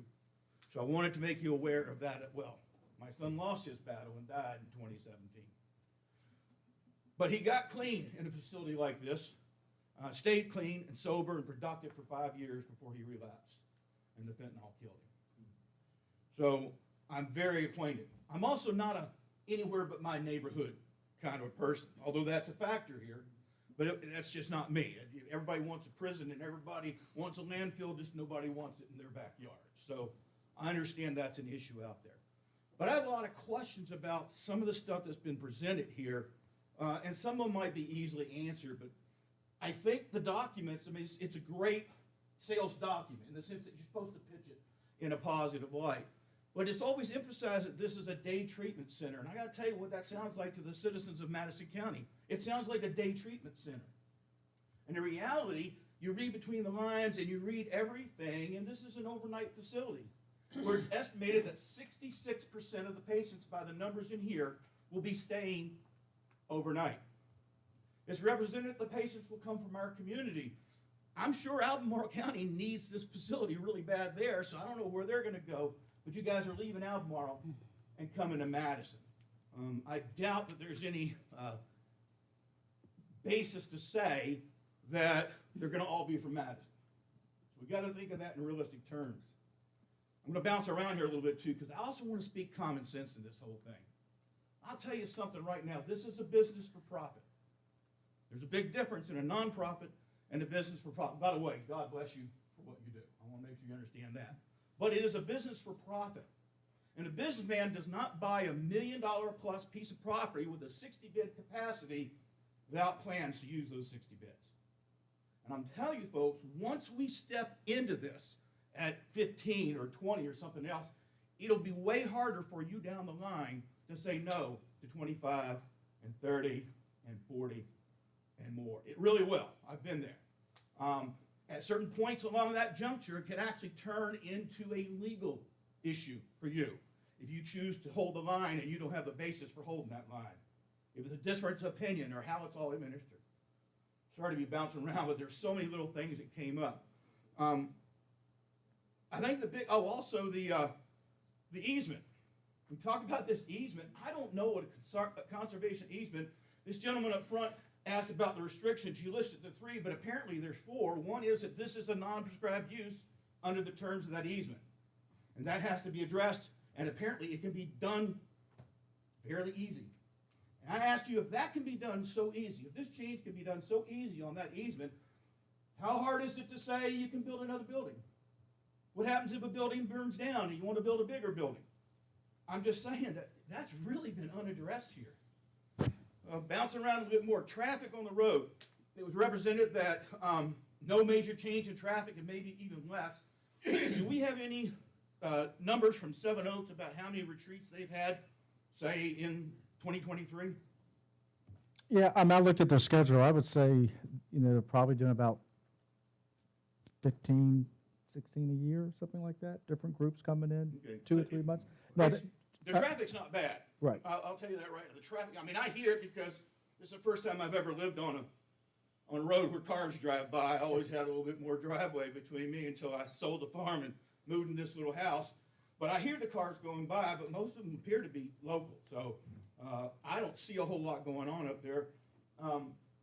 So I wanted to make you aware of that as well. My son lost his battle and died in 2017. But he got clean in a facility like this, stayed clean and sober and productive for 5 years before he relapsed, and the fentanyl killed him. So I'm very acquainted. I'm also not a anywhere but my neighborhood kind of a person, although that's a factor here. But that's just not me. Everybody wants a prison and everybody wants a landfill, just nobody wants it in their backyard. So I understand that's an issue out there. But I have a lot of questions about some of the stuff that's been presented here, and some of them might be easily answered, but I think the documents, I mean, it's a great sales document in the sense that you're supposed to pitch it in a positive light. But it's always emphasized that this is a day treatment center. And I got to tell you what that sounds like to the citizens of Madison County. It sounds like a day treatment center. And in reality, you read between the lines and you read everything, and this is an overnight facility where it's estimated that 66% of the patients, by the numbers in here, will be staying overnight. It's represented the patients will come from our community. I'm sure Albemarle County needs this facility really bad there, so I don't know where they're going to go. But you guys are leaving Albemarle and coming to Madison. I doubt that there's any basis to say that they're going to all be from Madison. So we got to think of that in realistic terms. I'm going to bounce around here a little bit too, because I also want to speak common sense in this whole thing. I'll tell you something right now. This is a business for profit. There's a big difference in a nonprofit and a business for profit. By the way, God bless you for what you do. I want to make sure you understand that. But it is a business for profit. And a businessman does not buy $1 million plus piece of property with a 60-bed capacity without plans to use those 60 beds. And I'm telling you folks, once we step into this at 15 or 20 or something else, it'll be way harder for you down the line to say no to 25 and 30 and 40 and more. It really will. I've been there. At certain points along that juncture, it could actually turn into a legal issue for you if you choose to hold the line and you don't have the basis for holding that line. If it's a difference of opinion or how it's all administered. Sorry to be bouncing around, but there's so many little things that came up. I think also the easement. We talk about this easement. I don't know what a conservation easement. This gentleman up front asked about the restrictions, you listed the 3, but apparently there's 4. One is that this is a non-prescribed use under the terms of that easement. And that has to be addressed, and apparently it can be done fairly easy. And I ask you, if that can be done so easy, if this change can be done so easy on that easement, how hard is it to say you can build another building? What happens if a building burns down and you want to build a bigger building? I'm just saying that that's really been unaddressed here. Bouncing around a little bit more, traffic on the road. It was represented that no major change in traffic and maybe even less. Do we have any numbers from Seven Oaks about how many retreats they've had, say, in 2023? Yeah, I looked at their schedule. I would say, they're probably doing about 15, 16 a year, something like that. Different groups coming in, Okay. 2 or So 3 months. No, The traffic's not bad. Right. I'll tell you that right now. The traffic, I mean, I hear it because this is the first time I've ever lived on a road where cars drive by. I always had a little bit more driveway between me until I sold the farm and moved in this little house. But I hear the cars going by, but most of them appear to be local. So I don't see a whole lot going on up there.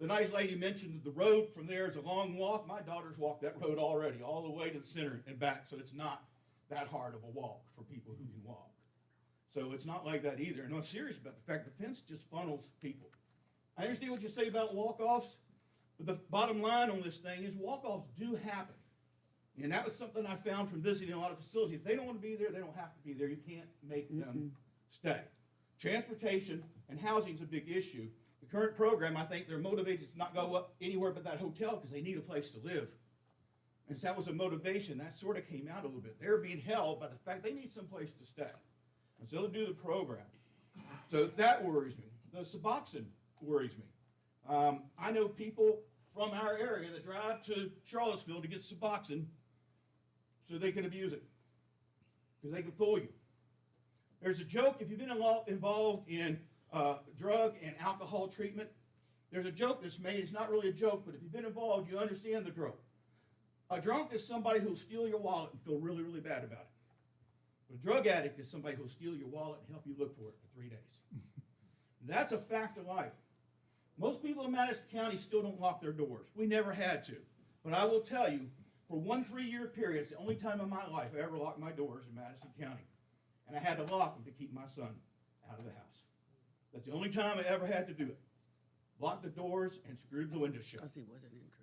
The nice lady mentioned that the road from there is a long walk. My daughter's walked that road already, all the way to the center and back. So it's not that hard of a walk for people who can walk. So it's not like that either. And I'm serious about the fact the fence just funnels people. I understand what you say about walk-offs, but the bottom line on this thing is walk-offs do happen. And that was something I found from visiting a lot of facilities. If they don't want to be there, they don't have to be there. You can't make them stay. Transportation and housing is a big issue. The current program, I think they're motivated to not go up anywhere but that hotel because they need a place to live. And so that was a motivation. That sort of came out a little bit. They're being held by the fact they need some place to stay. And so they'll do the program. So that worries me. The Suboxone worries me. I know people from our area that drive to Charlottesville to get Suboxone so they can abuse it, because they can fool you. There's a joke, if you've been involved in drug and alcohol treatment, there's a joke that's made. It's not really a joke, but if you've been involved, you understand the joke. A drunk is somebody who'll steal your wallet and feel really, really bad about it. But a drug addict is somebody who'll steal your wallet and help you look for it for 3 days. That's a fact of life. Most people in Madison County still don't lock their doors. We never had to. But I will tell you, for 1 3-year period, it's the only time in my life I ever locked my doors in Madison County. And I had to lock them to keep my son out of the house. That's the only time I ever had to do it. Lock the doors and screwed the windows shut.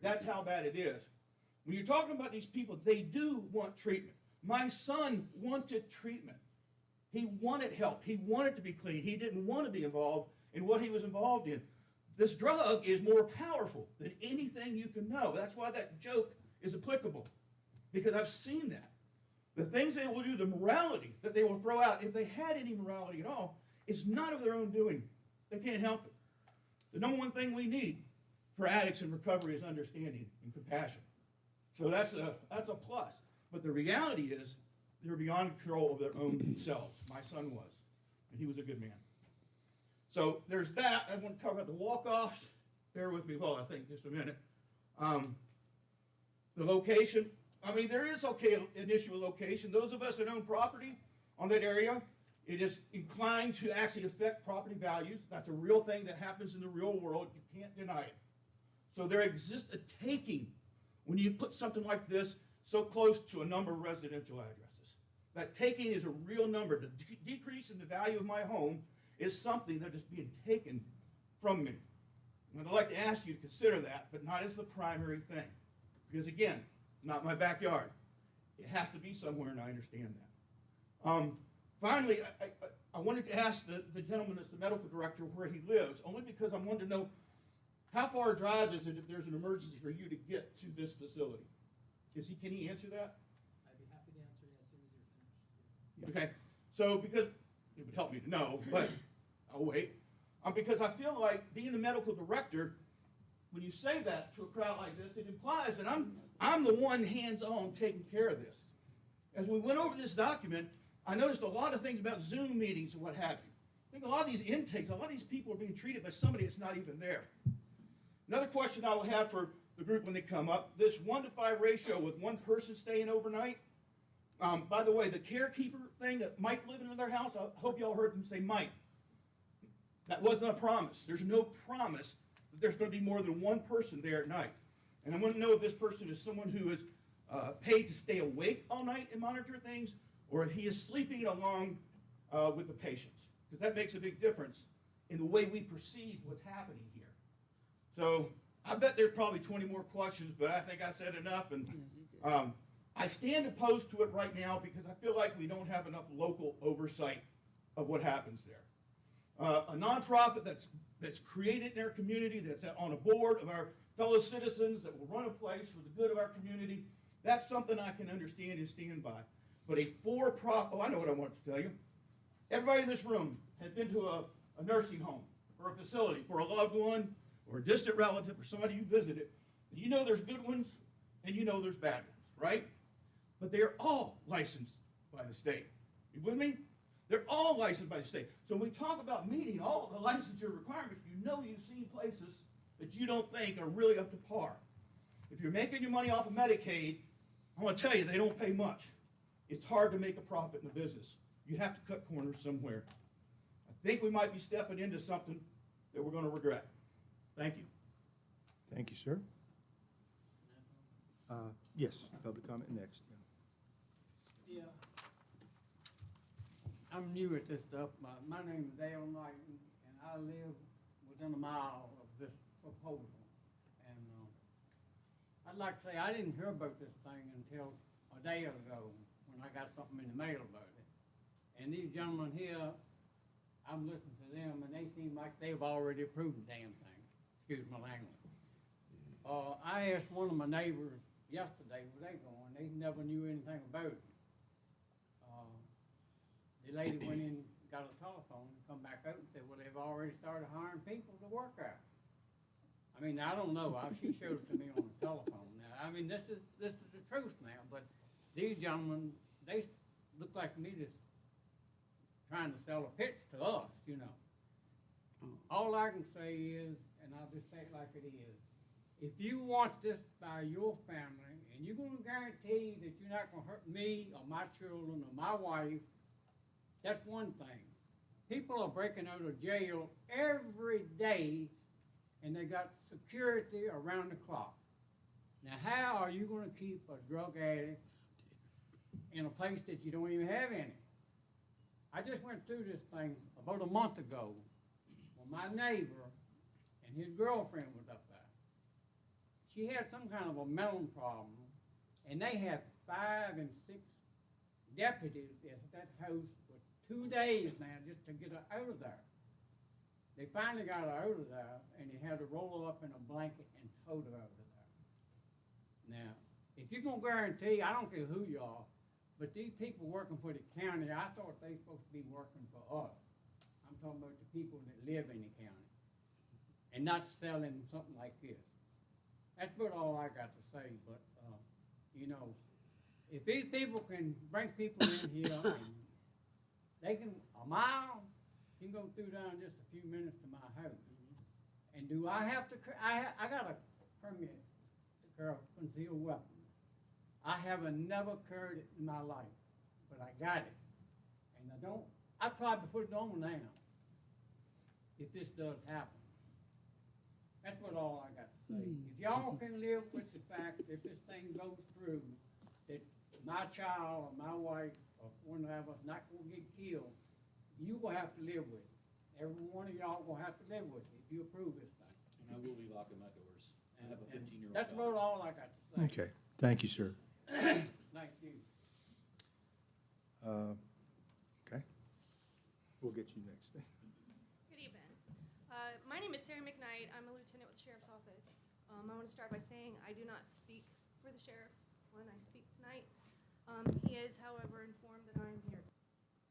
That's how bad it is. When you're talking about these people, they do want treatment. My son wanted treatment. He wanted help. He wanted to be clean. He didn't want to be involved in what he was involved in. This drug is more powerful than anything you can know. That's why that joke is applicable, because I've seen that. The things they will do, the morality that they will throw out, if they had any morality at all, it's not of their own doing. They can't help it. The number one thing we need for addicts in recovery is understanding and compassion. So that's a plus. But the reality is they're beyond control of their own selves. My son was, and he was a good man. So there's that. I want to talk about the walk-offs. Bear with me while I think just a minute. The location. I mean, there is an issue with location. Those of us that own property on that area, it is inclined to actually affect property values. That's a real thing that happens in the real world. You can't deny it. So there exists a taking when you put something like this so close to a number of residential addresses. That taking is a real number. The decrease in the value of my home is something that is being taken from me. And I'd like to ask you to consider that, but not as the primary thing. Because again, not my backyard. It has to be somewhere, and I understand that. Finally, I wanted to ask the gentleman that's the medical director where he lives, only because I wanted to know how far a drive is it if there's an emergency for you to get to this facility? Can he answer that? I'd be happy to answer it as soon as you're finished. Okay, so because it would help me to know, but I'll wait. Because I feel like being the medical director, when you say that to a crowd like this, it implies that I'm the one hands-on taking care of this. As we went over this document, I noticed a lot of things about Zoom meetings and what have you. I think a lot of these intakes, a lot of these people are being treated by somebody that's not even there. Another question I will have for the group when they come up, this 1-to-5 ratio with one person staying overnight. By the way, the carekeeper thing that Mike living in their house, I hope y'all heard him say Mike. That wasn't a promise. There's no promise that there's going to be more than one person there at night. And I want to know if this person is someone who is paid to stay awake all night and monitor things, or if he is sleeping along with the patients, because that makes a big difference in the way we perceive what's happening here. So I bet there's probably 20 more questions, but I think I said enough. And I stand opposed to it right now because I feel like we don't have enough local oversight of what happens there. A nonprofit that's created in our community, that's on a board of our fellow citizens, that will run a place for the good of our community, that's something I can understand and stand by. But a for-profit, oh, I know what I want to tell you. Everybody in this room has been to a nursing home or a facility for a loved one or a distant relative or somebody you visited. You know there's good ones and you know there's bad ones, right? But they're all licensed by the state. You with me? They're all licensed by the state. So when we talk about meeting all the licensure requirements, you know you've seen places that you don't think are really up to par. If you're making your money off of Medicaid, I want to tell you, they don't pay much. It's hard to make a profit in the business. You have to cut corners somewhere. I think we might be stepping into something that we're going to regret. Thank you. Thank you, sir. Yes, public comment next. Yeah. I'm new at this stuff. My name is Dale Knighton, and I live within a mile of this proposal. And I'd like to say, I didn't hear about this thing until a day ago when I got something in the mail about it. And these gentlemen here, I'm listening to them, and they seem like they've already approved the damn thing. Excuse my language. I asked one of my neighbors yesterday where they going. They never knew anything about it. The lady went in, got a telephone, and come back out and said, well, they've already started hiring people to work out. I mean, I don't know. She showed it to me on the telephone. Now, I mean, this is the truth now, but these gentlemen, they look like me just trying to sell a pitch to us, you know. All I can say is, and I'll just say it like it is, if you want this by your family, and you're going to guarantee that you're not going to hurt me or my children or my wife, that's one thing. People are breaking out of jail every day, and they got security around the clock. Now, how are you going to keep a drug addict in a place that you don't even have any? I just went through this thing about a month ago when my neighbor and his girlfriend was up there. She had some kind of a mental problem, and they had 5 and 6 deputies at that house for 2 days now just to get her out of there. They finally got her out of there, and they had to roll her up in a blanket and tow her out of there. Now, if you're going to guarantee, I don't care who you are, but these people working for the county, I thought they were supposed to be working for us. I'm talking about the people that live in the county and not selling something like this. That's about all I got to say, but, you know, if these people can bring people in here and they can, a mile, you can go through down in just a few minutes to my house. And do I have to, I got a permit to carry a concealed weapon. I haven't never carried it in my life, but I got it. And I probably put it on now, if this does happen. That's what all I got to say. If y'all can live with the fact that if this thing goes through, that my child or my wife or one of us not gonna get killed, you will have to live with it. Every one of y'all will have to live with it if you approve this thing. And I will be locking my doors. I have a 15-year-old That's daughter. about all I got to say. Okay, thank you, sir. Thank you. Okay. We'll get you next. Good evening. My name is Sarah McKnight. I'm a lieutenant with the Sheriff's Office. I want to start by saying I do not speak for the sheriff when I speak tonight. He is, however, informed that I am here.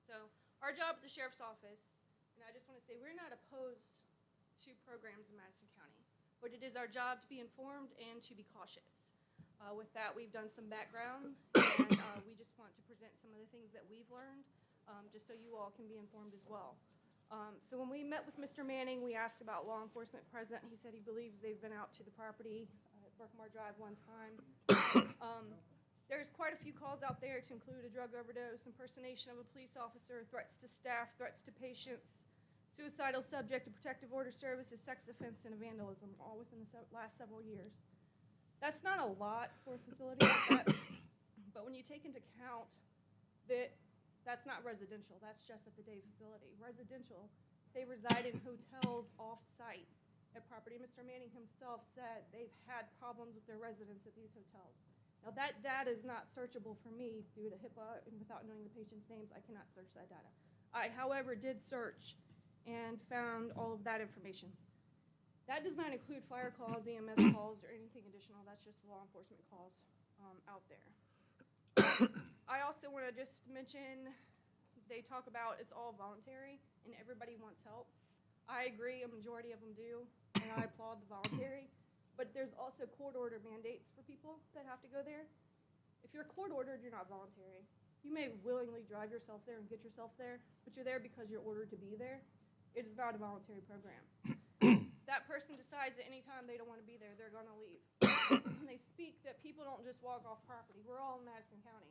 So our job at the Sheriff's Office, and I just want to say we're not opposed to programs in Madison County, but it is our job to be informed and to be cautious. With that, we've done some background, and we just want to present some of the things that we've learned, just so you all can be informed as well. So when we met with Mr. Manning, we asked about law enforcement present. He said he believes they've been out to the property at Berkmar Drive one time. There's quite a few calls out there to include a drug overdose, impersonation of a police officer, threats to staff, threats to patients, suicidal subject, a protective order services, sex offense, and a vandalism, all within the last several years. That's not a lot for a facility like that, but when you take into account that that's not residential, that's just at the day facility. Residential, they reside in hotels off-site at property. Mr. Manning himself said they've had problems with their residents at these hotels. Now, that data is not searchable for me due to HIPAA, and without knowing the patient's names, I cannot search that data. I, however, did search and found all of that information. That does not include fire calls, EMS calls, or anything additional. That's just law enforcement calls out there. I also want to just mention, they talk about it's all voluntary and everybody wants help. I agree, a majority of them do, and I applaud the voluntary. But there's also court order mandates for people that have to go there. If you're court ordered, you're not voluntary. You may willingly drive yourself there and get yourself there, but you're there because you're ordered to be there. It is not a voluntary program. That person decides at any time they don't want to be there, they're going to leave. They speak that people don't just walk off property. We're all in Madison County.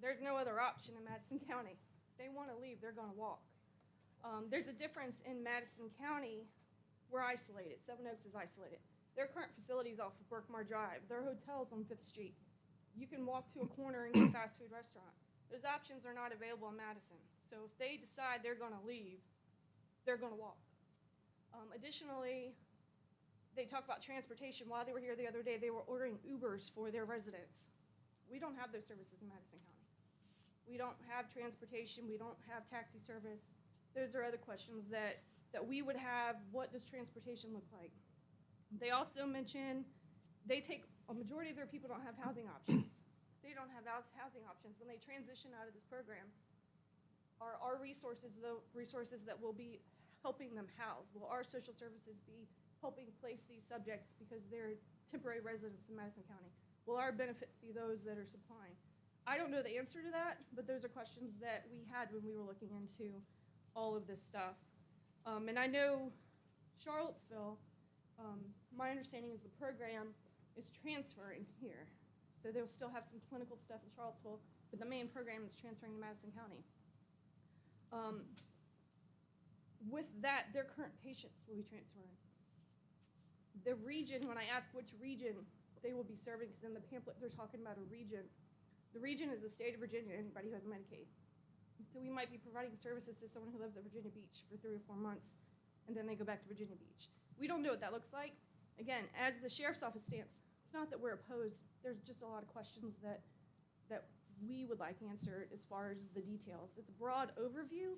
There's no other option in Madison County. They want to leave, they're going to walk. There's a difference in Madison County. We're isolated. Seven Oaks is isolated. Their current facilities off of Berkmar Drive. Their hotels on 5th Street. You can walk to a corner and get a fast food restaurant. Those options are not available in Madison. So if they decide they're going to leave, they're going to walk. Additionally, they talk about transportation. While they were here the other day, they were ordering Ubers for their residents. We don't have those services in Madison County. We don't have transportation. We don't have taxi service. Those are other questions that we would have. What does transportation look like? They also mention they take a majority of their people don't have housing options. They don't have housing options. When they transition out of this program, our resources, the resources that will be helping them house, will our social services be helping place these subjects because they're temporary residents in Madison County? Will our benefits be those that are supplying? I don't know the answer to that, but those are questions that we had when we were looking into all of this stuff. And I know Charlottesville, my understanding is the program is transferring here. So they'll still have some clinical stuff in Charlottesville, but the main program is transferring to Madison County. With that, their current patients will be transferring. The region, when I ask which region they will be serving, because in the pamphlet they're talking about a region. The region is the state of Virginia, anybody who has Medicaid. So we might be providing services to someone who lives at Virginia Beach for 3 or 4 months, and then they go back to Virginia Beach. We don't know what that looks like. Again, as the sheriff's office stands, it's not that we're opposed. There's just a lot of questions that we would like answered as far as the details. It's a broad overview,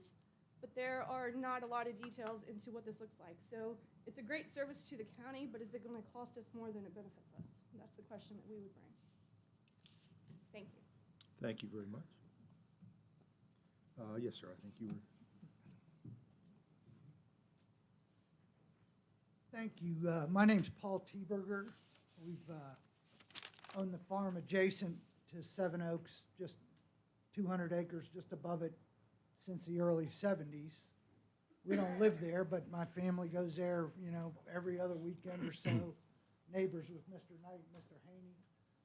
but there are not a lot of details into what this looks like. So it's a great service to the county, but is it going to cost us more than it benefits us? That's the question that we would bring. Thank you. Thank you very much. Yes, sir, I think you were. Thank you. My name's Paul Teberger. We've owned the farm adjacent to Seven Oaks, just 200 acres just above it since the early 70s. We don't live there, but my family goes there, you know, every other weekend or so. Neighbors with Mr. Knight and Mr. Haney.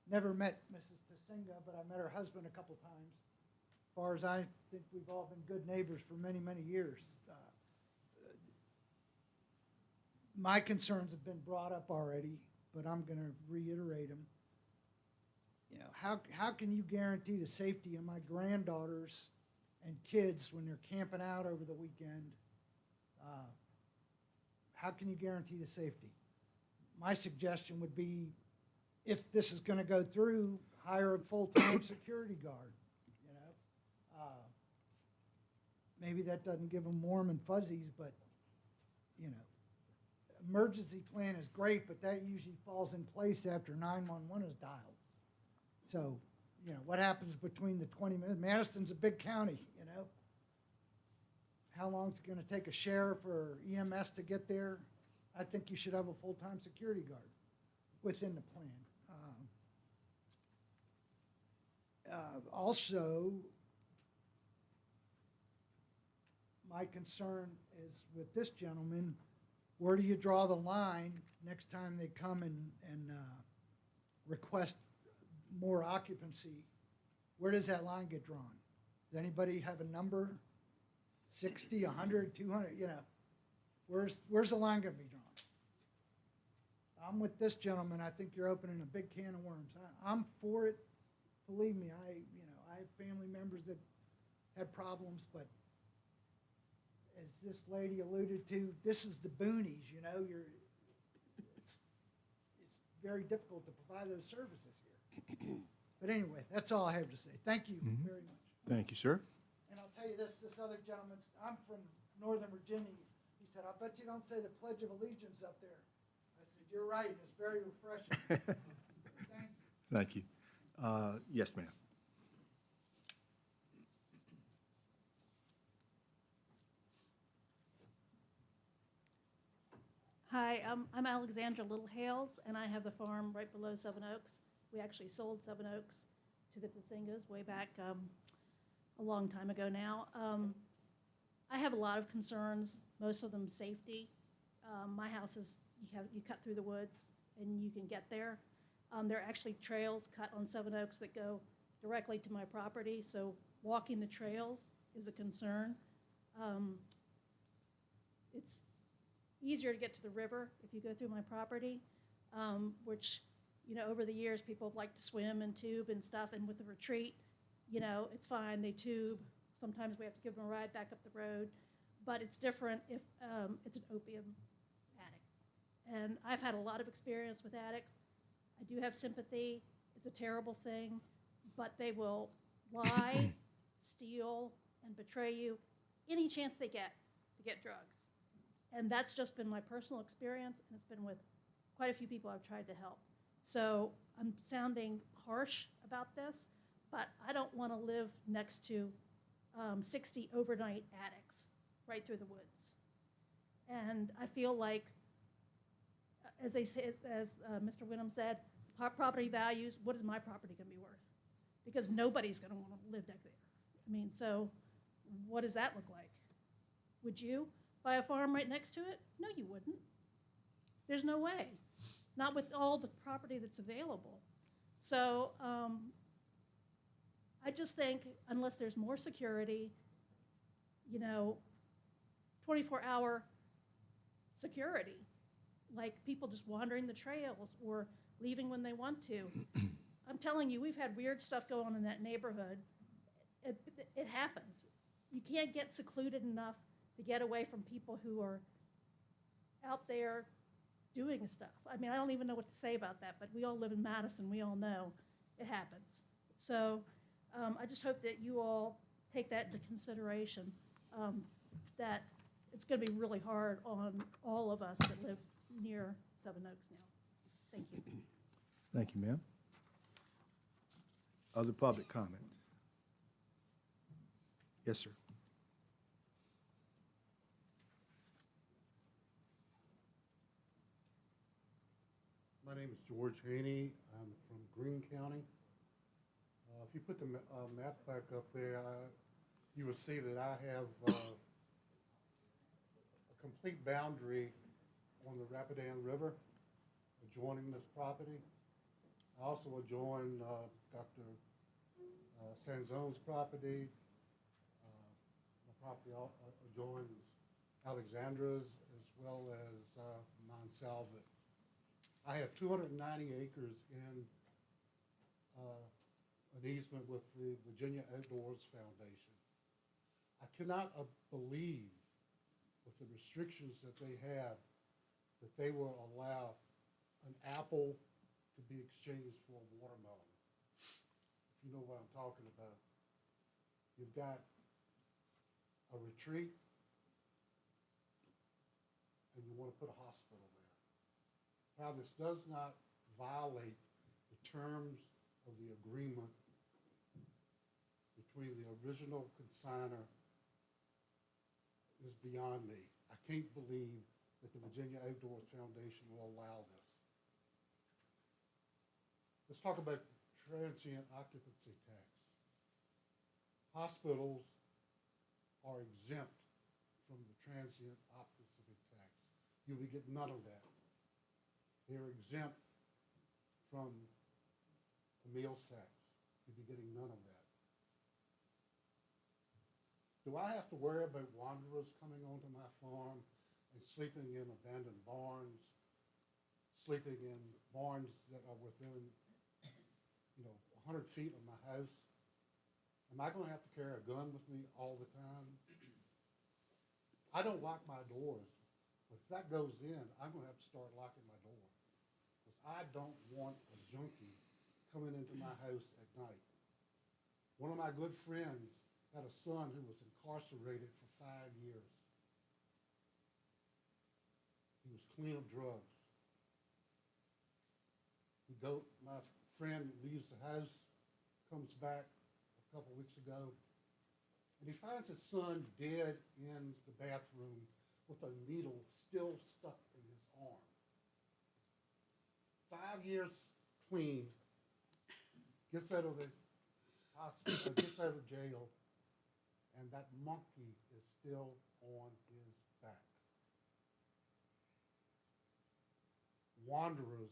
Never met Mrs. Tasinga, but I met her husband a couple times. As far as I think, we've all been good neighbors for many, many years. My concerns have been brought up already, but I'm going to reiterate them. You know, how can you guarantee the safety of my granddaughters and kids when they're camping out over the weekend? How can you guarantee the safety? My suggestion would be, if this is going to go through, hire a full-time security guard. You know, maybe that doesn't give them warm and fuzzies, but you know, emergency plan is great, but that usually falls in place after 911 is dialed. So, you know, what happens between the 20 minutes? Madison's a big county, you know. How long is it going to take a sheriff or EMS to get there? I think you should have a full-time security guard within the plan. Also, my concern is with this gentleman, where do you draw the line next time they come and request more occupancy? Where does that line get drawn? Does anybody have a number? 60, 100, 200, you know, where's the line gonna be drawn? I'm with this gentleman, I think you're opening a big can of worms. I'm for it, believe me, I have family members that had problems, but as this lady alluded to, this is the boonies, you know, it's very difficult to provide those services here. But anyway, that's all I have to say. Thank you very much. Thank you, sir. And I'll tell you this other gentleman, I'm from Northern Virginia. He said, "I'll bet you don't say the Pledge of Allegiance up there." I said, "You're right, and it's very refreshing." Thank you. Thank you. Yes, ma'am. Hi, I'm Alexandra Little Hales, and I have the farm right below Seven Oaks. We actually sold Seven Oaks to the Tsingas way back a long time ago now. I have a lot of concerns, most of them safety. My house is, you cut through the woods and you can get there. There are actually trails cut on Seven Oaks that go directly to my property, so walking the trails is a concern. It's easier to get to the river if you go through my property, which, you know, over the years, people like to swim and tube and stuff, and with the retreat, you know, it's fine, they tube. Sometimes we have to give them a ride back up the road, but it's different if it's an opium addict. And I've had a lot of experience with addicts. I do have sympathy. It's a terrible thing, but they will lie, steal, and betray you any chance they get to get drugs. And that's just been my personal experience, and it's been with quite a few people I've tried to help. So I'm sounding harsh about this, but I don't want to live next to 60 overnight addicts right through the woods. And I feel like, as Mr. Wyndham said, property values, what is my property going to be worth? Because nobody's going to want to live back there. I mean, so what does that look like? Would you buy a farm right next to it? No, you wouldn't. There's no way. Not with all the property that's available. So I just think unless there's more security, you know, 24-hour security, like people just wandering the trails or leaving when they want to. I'm telling you, we've had weird stuff go on in that neighborhood. It happens. You can't get secluded enough to get away from people who are out there doing stuff. I mean, I don't even know what to say about that, but we all live in Madison. We all know it happens. So I just hope that you all take that into consideration, that it's going to be really hard on all of us that live near Seven Oaks now. Thank you. Thank you, ma'am. Other public comment? Yes, sir. My name is George Haney. I'm from Greene County. If you put the map back up there, you will see that I have a complete boundary on the Rapidan River adjoining this property. I also adjoin Dr. Sanzone's property. My property adjoins Alexandra's as well as Monsalvet. I have 290 acres in an easement with the Virginia Outdoors Foundation. I cannot believe with the restrictions that they have that they will allow an apple to be exchanged for a watermelon. If you know what I'm talking about. You've got a retreat and you want to put a hospital there. Now, this does not violate the terms of the agreement between the original consignor is beyond me. I can't believe that the Virginia Outdoors Foundation will allow this. Let's talk about transient occupancy tax. Hospitals are exempt from the transient occupancy tax. You will get none of that. They're exempt from the meals tax. You'll be getting none of that. do I have to worry about wanderers coming onto my farm and sleeping in abandoned barns, sleeping in barns that are within, 100 feet of my house? Am I gonna have to carry a gun with me all the time? I don't lock my doors, but if that goes in, I'm gonna have to start locking my door. Because I don't want a junkie coming into my house at night. One of my good friends had a son who was incarcerated for 5 years. He was clean of drugs. My friend leaves the house, comes back a couple weeks ago, and he finds his son dead in the bathroom with a needle still stuck in his arm. 5 years clean, gets out of the hospital, gets out of jail, and that monkey is still on his back. Wanderers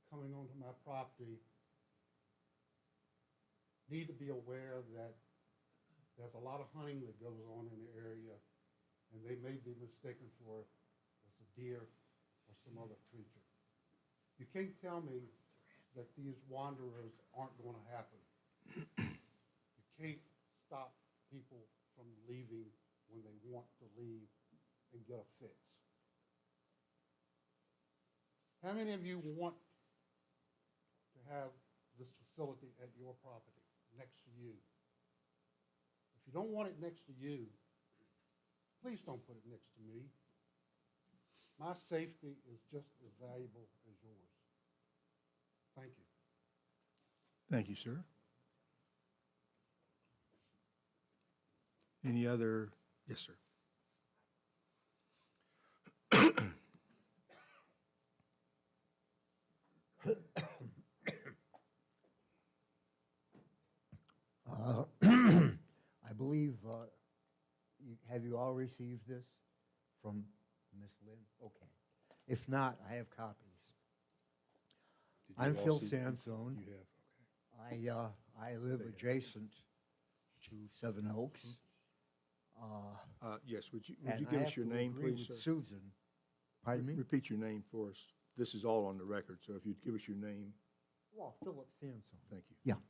coming onto my property need to be aware that there's a lot of hunting that goes on in the area, and they may be mistaken for as a deer or some other creature. You can't tell me that these wanderers aren't going to happen. You can't stop people from leaving when they want to leave and get a fix. How many of you want to have this facility at your property, next to you? If you don't want it next to you, please don't put it next to me. My safety is just as valuable as yours. Thank you. Thank you, sir. Any other? Yes, sir. I believe, have you all received this from Ms. Lynn? Okay. If not, I have copies. I'm Phil Sansone. You have, okay. I live adjacent to Seven Oaks. Yes, would you and give I us your have to name, agree please, with sir? Susan. Pardon me? Repeat your name for us. This is all on the record, so if you'd give us your name. Well, Philip Sansone. Thank you. Yeah,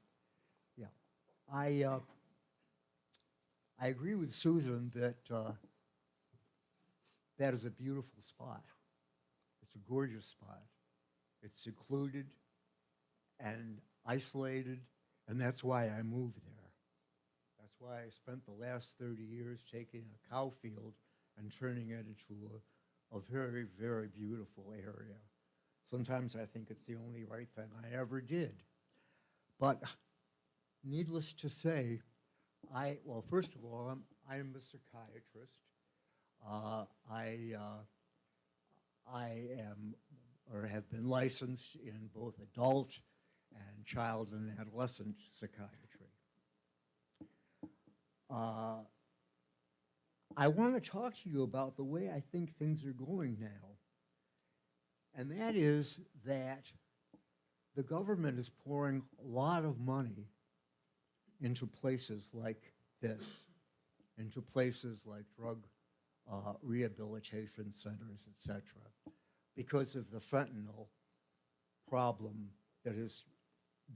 yeah. I agree with Susan that that is a beautiful spot. It's a gorgeous spot. It's secluded and isolated, and that's why I moved there. That's why I spent the last 30 years taking a cow field and turning it into a very, very beautiful area. Sometimes I think it's the only right thing I ever did. But needless to say, well, first of all, I'm a psychiatrist. I am, or have been licensed in both adult and child and adolescent psychiatry. I want to talk to you about the way I think things are going now. And that is that the government is pouring a lot of money into places like this, into places like drug rehabilitation centers, et cetera, because of the fentanyl problem that is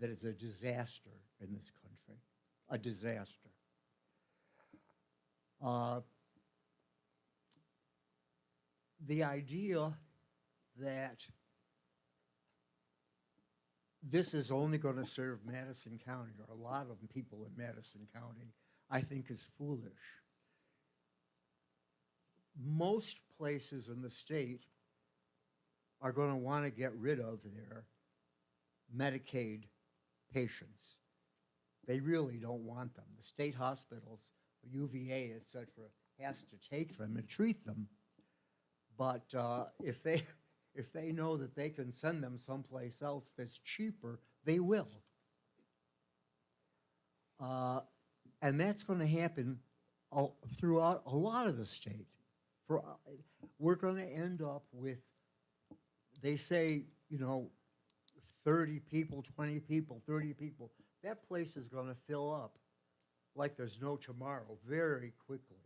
a disaster in this country, a disaster. The idea that this is only going to serve Madison County, or a lot of people in Madison County, I think is foolish. Most places in the state are going to want to get rid of their Medicaid patients. They really don't want them. The state hospitals, UVA, et cetera, has to take them and treat them. But if they know that they can send them someplace else that's cheaper, they will. And that's going to happen throughout a lot of the state. We're going to end up with, they say, 30 people, 20 people, 30 people. That place is going to fill up like there's no tomorrow very quickly.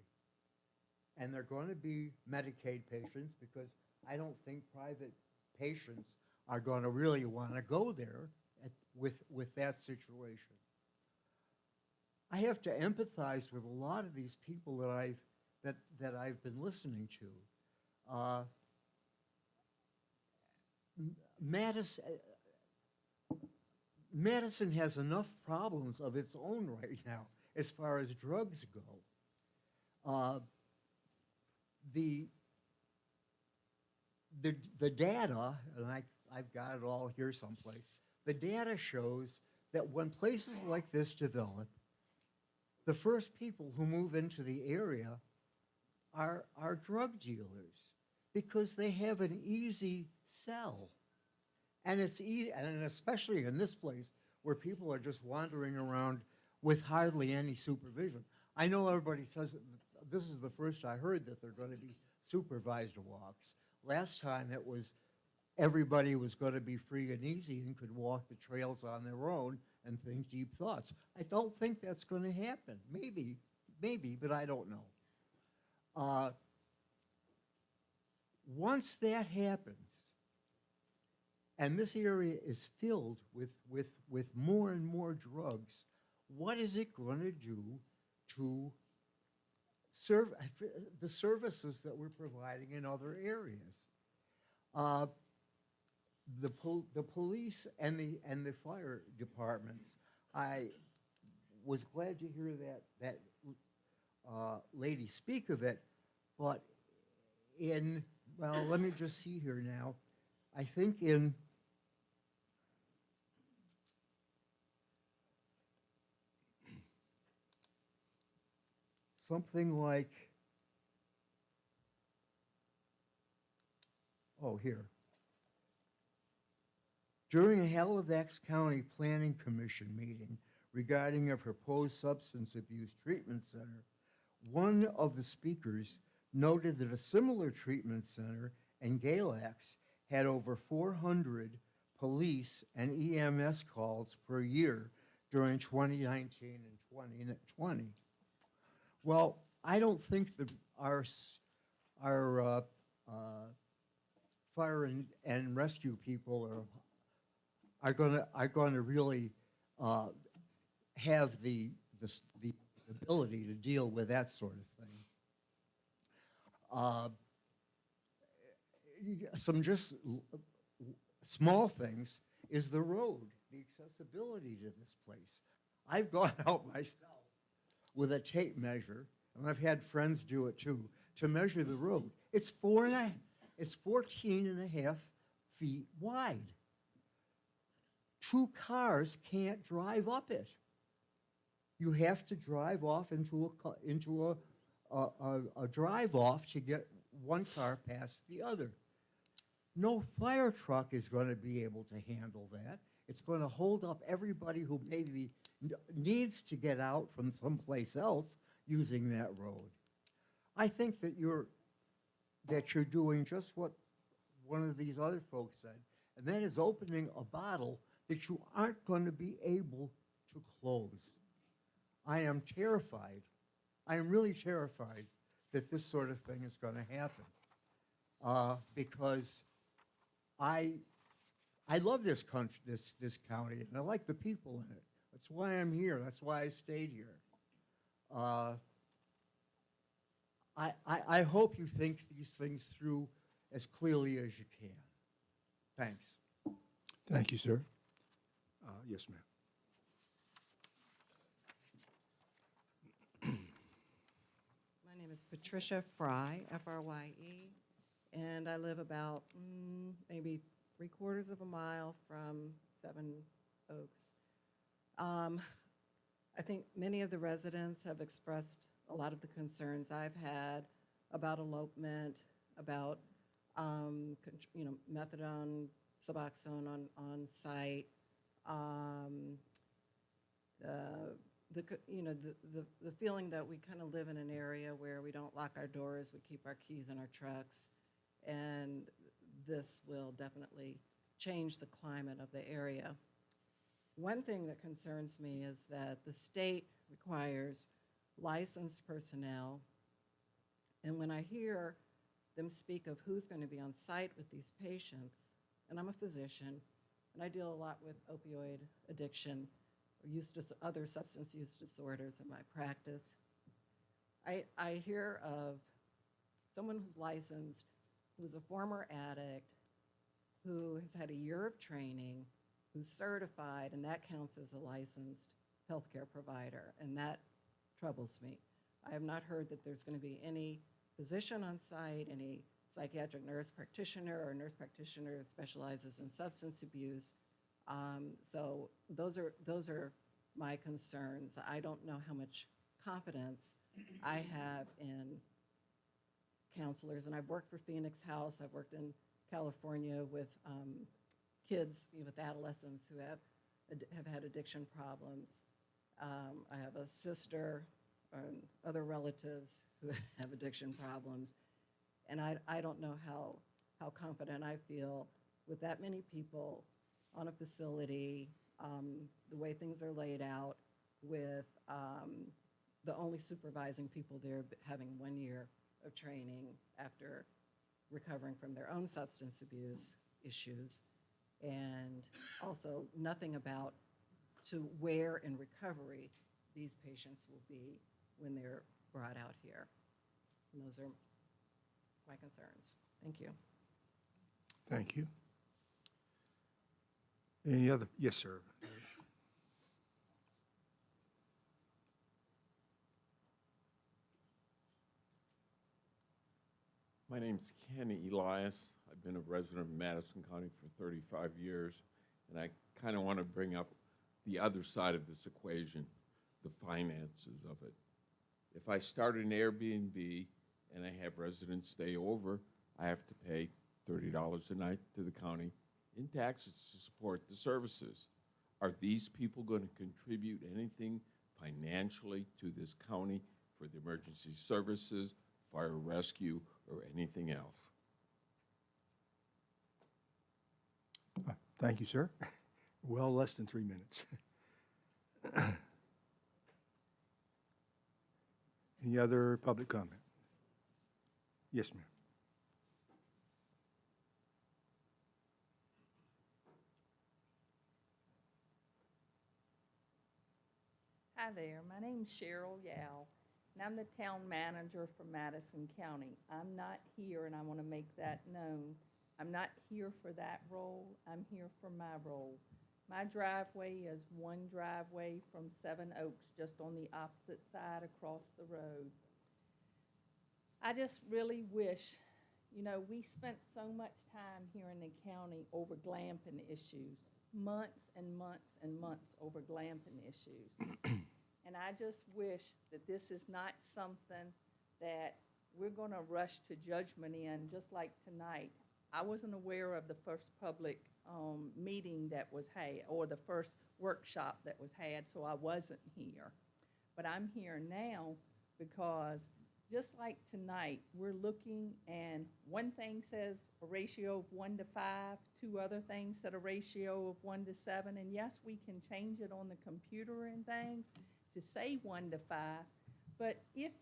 And they're going to be Medicaid patients because I don't think private patients are going to really want to go there with that situation. I have to empathize with a lot of these people that I've been listening to. Madison has enough problems of its own right now as far as drugs go. The data, and I've got it all here someplace, the data shows that when places like this develop, the first people who move into the area are drug dealers because they have an easy sell. And it's easy, and especially in this place where people are just wandering around with hardly any supervision. I know everybody says that this is the first I heard that they're going to be supervised walks. Last time it was everybody was going to be free and easy and could walk the trails on their own and think deep thoughts. I don't think that's going to happen. Maybe, but I don't know. Once that happens, and this area is filled with more and more drugs, what is it going to do to serve the services that we're providing in other areas? The police and the fire departments, I was glad to hear that lady speak of it, but well, let me just see here now. I think in something like, here. During a Halifax County Planning Commission meeting regarding a proposed substance abuse treatment center, one of the speakers noted that a similar treatment center in Galax had over 400 police and EMS calls per year during 2019 and 2020. Well, I don't think our fire and rescue people are going to really have the ability to deal with that sort of thing. Some just small things is the road, the accessibility to this place. I've gone out myself with a tape measure, and I've had friends do it too, to measure the road. It's 14 and a half feet wide. 2 cars can't drive up it. You have to drive off into a drive-off to get one car past the other. No fire truck is going to be able to handle that. It's going to hold up everybody who maybe needs to get out from someplace else using that road. I think that you're doing just what one of these other folks said, and that is opening a bottle that you aren't going to be able to close. I am terrified. I am really terrified that this sort of thing is going to happen because I love this country, this county, and I like the people in it. That's why I'm here. That's why I stayed here. I hope you think these things through as clearly as you can. Thanks. Thank you, sir. Yes, ma'am. My name is Patricia Fry, F-R-Y-E, and I live about maybe 3/4 of a mile from Seven Oaks. I think many of the residents have expressed a lot of the concerns I've had about elopement, about methadone, Suboxone on site, the feeling that we kind of live in an area where we don't lock our doors, we keep our keys in our trucks, and this will definitely change the climate of the area. One thing that concerns me is that the state requires licensed personnel. And when I hear them speak of who's going to be on site with these patients, and I'm a physician, and I deal a lot with opioid addiction or other substance use disorders in my practice, I hear of someone who's licensed, who's a former addict, who has had a year of training, who's certified, and that counts as a licensed healthcare provider, and that troubles me. I have not heard that there's going to be any physician on site, any psychiatric nurse practitioner or nurse practitioner who specializes in substance abuse. So those are my concerns. I don't know how much confidence I have in counselors, and I've worked for Phoenix House. I've worked in California with kids, with adolescents who have had addiction problems. I have a sister and other relatives who have addiction problems, and I don't know how confident I feel with that many people on a facility, the way things are laid out, with the only supervising people there having 1 year of training after recovering from their own substance abuse issues, and also nothing about to where in recovery these patients will be when they're brought out here. And those are my concerns. Thank you. Thank you. Any other? Yes, sir. My name's Kenny Elias. I've been a resident of Madison County for 35 years, and I kind of want to bring up the other side of this equation, the finances of it. If I start an Airbnb and I have residents stay over, I have to pay $30 a night to the county in taxes to support the services. Are these people going to contribute anything financially to this county for the emergency services, fire rescue, or anything else? Thank you, sir. Well, less than 3 minutes. Any other public comment? Yes, ma'am. Hi there, my name's Cheryl Yao, and I'm the town manager for Madison County. I'm not here, and I want to make that known. I'm not here for that role, I'm here for my role. My driveway is one driveway from Seven Oaks, just on the opposite side across the road. I just really wish, we spent so much time here in the county over glamping issues, months and months and months over glamping issues. And I just wish that this is not something that we're going to rush to judgment in, just like tonight. I wasn't aware of the first public meeting that was had, or the first workshop that was had, so I wasn't here. But I'm here now because just like tonight, we're looking, and one thing says a ratio of 1 to 5, two other things said a ratio of 1 to 7, and yes, we can change it on the computer and things to say 1 to 5, but if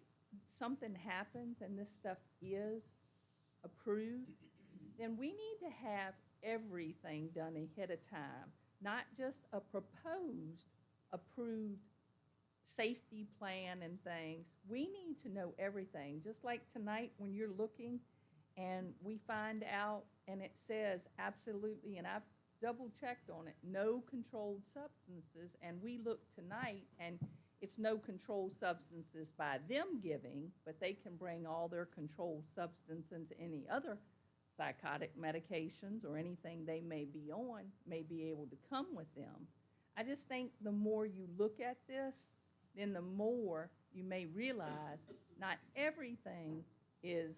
something happens and this stuff is approved, then we need to have everything done ahead of time, not just a proposed, approved safety plan and things. We need to know everything, just like tonight when you're looking and we find out and it says absolutely, and I've double checked on it, no controlled substances, and we look tonight and it's no controlled substances by them giving, but they can bring all their controlled substances, any other psychotic medications or anything they may be on, may be able to come with them. I just think the more you look at this, then the more you may realize not everything is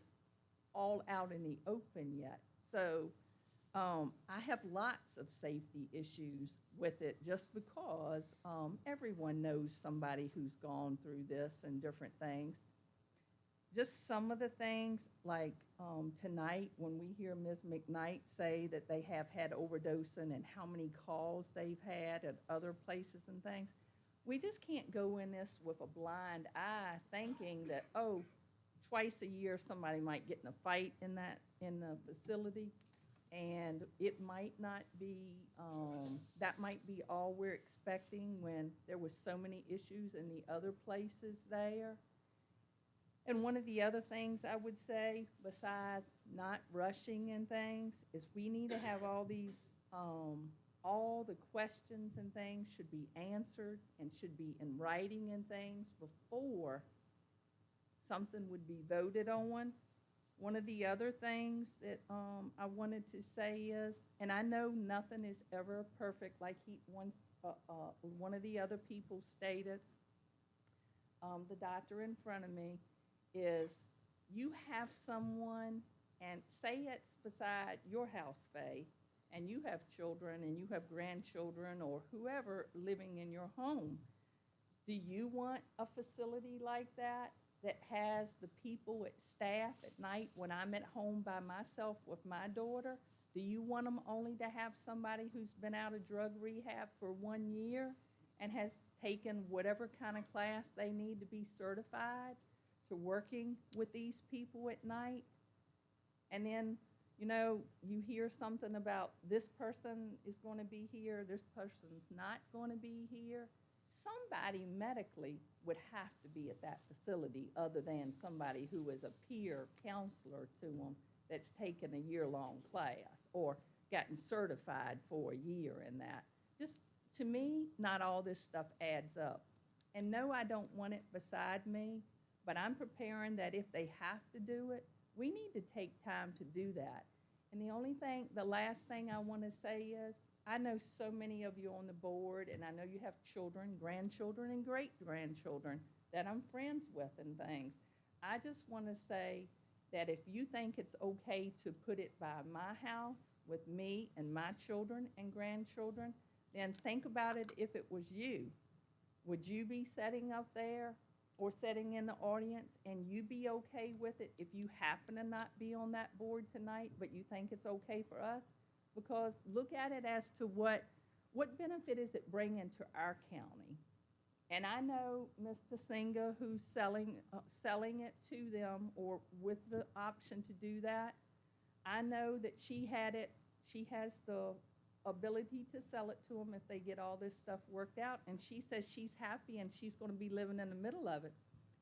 all out in the open yet. So I have lots of safety issues with it just because everyone knows somebody who's gone through this and different things. Just some of the things, like tonight when we hear Ms. McKnight say that they have had overdosing and how many calls they've had at other places and things, we just can't go in this with a blind eye thinking that, oh, twice a year somebody might get in a fight in the facility. And it might not be, that might be all we're expecting when there was so many issues in the other places there. And one of the other things I would say, besides not rushing and things, is we need to have all these, all the questions and things should be answered and should be in writing and things before something would be voted on. One of the other things that I wanted to say is, and I know nothing is ever perfect, like one of the other people stated, the doctor in front of me, is you have someone, and say it's beside your house, Faye, and you have children and you have grandchildren or whoever living in your home. Do you want a facility like that has the people at staff at night when I'm at home by myself with my daughter? Do you want them only to have somebody who's been out of drug rehab for 1 year and has taken whatever kind of class they need to be certified to working with these people at night? And then, you know, you hear something about this person is going to be here, this person's not going to be here. Somebody medically would have to be at that facility other than somebody who is a peer counselor to them that's taken a year-long class or gotten certified for a year in that. Just, to me, not all this stuff adds up. And no, I don't want it beside me, but I'm preparing that if they have to do it, we need to take time to do that. And the last thing I want to say is, I know so many of you on the board, and I know you have children, grandchildren, and great-grandchildren that I'm friends with and things. I just want to say that if you think it's okay to put it by my house with me and my children and grandchildren, then think about it if it was you. Would you be sitting up there or sitting in the audience and you be okay with it if you happen to not be on that board tonight, but you think it's okay for us? Because look at it as to what benefit is it bringing to our county? And I know Mr. Singa, who's selling it to them or with the option to do that, I know that she has the ability to sell it to them if they get all this stuff worked out. And she says she's happy and she's going to be living in the middle of it.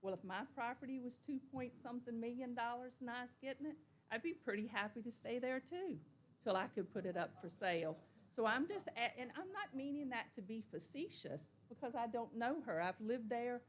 Well, if my property was $2-point-something million and I was getting it, I'd be pretty happy to stay there too, till I could put it up for sale. So I'm just, and I'm not meaning that to be facetious because I don't know her. I've lived there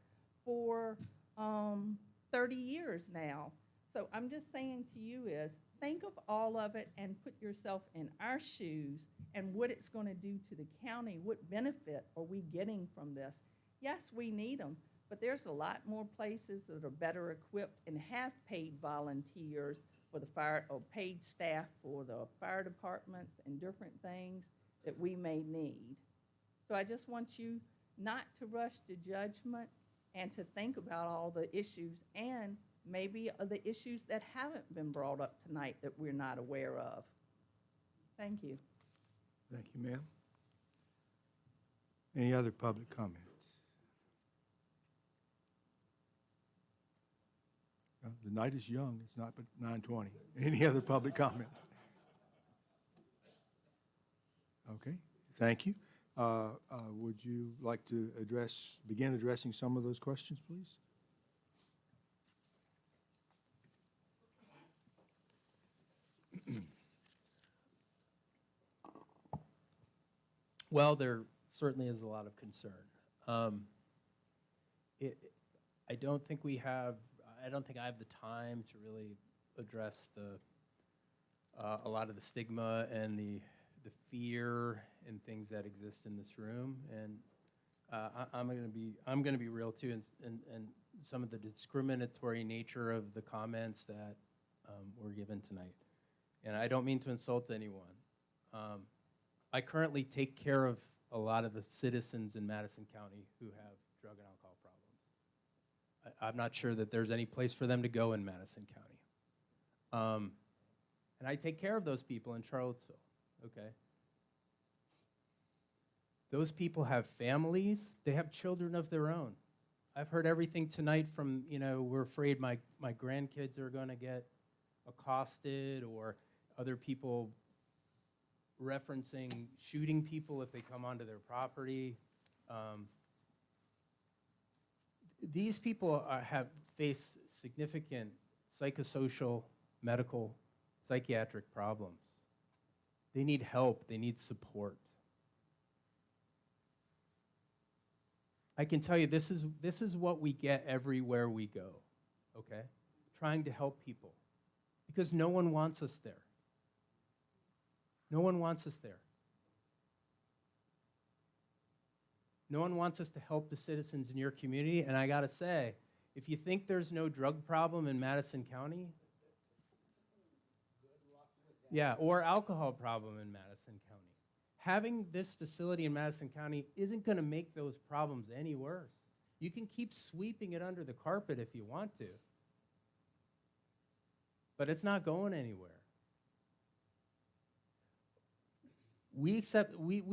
for 30 years now. So I'm just saying to you is, think of all of it and put yourself in our shoes and what it's going to do to the county. What benefit are we getting from this? Yes, we need them, but there's a lot more places that are better equipped and have paid volunteers for the fire, or paid staff for the fire departments and different things that we may need. So I just want you not to rush to judgment and to think about all the issues and maybe the issues that haven't been brought up tonight that we're not aware of. Thank you. Thank you, ma'am. Any other public comments? The night is young, it's not but 9:20. Any other public comment? Okay, thank you. Would you like to begin addressing some of those questions, please? Well, there certainly is a lot of concern. I don't think I have the time to really address a lot of the stigma and the fear and things that exist in this room. And I'm going to be real too, and some of the discriminatory nature of the comments that were given tonight. And I don't mean to insult anyone. I currently take care of a lot of the citizens in Madison County who have drug and alcohol problems. I'm not sure that there's any place for them to go in Madison County. And I take care of those people in Charlottesville, okay? Those people have families. They have children of their own. I've heard everything tonight from, we're afraid my grandkids are going to get accosted, or other people referencing shooting people if they come onto their property. These people face significant psychosocial, medical, psychiatric problems. They need help. They need support. I can tell you this is what we get everywhere we go, okay? Trying to help people, because no one wants us there. No one wants us there. No one wants us to help the citizens in your community, and I gotta say, if you think there's no drug problem in Madison County, yeah, or alcohol problem in Madison County, having this facility in Madison County isn't gonna make those problems any worse. You can keep sweeping it under the carpet if you want to, but it's not going anywhere. We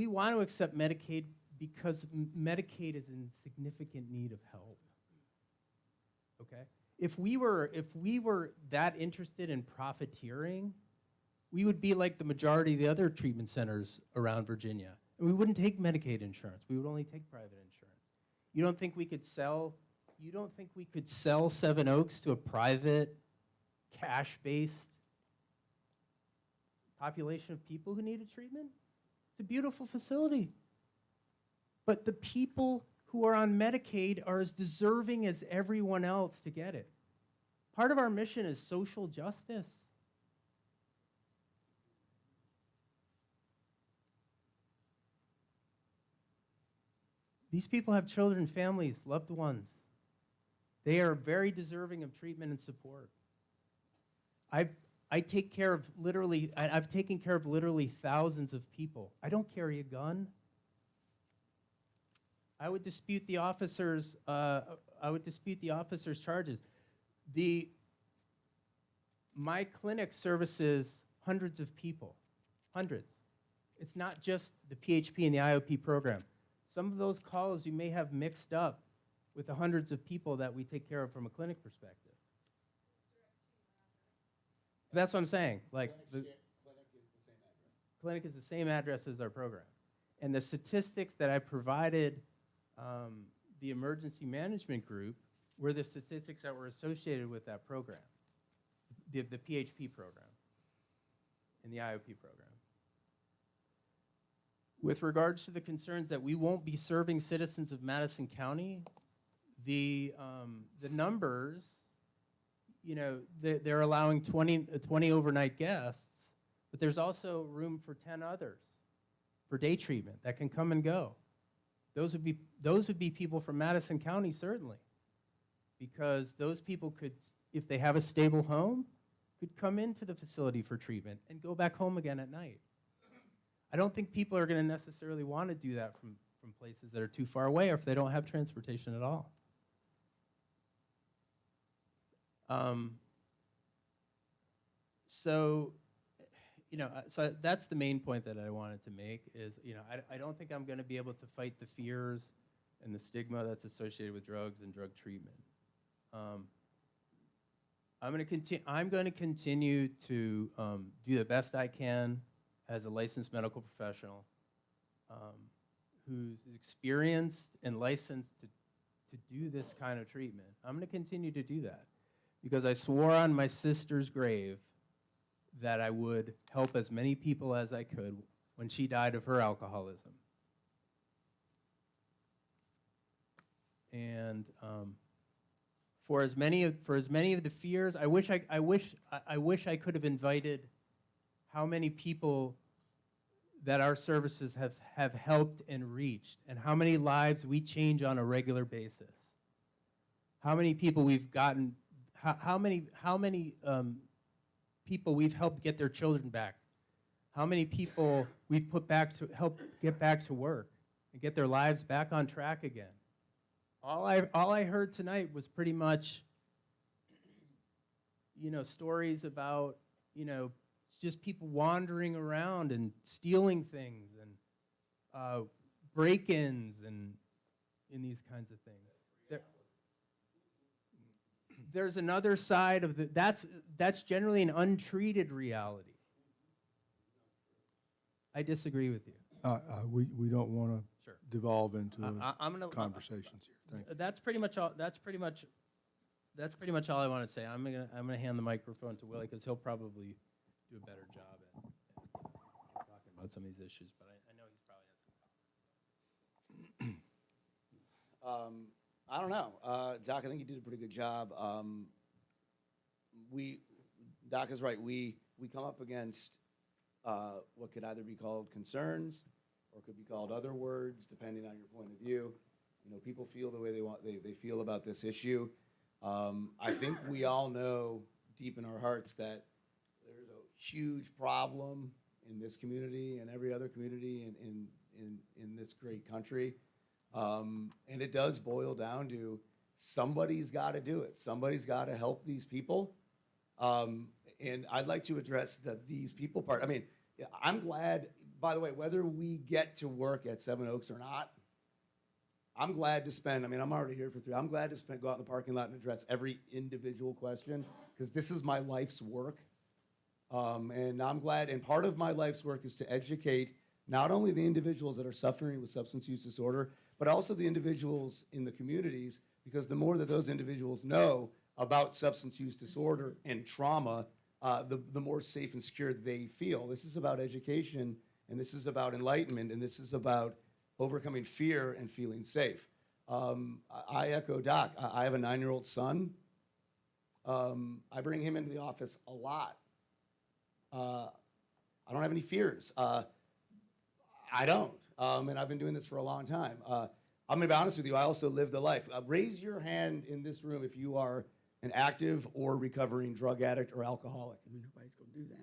want to accept Medicaid because Medicaid is in significant need of help. Okay? If we were that interested in profiteering, we would be like the majority of the other treatment centers around Virginia. And we wouldn't take Medicaid insurance. We would only take private insurance. You don't think we could sell Seven Oaks to a private, cash-based population of people who needed treatment? It's a beautiful facility. But the people who are on Medicaid are as deserving as everyone else to get it. Part of our mission is social justice. These people have children, families, loved ones. They are very deserving of treatment and support. I've taken care of literally thousands of people. I don't carry a gun. I would dispute the officer's charges. My clinic services hundreds of people, hundreds. It's not just the PHP and the IOP program. Some of those calls you may have mixed up with the hundreds of people that we take care of from a clinic perspective. That's what I'm saying. Like, clinic is the same address as our program. And the statistics that I provided the emergency management group were the statistics that were associated with that program, the PHP program and the IOP program. With regards to the concerns that we won't be serving citizens of Madison County, the numbers, they're allowing 20 overnight guests, but there's also room for 10 others for day treatment that can come and go. Those would be people from Madison County, certainly, because those people could, if they have a stable home, could come into the facility for treatment and go back home again at night. I don't think people are going to necessarily want to do that from places that are too far away, or if they don't have transportation at all. So that's the main point that I wanted to make is, I don't think I'm going to be able to fight the fears and the stigma that's associated with drugs and drug treatment. I'm going to continue to do the best I can as a licensed medical professional who's experienced and licensed to do this kind of treatment. I'm going to continue to do that because I swore on my sister's grave that I would help as many people as I could when she died of her alcoholism. And for as many of the fears, I wish I could have invited how many people that our services have helped and reached, and how many lives we change on a regular basis. How many people we've gotten, how many people we've helped get their children back. How many people we've put back to help get back to work and get their lives back on track again. All I heard tonight was pretty much, stories about, just people wandering around and stealing things and break-ins and in these kinds of things. There's another side of that's generally an untreated reality. I disagree with you. We don't want to Sure. devolve into I'm gonna, conversations here. Thank you. That's pretty much all. That's pretty much all I want to say. I'm gonna hand the microphone to Willie because he'll probably do a better job at talking about some of these issues. But I know he's probably has some. I don't know. Doc, I think you did a pretty good job. Doc is right. We come up against what could either be called concerns or could be called other words, depending on your point of view. You know, people feel the way they feel about this issue. I think we all know deep in our hearts that there's a huge problem in this community and every other community in this great country. And it does boil down to somebody's got to do it. Somebody's got to help these people. And I'd like to address these people part. I mean, I'm glad, by the way, whether we get to work at Seven Oaks or not, I'm glad to spend, I mean, I'm already here for 3, I'm glad to go out in the parking lot and address every individual question, because this is my life's work. And I'm glad, and part of my life's work is to educate not only the individuals that are suffering with substance use disorder, but also the individuals in the communities, because the more that those individuals know about substance use disorder and trauma, the more safe and secure they feel. This is about education, and this is about enlightenment, and this is about overcoming fear and feeling safe. I echo Doc. I have a 9-year-old son. I bring him into the office a lot. I don't have any fears. I don't. And I've been doing this for a long time. I'm going to be honest with you. I also live the life. Raise your hand in this room if you are an active or recovering drug addict or alcoholic. Nobody's going to do that.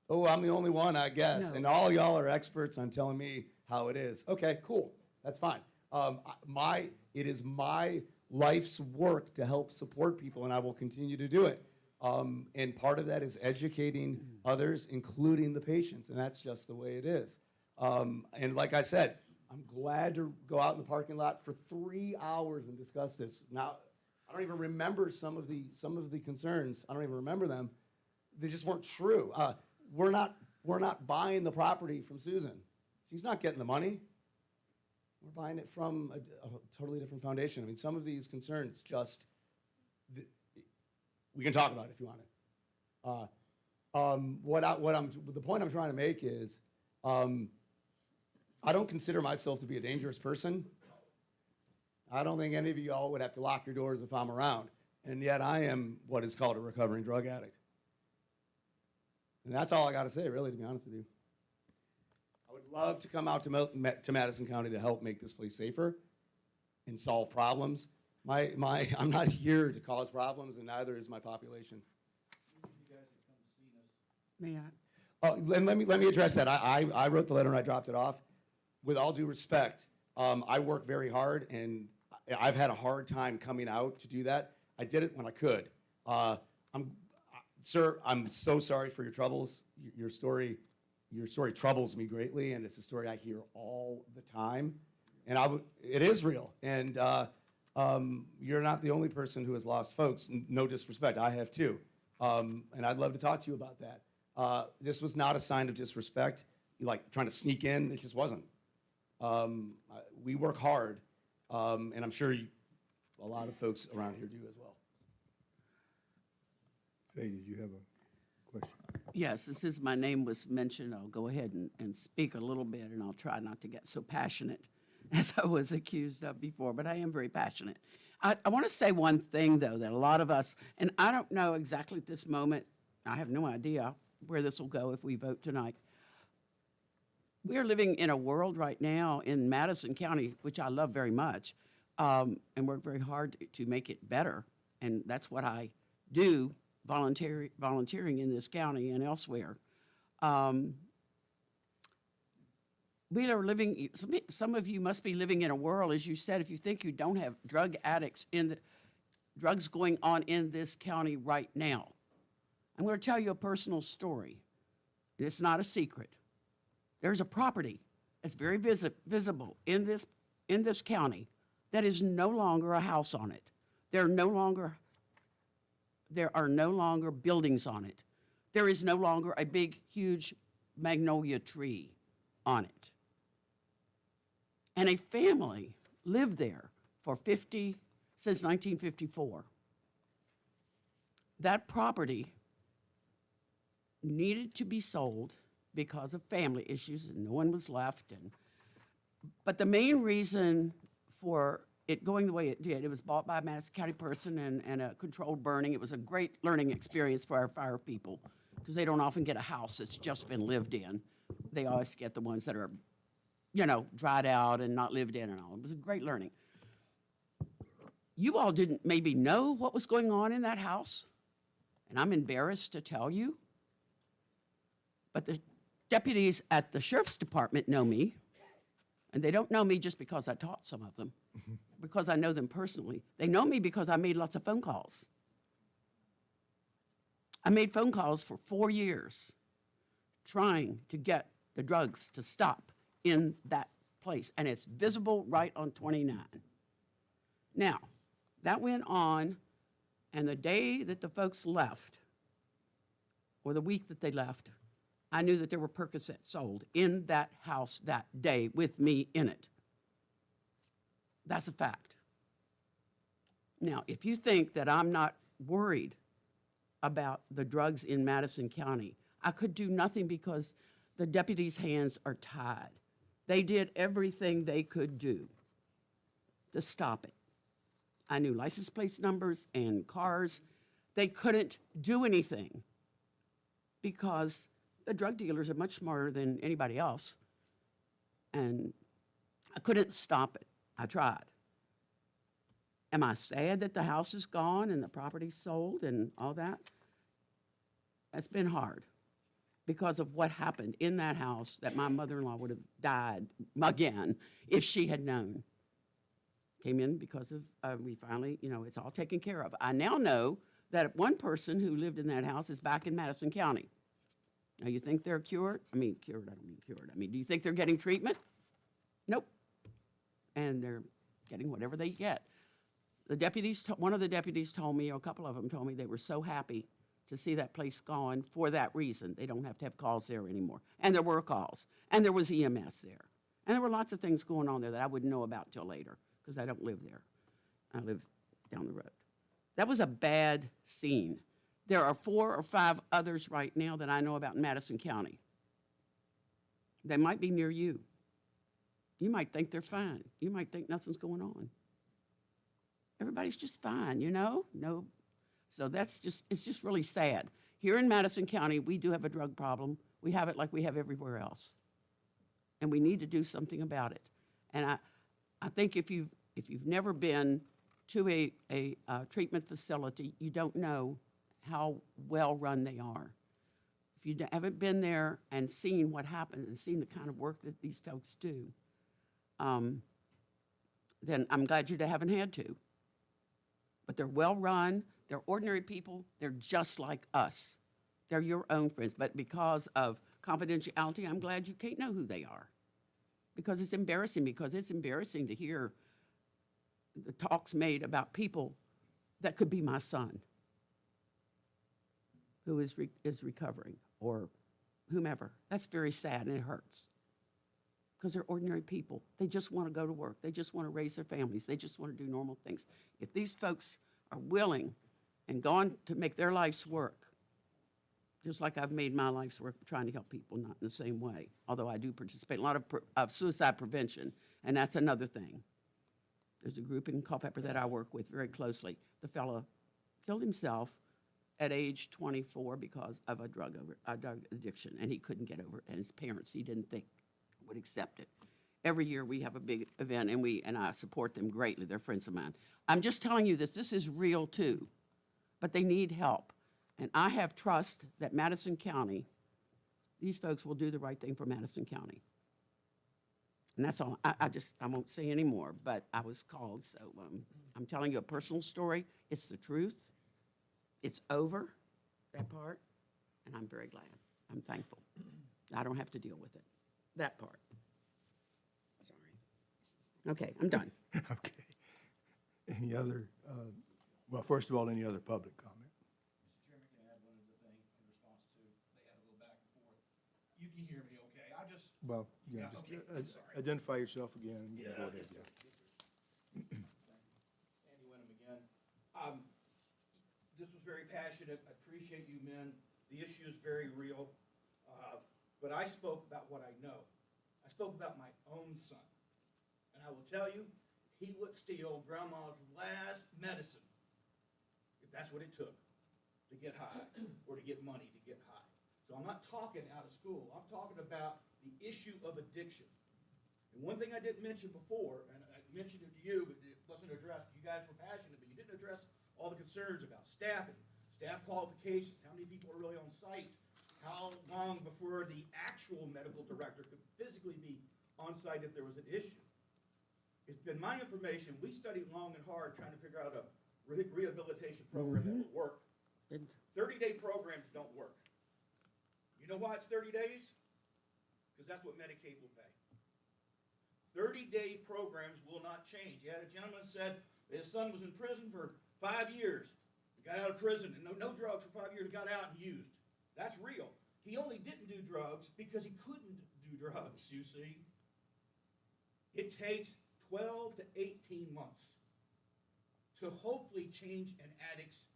Oh, I'm the only one, I guess. No. And all y'all are experts on telling me how it is. Okay, cool. That's fine. It is my life's work to help support people, and I will continue to do it. And part of that is educating others, including the patients, and that's just the way it is. And like I said, I'm glad to go out in the parking lot for 3 hours and discuss this. Now, I don't even remember some of the concerns. I don't even remember them. They just weren't true. We're not buying the property from Susan. She's not getting the money. We're buying it from a totally different foundation. I mean, some of these concerns just, we can talk about it if you want it. The point I'm trying to make is, I don't consider myself to be a dangerous person. I don't think any of you all would have to lock your doors if I'm around. And yet I am what is called a recovering drug addict. And that's all I got to say, really, to be honest with you. I would love to come out to Madison County to help make this place safer and solve problems. I'm not here to cause problems, and neither is my population. May I? Oh, let me address that. I wrote the letter and I dropped it off. With all due respect, I work very hard, and I've had a hard time coming out to do that. I did it when I could. Sir, I'm so sorry for your troubles. Your story troubles me greatly, and it's a story I hear all the time. And it is real. And you're not the only person who has lost folks. No disrespect, I have too. And I'd love to talk to you about that. This was not a sign of disrespect, like trying to sneak in. It just wasn't. We work hard, and I'm sure a lot of folks around here do as well. Jay, did you have a question? Yes, since my name was mentioned, I'll go ahead and speak a little bit, and I'll try not to get so passionate as I was accused of before, but I am very passionate. I want to say one thing, though, that a lot of us, and I don't know exactly at this moment, I have no idea where this will go if we vote tonight. We are living in a world right now in Madison County, which I love very much, and work very hard to make it better, and that's what I do, volunteering in this county and elsewhere. We are living, some of you must be living in a world, as you said, if you think you don't have drug addicts drugs going on in this county right now. I'm going to tell you a personal story, and it's not a secret. There's a property it's very visible in this county, that is no longer a house on it. There are no longer buildings on it. There is no longer a big, huge magnolia tree on it. And a family lived there since 1954. That property needed to be sold because of family issues, and no one was left. But the main reason for it going the way it did, it was bought by a Madison County person and a controlled burning. It was a great learning experience for our fire people because they don't often get a house that's just been lived in. They always get the ones that are, dried out and not lived in and all. It was a great learning. You all didn't maybe know what was going on in that house, and I'm embarrassed to tell you, but the deputies at the sheriff's department know me, and they don't know me just because I taught some of them, because I know them personally. They know me because I made lots of phone calls. I made phone calls for 4 years trying to get the drugs to stop in that place, and it's visible right on 29. Now, that went on, and the day that the folks left, or the week that they left, I knew that there were Percocets sold in that house that day with me in it. That's a fact. Now, if you think that I'm not worried about the drugs in Madison County, I could do nothing because the deputies' hands are tied. They did everything they could do to stop it. I knew license plate numbers and cars. They couldn't do anything because the drug dealers are much smarter than anybody else. And I couldn't stop it. I tried. Am I sad that the house is gone and the property's sold and all that? It's been hard because of what happened in that house, that my mother-in-law would have died again if she had known. Came in because of, we finally, it's all taken care of. I now know that one person who lived in that house is back in Madison County. Now, you think they're cured? I don't mean cured. Do you think they're getting treatment? Nope. And they're getting whatever they get. The deputies, one of the deputies told me, or a couple of them told me, they were so happy to see that place gone for that reason. They don't have to have calls there anymore. And there were calls. And there was EMS there. And there were lots of things going on there that I wouldn't know about till later because I don't live there. I live down the road. That was a bad scene. There are 4 or 5 others right now that I know about in Madison County. They might be near you. You might think they're fine. You might think nothing's going on. Everybody's just fine, No. So it's just really sad. Here in Madison County, we do have a drug problem. We have it like we have everywhere else. And we need to do something about it. And I think if you've never been to a treatment facility, you don't know how well run they are. If you haven't been there and seen what happens and seen the kind of work that these folks do, then I'm glad you haven't had to. But they're well run, they're ordinary people, they're just like us. They're your own friends, but because of confidentiality, I'm glad you can't know who they are. Because it's embarrassing to hear the talks made about people that could be my son who is recovering, or whomever. That's very sad, and it hurts. Because they're ordinary people. They just want to go to work. They just want to raise their families. They just want to do normal things. If these folks are willing and gone to make their lives work, just like I've made my life's work trying to help people, not in the same way, although I do participate in a lot of suicide prevention, and that's another thing. There's a group in Culpeper that I work with very closely. The fellow killed himself at age 24 because of a drug addiction, and he couldn't get over it. And his parents, he didn't think, would accept it. Every year we have a big event, and I support them greatly. They're friends of mine. I'm just telling you this is real too, but they need help. And I have trust that Madison County, these folks will do the right thing for Madison County. And that's all. I won't say any more, but I was called, so I'm telling you a personal story. It's the truth. It's over, that part, and I'm very glad. I'm thankful. I don't have to deal with it, that part. Okay, I'm done. Okay. Any other, well, first of all, any other public comment? Mr. Chairman, can I add one other thing in response to, they had a little back and forth. You can hear me, okay? I just, Well, yeah, Yeah, just okay, I'm sorry. identify yourself again and go ahead, yeah. Andy Wenham again. This was very passionate. I appreciate you men. The issue is very real. But I spoke about what I know. I spoke about my own son. And I will tell you, he would steal grandma's last medicine, if that's what it took, to get high, or to get money to get high. So I'm not talking out of school. I'm talking about the issue of addiction. And one thing I didn't mention before, and I mentioned it to you, but it wasn't addressed. You guys were passionate, but you didn't address all the concerns about staffing, staff qualifications, how many people are really on site, how long before the actual medical director could physically be on site if there was an issue. It's been my information, we studied long and hard trying to figure out a rehabilitation program that would work. 30-day programs don't work. You know why it's 30 days? Because that's what Medicaid will pay. 30-day programs will not change. You had a gentleman said his son was in prison for 5 years. He got out of prison and no drugs for 5 years, got out and used. That's real. He only didn't do drugs because he couldn't do drugs, you see. It takes 12 to 18 months to hopefully change an addict's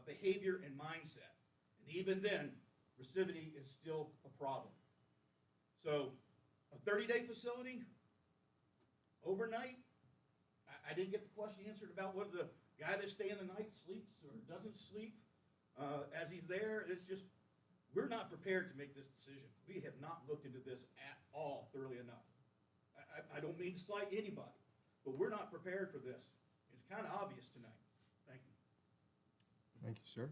behavior and mindset. And even then, recidivity is still a problem. So a 30-day facility, overnight, I didn't get the question answered about whether the guy that's staying the night sleeps or doesn't sleep as he's there. It's just, we're not prepared to make this decision. We have not looked into this at all thoroughly enough. I don't mean to slight anybody, but we're not prepared for this. It's kind of obvious tonight. Thank you. Thank you, sir.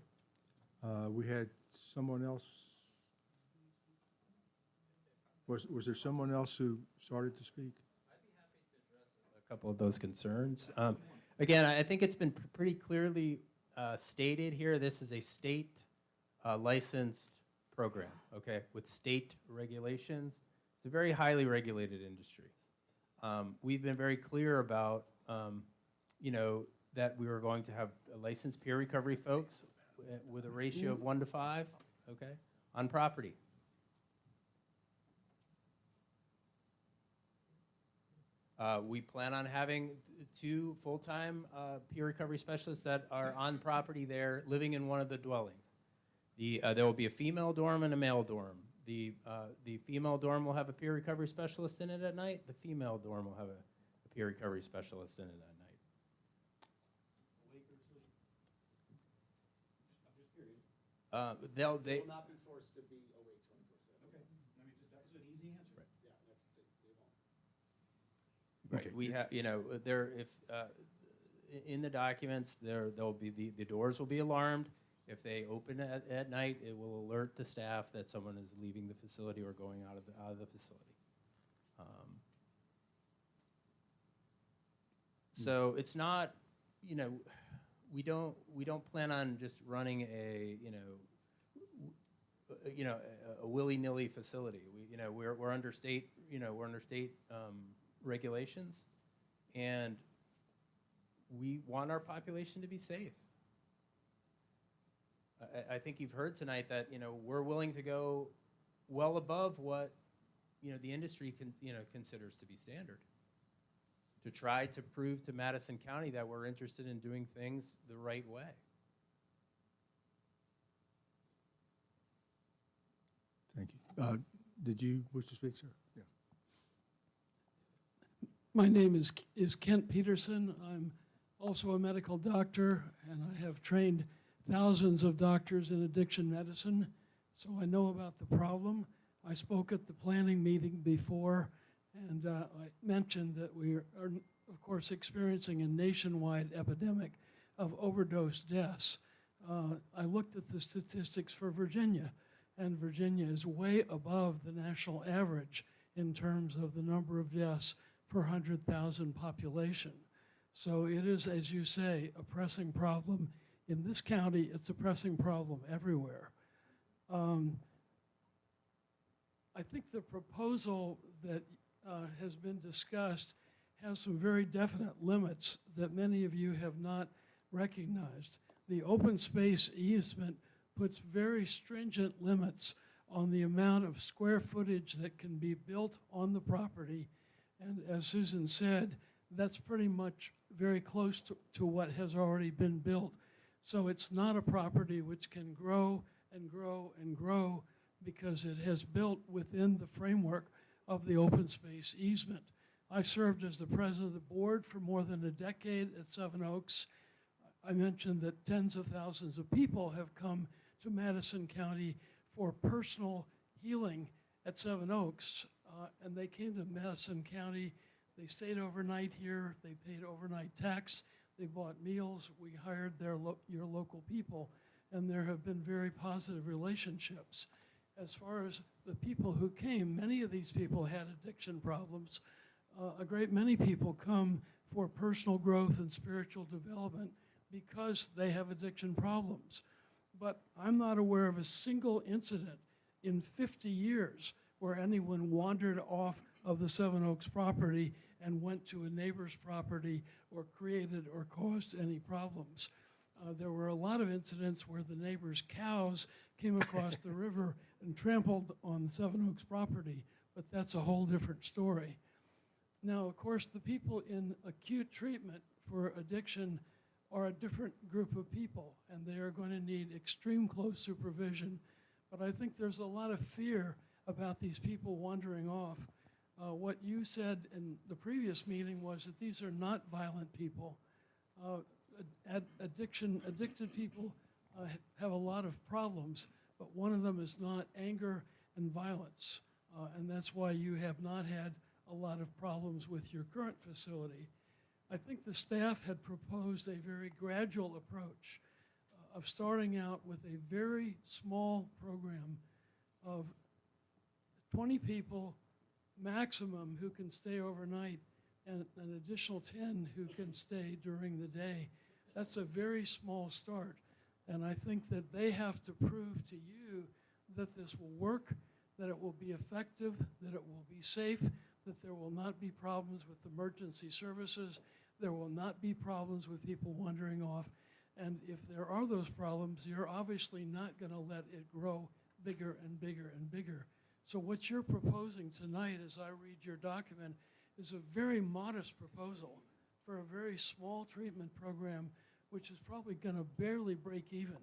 We had someone else. Was there someone else who started to speak? A couple of those concerns. Again, I think it's been pretty clearly stated here, this is a state licensed program, okay, with state regulations. It's a very highly regulated industry. We've been very clear about, you know, that we were going to have licensed peer recovery folks with a ratio of 1 to 5, okay, on property. We plan on having 2 full-time peer recovery specialists that are on property there, living in one of the dwellings. There will be a female dorm and a male dorm. The female dorm will have a peer recovery specialist in it at night. The female dorm will have a peer recovery specialist in it at night. They will not be forced to be awake 24/7. Okay. I mean, that was an easy answer. Yeah, they won't. Right. We have, you know, there, if, in the documents, there'll be, the doors will be alarmed. If they open at night, it will alert the staff that someone is leaving the facility or going out of the facility. So it's not, you know, we don't plan on just running a, a willy-nilly facility. We're under state, regulations, and we want our population to be safe. I think you've heard tonight that, we're willing to go well above what, the industry considers to be standard, to try to prove to Madison County that we're interested in doing things the right way. Thank you. Did you wish to speak, sir? Yeah. My name is Kent Peterson. I'm also a medical doctor, and I have trained thousands of doctors in addiction medicine, so I know about the problem. I spoke at the planning meeting before, and I mentioned that we are, of course, experiencing a nationwide epidemic of overdose deaths. I looked at the statistics for Virginia, and Virginia is way above the national average in terms of the number of deaths per 100,000 population. So it is, as you say, a pressing problem. In this county, it's a pressing problem everywhere. I think the proposal that has been discussed has some very definite limits that many of you have not recognized. The open space easement puts very stringent limits on the amount of square footage that can be built on the property. And as Susan said, that's pretty much very close to what has already been built. So it's not a property which can grow and grow and grow because it has built within the framework of the open space easement. I served as the president of the board for more than a decade at Seven Oaks. I mentioned that tens of thousands of people have come to Madison County for personal healing at Seven Oaks, and they came to Madison County. They stayed overnight here. They paid overnight tax. They bought meals. We hired your local people, and there have been very positive relationships. As far as the people who came, many of these people had addiction problems. A great many people come for personal growth and spiritual development because they have addiction problems. But I'm not aware of a single incident in 50 years where anyone wandered off of the Seven Oaks property and went to a neighbor's property or created or caused any problems. There were a lot of incidents where the neighbor's cows came across the river and trampled on Seven Oaks property, but that's a whole different story. Now, of course, the people in acute treatment for addiction are a different group of people, and they are going to need extreme close supervision. But I think there's a lot of fear about these people wandering off. What you said in the previous meeting was that these are not violent people. Addicted people have a lot of problems, but one of them is not anger and violence. And that's why you have not had a lot of problems with your current facility. I think the staff had proposed a very gradual approach of starting out with a very small program of 20 people maximum who can stay overnight and an additional 10 who can stay during the day. That's a very small start. And I think that they have to prove to you that this will work, that it will be effective, that it will be safe, that there will not be problems with emergency services, there will not be problems with people wandering off. And if there are those problems, you're obviously not going to let it grow bigger and bigger and bigger. So what you're proposing tonight, as I read your document, is a very modest proposal for a very small treatment program, which is probably going to barely break even.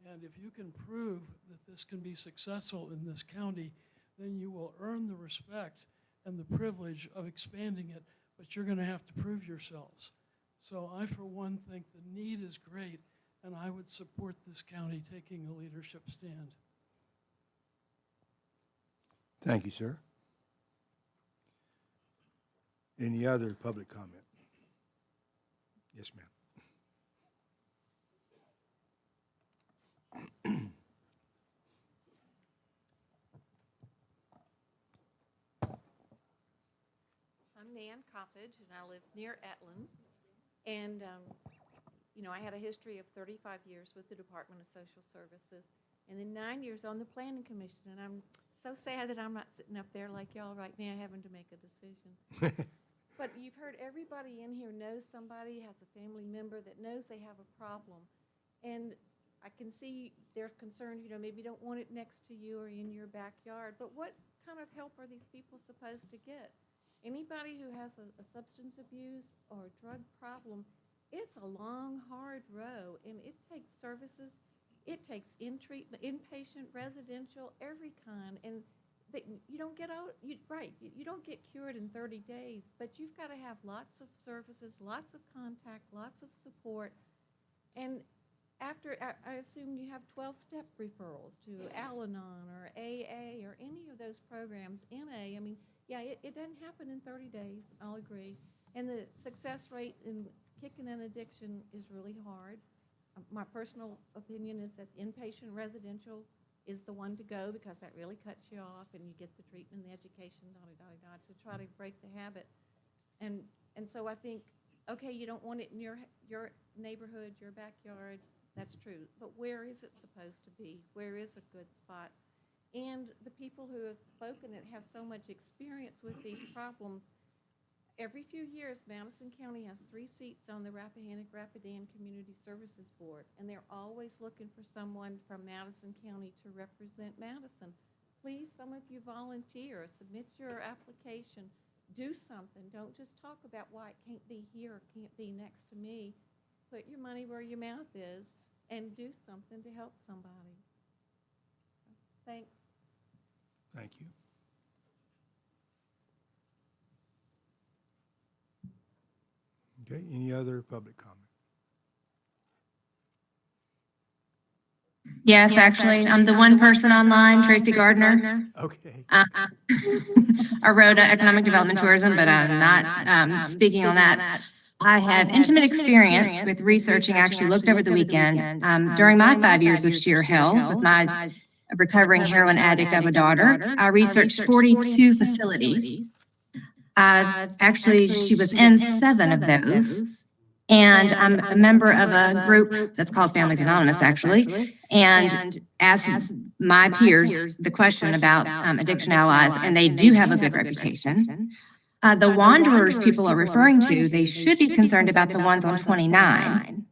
And if you can prove that this can be successful in this county, then you will earn the respect and the privilege of expanding it, but you're going to have to prove yourselves. So I, for one, think the need is great, and I would support this county taking a leadership stand. Thank you, sir. Any other public comment? Yes, ma'am. I'm Nan Coppage, and I live near Etlin. And, I had a history of 35 years with the Department of Social Services, and then 9 years on the Planning Commission. And I'm so sad that I'm not sitting up there like y'all right now having to make a decision. But you've heard everybody in here knows somebody, has a family member that knows they have a problem. And I can see they're concerned, maybe you don't want it next to you or in your backyard. But what kind of help are these people supposed to get? Anybody who has a substance abuse or a drug problem, it's a long, hard road, and it takes services. It takes in-treatment, inpatient, residential, every kind, and you don't get out, you don't get cured in 30 days, but you've got to have lots of services, lots of contact, lots of support, and after, I assume you have 12-step referrals to Al-Anon or AA or any of those programs, NA. I mean, yeah, it doesn't happen in 30 days, I'll agree. And the success rate in kicking an addiction is really hard. My personal opinion is that inpatient residential is the one to go because that really cuts you off and you get the treatment, the education, to try to break the habit. And so I think, okay, you don't want it in your neighborhood, your backyard. That's true. But where is it supposed to be? Where is a good spot? And the people who have spoken that have so much experience with these problems, Every few years, Madison County has 3 seats on the Rappahannock-Rapidan Community Services Board, and they're always looking for someone from Madison County to represent Madison. Please, some of you volunteer, submit your application, do something. Don't just talk about why it can't be here or can't be next to me. Put your money where your mouth is and do something to help somebody. Thanks. Thank you. Okay, any other public comment? Yes, actually, I'm the one person online, Tracy Gardner. Okay. I wrote Economic Development Tourism, but I'm not speaking on that. I have intimate experience with researching, actually looked over the weekend, during my 5 years of sheer hell with my recovering heroin addict of a daughter. I researched 42 facilities. Actually, she was in 7 of those. And I'm a member of a group that's called Families Anonymous, actually, and asked my peers the question about addiction allies, and they do have a good reputation. The wanderers people are referring to, they should be concerned about the ones on 29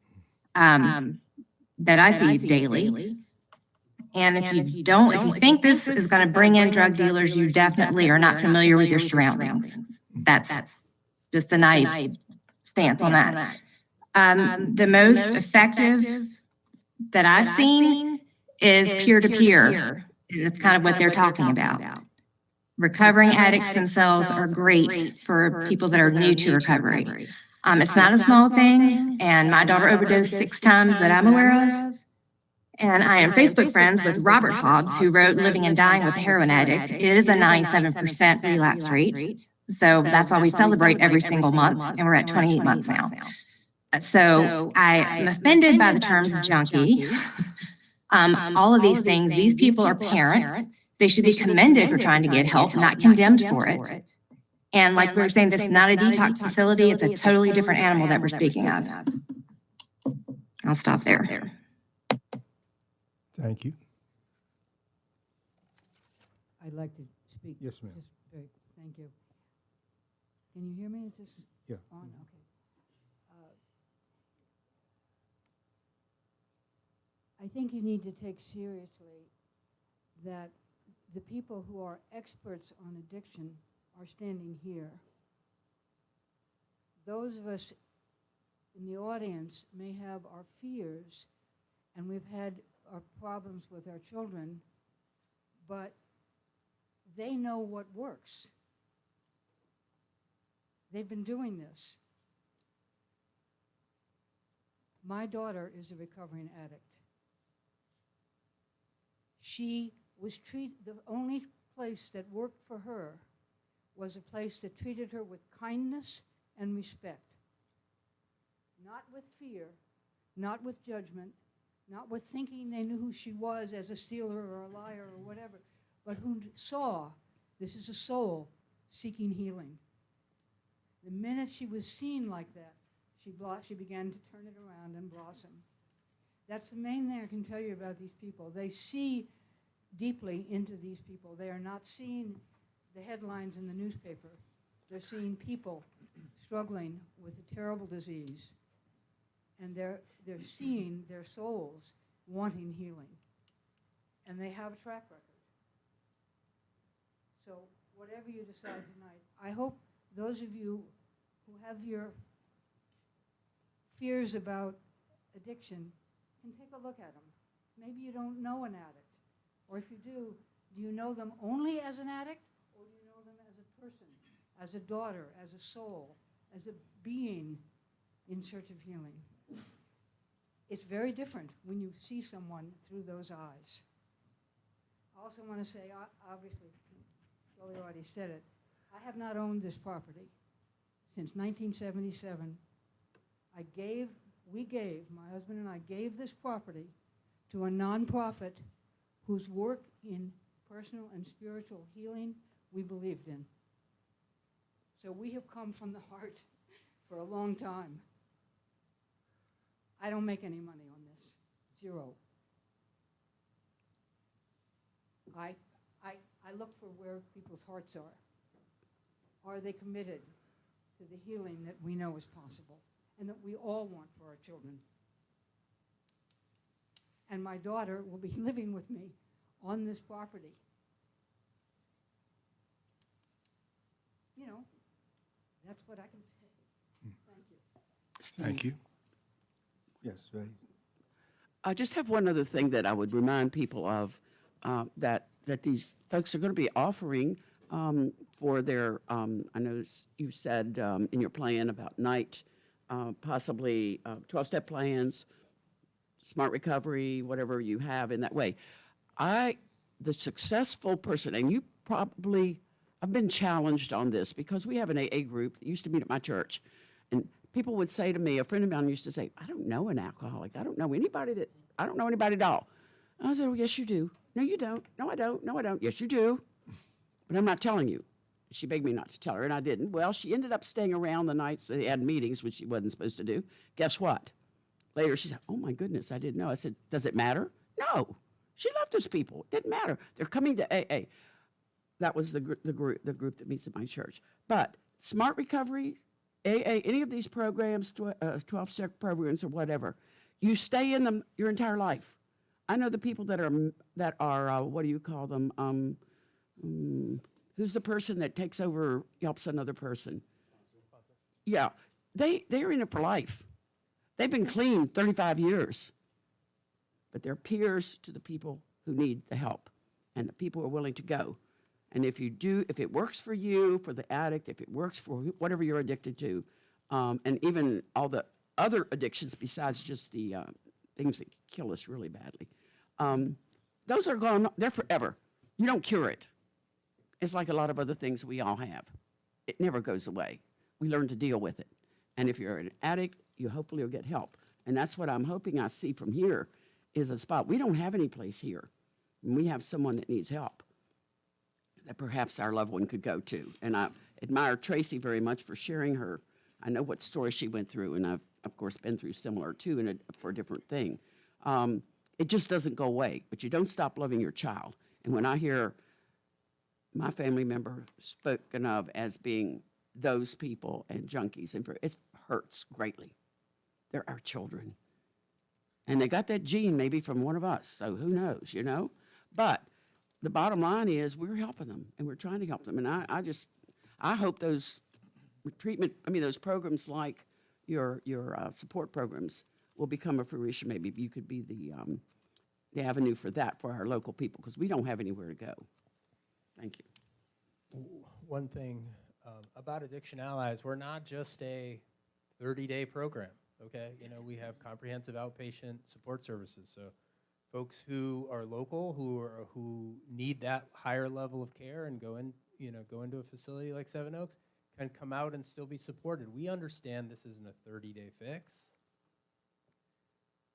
that I see daily. And if you think this is going to bring in drug dealers, you definitely are not familiar with your surroundings. That's just a naive stance on that. The most effective that I've seen is peer-to-peer. That's kind of what they're talking about. Recovering addicts themselves are great for people that are new to recovery. It's not a small thing, and my daughter overdosed 6 times that I'm aware of. And I am Facebook friends with Robert Hobbs, who wrote Living and Dying with a Heroin Addict. It is a 97% relapse rate. So that's why we celebrate every single month, and we're at 28 months now. So I am offended by the terms junkie. All of these things, these people are parents. They should be commended for trying to get help, not condemned for it. And like we were saying, this is not a detox facility. It's a totally different animal that we're speaking of. I'll stop there. Thank you. I'd like to speak. Yes, ma'am. Just very, thank you. Can you hear me? Is this Yeah. on? Okay. I think you need to take seriously that the people who are experts on addiction are standing here. Those of us in the audience may have our fears, and we've had our problems with our children, but they know what works. They've been doing this. My daughter is a recovering addict. She was the only place that worked for her was a place that treated her with kindness and respect. Not with fear, not with judgment, not with thinking they knew who she was as a stealer or a liar or whatever, but who saw this is a soul seeking healing. The minute she was seen like that, she began to turn it around and blossom. That's the main thing I can tell you about these people. They see deeply into these people. They are not seeing the headlines in the newspaper. They're seeing people struggling with a terrible disease. And they're seeing their souls wanting healing. And they have a track record. So whatever you decide tonight, I hope those of you who have your fears about addiction can take a look at them. Maybe you don't know an addict. Or if you do you know them only as an addict, or do you know them as a person, as a daughter, as a soul, as a being in search of healing? It's very different when you see someone through those eyes. I also want to say, obviously, Shirley already said it, I have not owned this property since 1977. My husband and I gave this property to a nonprofit whose work in personal and spiritual healing we believed in. So we have come from the heart for a long time. I don't make any money on this, 0. I look for where people's hearts are. Are they committed to the healing that we know is possible and that we all want for our children. And my daughter will be living with me on this property. You know, that's what I can say. Thank you. Thank you. Yes, Betty. I just have one other thing that I would remind people of, that these folks are going to be offering for their, I know you said in your plan about night, possibly 12-step plans, smart recovery, whatever you have in that way. The successful person, and you probably, I've been challenged on this because we have an AA group that used to meet at my church. And people would say to me, a friend of mine used to say, I don't know an alcoholic. I don't know anybody at all. And I said, well, yes, you do. No, you don't. No, I don't. No, I don't. Yes, you do. But I'm not telling you. She begged me not to tell her, and I didn't. Well, she ended up staying around the nights they had meetings, which she wasn't supposed to do. Guess what? Later, she said, oh, my goodness, I didn't know. I said, does it matter? No. She loved those people. It didn't matter. They're coming to AA. That was the group that meets at my church. But smart recovery, AA, any of these programs, 12-step programs or whatever, you stay in them your entire life. I know the people that are what do you call them? Who's the person that takes over, helps another person? Yeah, they're in it for life. They've been clean 35 years, but they're peers to the people who need the help and the people who are willing to go. And if it works for you, for the addict, if it works for whatever you're addicted to, and even all the other addictions besides just the things that kill us really badly, those are gone, they're forever. You don't cure it. It's like a lot of other things we all have. It never goes away. We learn to deal with it. And if you're an addict, you hopefully will get help. And that's what I'm hoping I see from here is a spot. We don't have any place here. And we have someone that needs help that perhaps our loved one could go to. And I admire Tracy very much for sharing her. I know what story she went through, and I've, of course, been through similar too for a different thing. It just doesn't go away, but you don't stop loving your child. And when I hear my family member spoken of as being those people and junkies, and it hurts greatly. They're our children. And they got that gene maybe from one of us, so who knows, you know? But the bottom line is we're helping them, and we're trying to help them. And I hope those those programs like your support programs will become a fruition. Maybe you could be the avenue for that for our local people, because we don't have anywhere to go. Thank you. One thing about Addiction Allies, we're not just a 30-day program, okay? You know, we have comprehensive outpatient support services. So folks who are local, who need that higher level of care and go into a facility like Seven Oaks, can come out and still be supported. We understand this isn't a 30-day fix.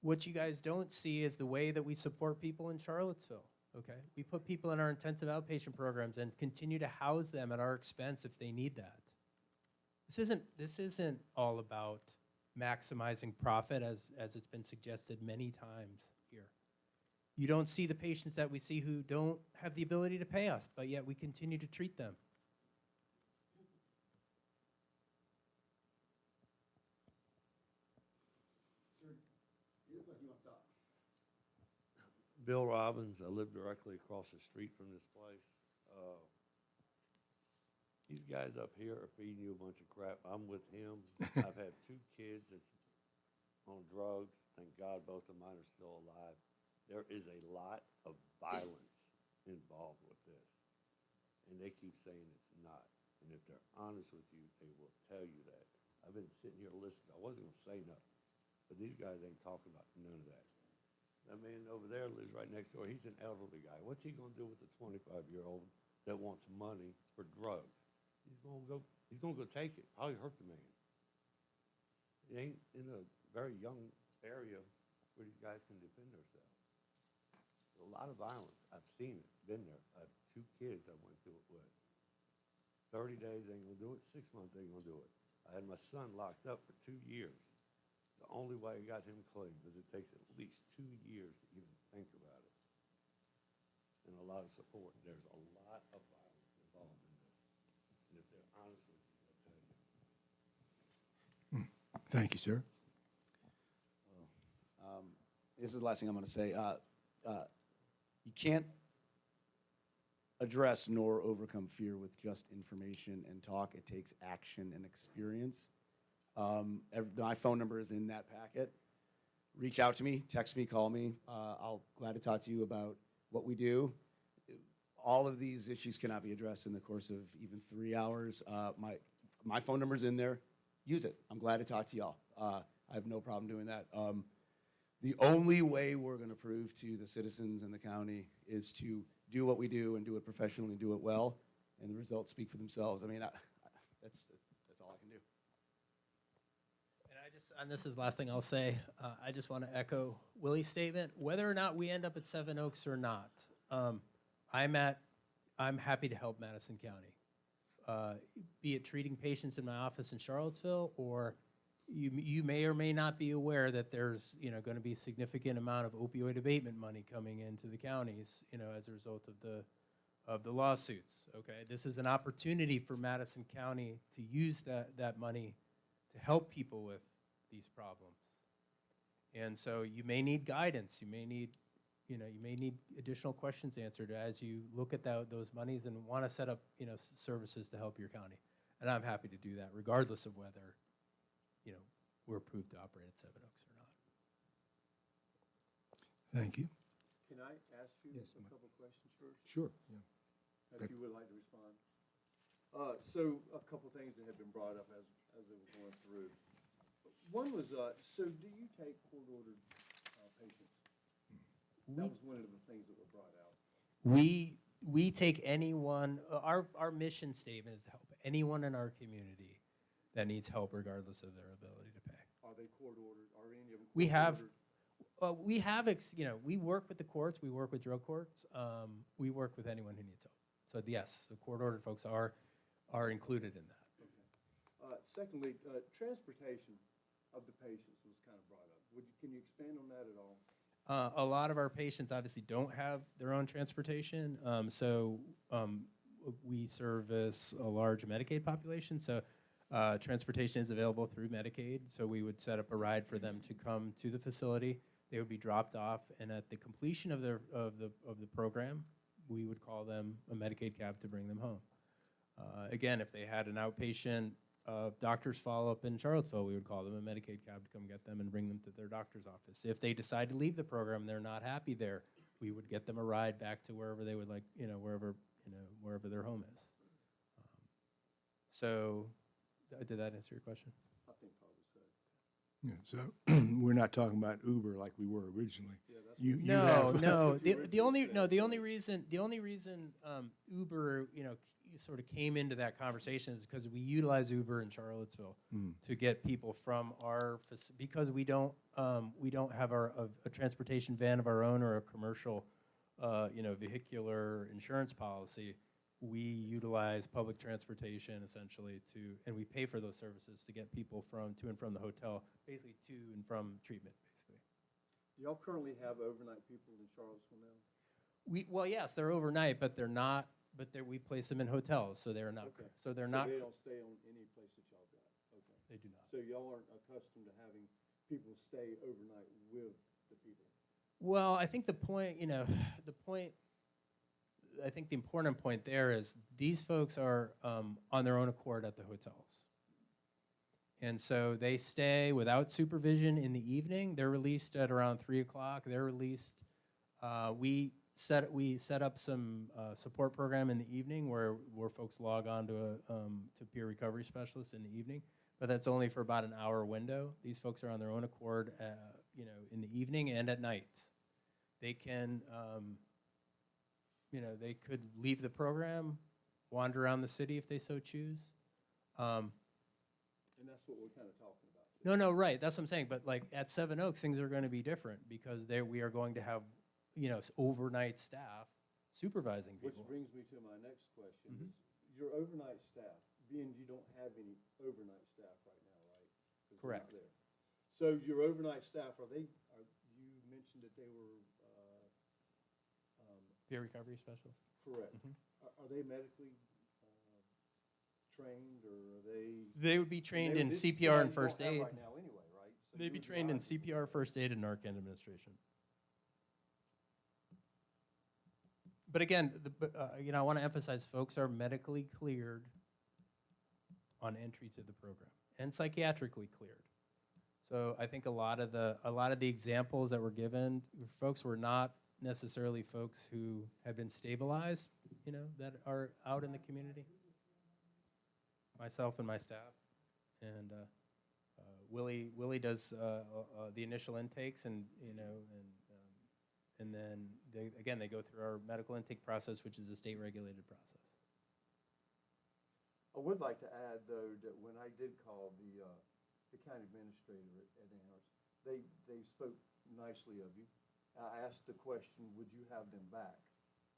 What you guys don't see is the way that we support people in Charlottesville. Okay, we put people in our intensive outpatient programs and continue to house them at our expense if they need that. This isn't all about maximizing profit as it's been suggested many times here. You don't see the patients that we see who don't have the ability to pay us, but yet we continue to treat them. Bill Robbins. I live directly across the street from this place. These guys up here are feeding you a bunch of crap. I'm with him. I've had 2 kids that's on drugs. Thank God both of mine are still alive. There is a lot of violence involved with this. And they keep saying it's not. And if they're honest with you, they will tell you that. I've been sitting here listening. I wasn't going to say nothing. But these guys ain't talking about none of that. That man over there lives right next door. He's an elderly guy. What's he going to do with a 25-year-old that wants money for drugs? He's going to go take it. Probably hurt the man. It ain't in a very young area where these guys can defend themselves. There's a lot of violence. I've seen it, been there. I have 2 kids I went through it with. 30 days ain't going to do it. 6 months ain't going to do it. I had my son locked up for 2 years. The only way I got him clean was it takes at least 2 years to even think about it. And a lot of support. There's a lot of violence involved in this. And if they're honest with you, they'll tell you. Thank you, sir. This is the last thing I'm going to say. You can't address nor overcome fear with just information and talk. It takes action and experience. My phone number is in that packet. Reach out to me, text me, call me. I'll glad to talk to you about what we do. All of these issues cannot be addressed in the course of even 3 hours. My phone number's in there. Use it. I'm glad to talk to y'all. I have no problem doing that. The only way we're going to prove to the citizens in the county is to do what we do and do it professionally and do it well, and the results speak for themselves. I mean, that's all I can do. And this is the last thing I'll say. I just want to echo Willie's statement. Whether or not we end up at Seven Oaks or not, I'm happy to help Madison County. Be it treating patients in my office in Charlottesville, or you may or may not be aware that there's going to be a significant amount of opioid abatement money coming into the counties as a result of the lawsuits. Okay, this is an opportunity for Madison County to use that money to help people with these problems. And so you may need guidance. You may need additional questions answered as you look at those monies and want to set up services to help your county. And I'm happy to do that, regardless of whether we're approved to operate at Seven Oaks or not. Thank you. Can I ask you Yes, a couple questions first? Sure, yeah. If you would like to respond. So a couple things that have been brought up as they were going through. One was, so do you take court-ordered patients? That was one of the things that were brought out. We take anyone, our mission statement is to help anyone in our community that needs help regardless of their ability to pay. Are they court-ordered? Are any of them We have, court-ordered? we work with the courts, we work with drug courts, we work with anyone who needs help. So yes, the court-ordered folks are included in that. Okay. Secondly, transportation of the patients was kind of brought up. Can you expand on that at all? A lot of our patients obviously don't have their own transportation, so we service a large Medicaid population, so transportation is available through Medicaid, so we would set up a ride for them to come to the facility. They would be dropped off, and at the completion of the program, we would call them a Medicaid cab to bring them home. Again, if they had an outpatient doctor's follow-up in Charlottesville, we would call them a Medicaid cab to come get them and bring them to their doctor's office. If they decide to leave the program and they're not happy there, we would get them a ride back to wherever they would like, wherever their home is. So, did that answer your question? I think probably so. Yeah, so we're not talking about Uber like we were originally. No. The only reason Uber, sort of came into that conversation is because we utilize Uber in Charlottesville to get people from because we don't have a transportation van of our own or a commercial, vehicular insurance policy. We utilize public transportation essentially and we pay for those services to get people to and from the hotel, basically to and from treatment, basically. Do y'all currently have overnight people in Charlottesville now? Well, yes, they're overnight, but they're not. But we place them in hotels, so they're not. Okay. So they're not. They don't stay on any place that y'all got. Okay. They do not. So y'all aren't accustomed to having people stay overnight with the people. Well, I think the important point there is these folks are on their own accord at the hotels. And so they stay without supervision in the evening. They're released at around 3 o'clock. They're released. We set up some support program in the evening where folks log on to peer recovery specialists in the evening, but that's only for about an hour window. These folks are on their own accord, in the evening and at night. They can, they could leave the program, wander around the city if they so choose. And that's what we're kind of talking about. No, right. That's what I'm saying. But like at Seven Oaks, things are going to be different because we are going to have, overnight staff supervising people. Which brings me to my next question. Is your overnight staff, being you don't have any overnight staff right now, right? 'Cause they're not Correct. there. So your overnight staff, you mentioned that they were Peer recovery specialists. correct. Are they medically trained, or are they? They would be trained in This is CPR somebody and you don't first have aid. Right now, They be trained in CPR, first aid, and Narcan administration. But again, I want to emphasize, folks are medically cleared on entry to the program and psychiatrically cleared. So I think a lot of the examples that were given, folks were not necessarily folks who have been stabilized, that are out in the community. Myself and my staff, and Willie does the initial intakes, and then they go through our medical intake process, which is a state-regulated process. I would like to add, though, that when I did call the county administrator at Amherst, they spoke nicely of you. I asked the question, would you have them back?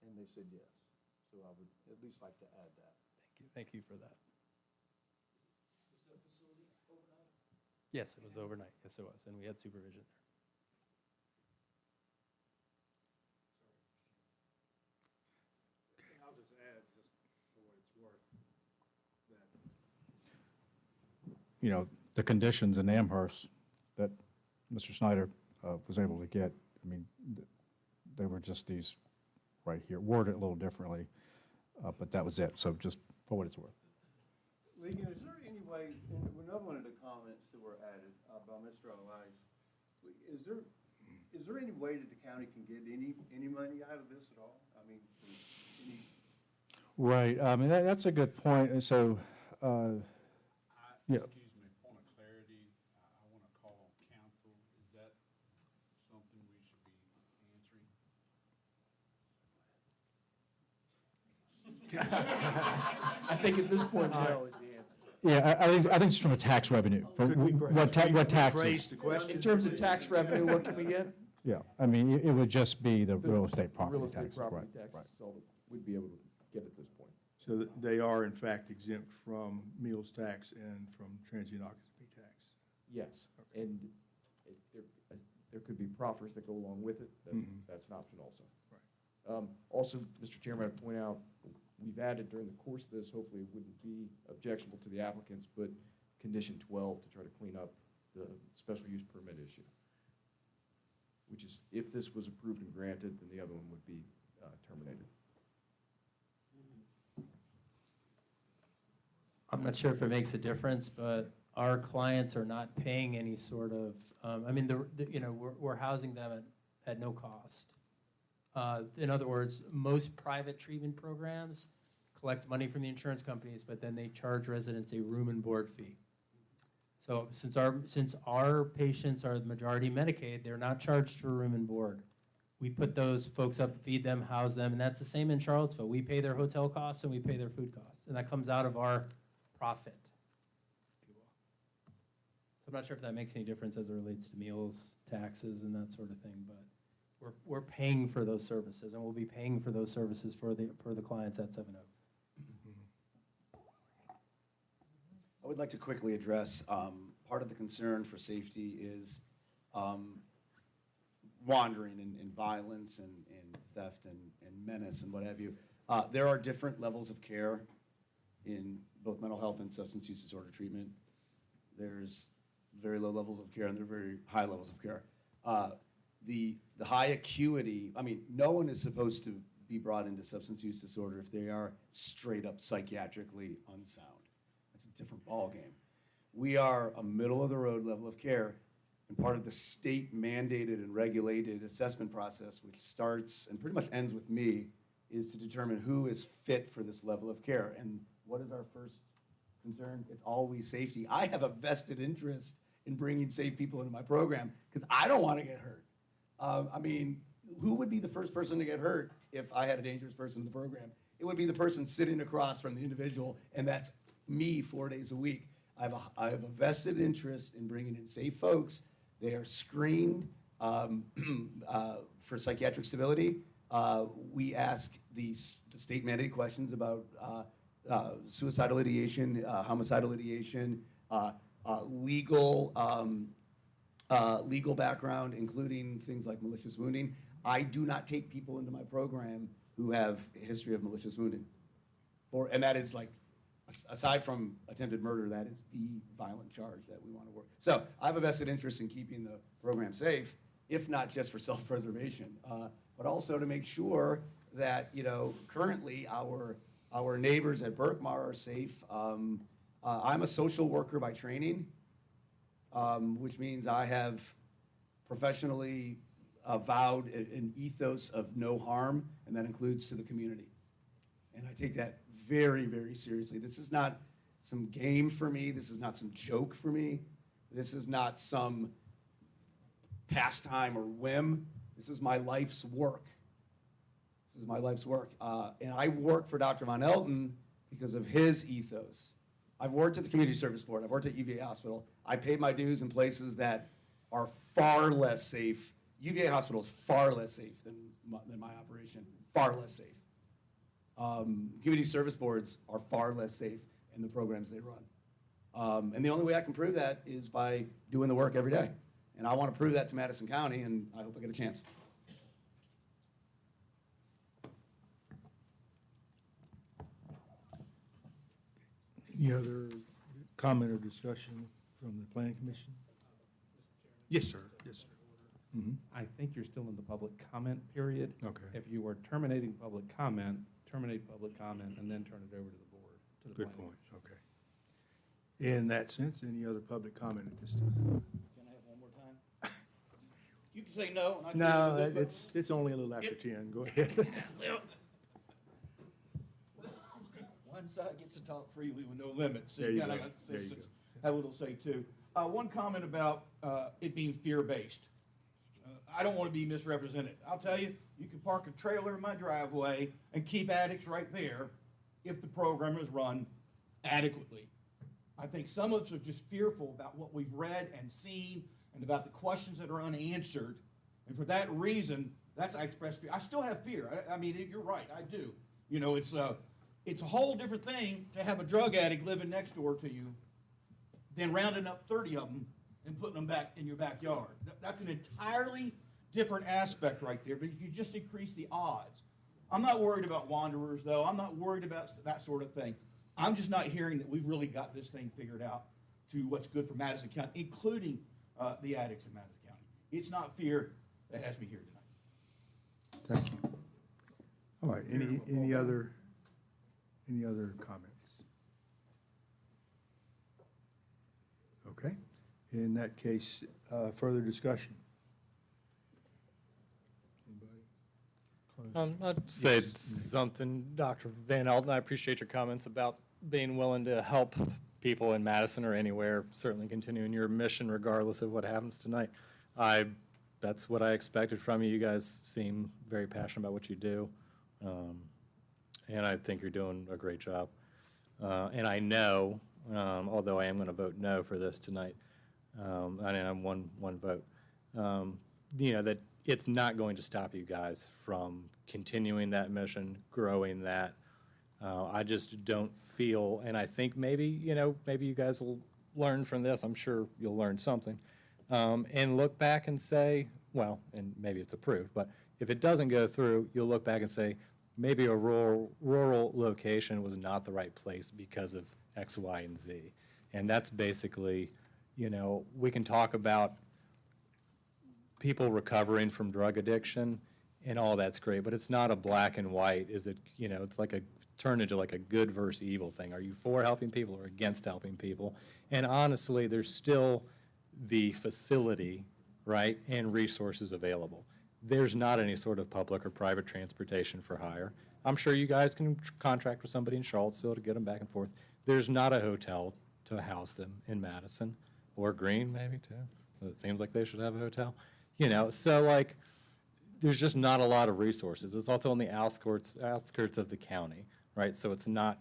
And they said yes. So I would at least like to add that. Thank you for that. Was the facility overnight? Yes, it was overnight. Yes, it was, and we had supervision there. I'll just add, just for what it's worth, that, the conditions in Amherst that Mr. Snyder was able to get, they were just these right here, worded a little differently, but that was it. So just for what it's worth. Ligon, is there any way, in another one of the comments that were added by Mr. Elias, is there any way that the county can get any money out of this at all? Any? Right. That's a good point. And so, yeah. Excuse me, point of clarity, I want to call on council. Is that something we should be answering? I think at this point, no is the answer. Yeah, I think it's from a tax revenue. From what taxes? Phrase the question. In terms of tax revenue, what can we get? Yeah, it would just be the real estate property Real estate taxes. property Right, taxes, right. is all that we'd be able to get at this point. So they are in fact exempt from meals tax and from transient occupancy tax. Yes, and there could be proffers that go along with it. That's an option also. Right. Also, Mr. Chairman, I'd point out, we've added during the course of this, hopefully it wouldn't be objectionable to the applicants, but condition 12 to try to clean up the special use permit issue, which is, if this was approved and granted, then the other one would be terminated. I'm not sure if it makes a difference, but our clients are not paying any sort of, we're housing them at no cost. In other words, most private treatment programs collect money from the insurance companies, but then they charge residents a room and board fee. So since our patients are the majority Medicaid, they're not charged for room and board. We put those folks up, feed them, house them, and that's the same in Charlottesville. We pay their hotel costs and we pay their food costs, and that comes out of our profit, if you will. So I'm not sure if that makes any difference as it relates to meals, taxes, and that sort of thing, but we're paying for those services, and we'll be paying for those services for the clients at Seven Oaks. I would like to quickly address, part of the concern for safety is wandering and violence and theft and menace and what have you. There are different levels of care in both mental health and substance use disorder treatment. There's very low levels of care and there are very high levels of care. The high acuity, no one is supposed to be brought into substance use disorder if they are straight up psychiatrically unsound. That's a different ballgame. We are a middle of the road level of care, and part of the state mandated and regulated assessment process, which starts and pretty much ends with me, is to determine who is fit for this level of care. And what is our first concern? It's always safety. I have a vested interest in bringing safe people into my program because I don't want to get hurt. Who would be the first person to get hurt if I had a dangerous person in the program? It would be the person sitting across from the individual, and that's me 4 days a week. I have a vested interest in bringing in safe folks. They are screened for psychiatric stability. We ask the state mandated questions about suicidal ideation, homicidal ideation, legal background, including things like malicious wounding. I do not take people into my program who have a history of malicious wounding. And that is like aside from attempted murder, that is the violent charge that we want to work. So I have a vested interest in keeping the program safe, if not just for self-preservation, but also to make sure that, you know, currently our neighbors at Berkmar are safe. I'm a social worker by training, which means I have professionally vowed an ethos of no harm, and that includes to the community. And I take that very, very seriously. This is not some game for me. This is not some joke for me. This is not some pastime or whim. This is my life's work. This is my life's work. And I work for Dr. Von Elton because of his ethos. I've worked at the Community Service Board. I've worked at UVA Hospital. I paid my dues in places that are far less safe. UVA Hospital is far less safe than my operation, far less safe. Community service boards are far less safe in the programs they run. And the only way I can prove that is by doing the work every day. And I want to prove that to Madison County, and I hope I get a chance. Any other comment or discussion from the planning commission? Yes, sir. Yes, sir. I think you're still in the public comment period. Okay. If you were terminating public comment, terminate public comment and then turn it over to the board, to the Good planning. point. Okay. In that sense, any other public comment at this time? Can I have one more time? You can say no. And I can No, say no. it's only a little after 10. Go ahead. One side gets to talk freely with no limits. There you And I go. got There you citizens have a little say too. One comment about it being fear-based. I don't want to be misrepresented. I'll tell you, you can park a trailer in my driveway and keep addicts right there if the program is run adequately. I think some of us are just fearful about what we've read and seen and about the questions that are unanswered. And for that reason, that's I express fear. I still have fear. I mean, you're right, I do. You know, it's a whole different thing to have a drug addict living next door to you than rounding up 30 of them and putting them back in your backyard. That's an entirely different aspect right there, but you just increase the odds. I'm not worried about wanderers, though. I'm not worried about that sort of thing. I'm just not hearing that we've really got this thing figured out to what's good for Madison County, including the addicts in Madison County. It's not fear that has me here tonight. Thank you. All right, any other comments? Okay, in that case, further discussion. I'd say something, Dr. Van Elton, I appreciate your comments about being willing to help people in Madison or anywhere, certainly continuing your mission regardless of what happens tonight. That's what I expected from you. You guys seem very passionate about what you do, and I think you're doing a great job. And I know, although I am going to vote no for this tonight, I'm one vote, you know, that it's not going to stop you guys from continuing that mission, growing that. I just don't feel, and I think maybe you guys will learn from this. I'm sure you'll learn something. And look back and say, well, and maybe it's approved, but if it doesn't go through, you'll look back and say, maybe a rural location was not the right place because of X, Y, and Z. And that's basically, we can talk about people recovering from drug addiction and all that's great, but it's not a black and white. Is it, it's like turned into like a good versus evil thing. Are you for helping people or against helping people? And honestly, there's still the facility, right, and resources available. There's not any sort of public or private transportation for hire. I'm sure you guys can contract with somebody in Charlottesville to get them back and forth. There's not a hotel to house them in Madison or Greene, maybe too. It seems like they should have a hotel. So like, there's just not a lot of resources. It's also on the outskirts of the county, right? So it's not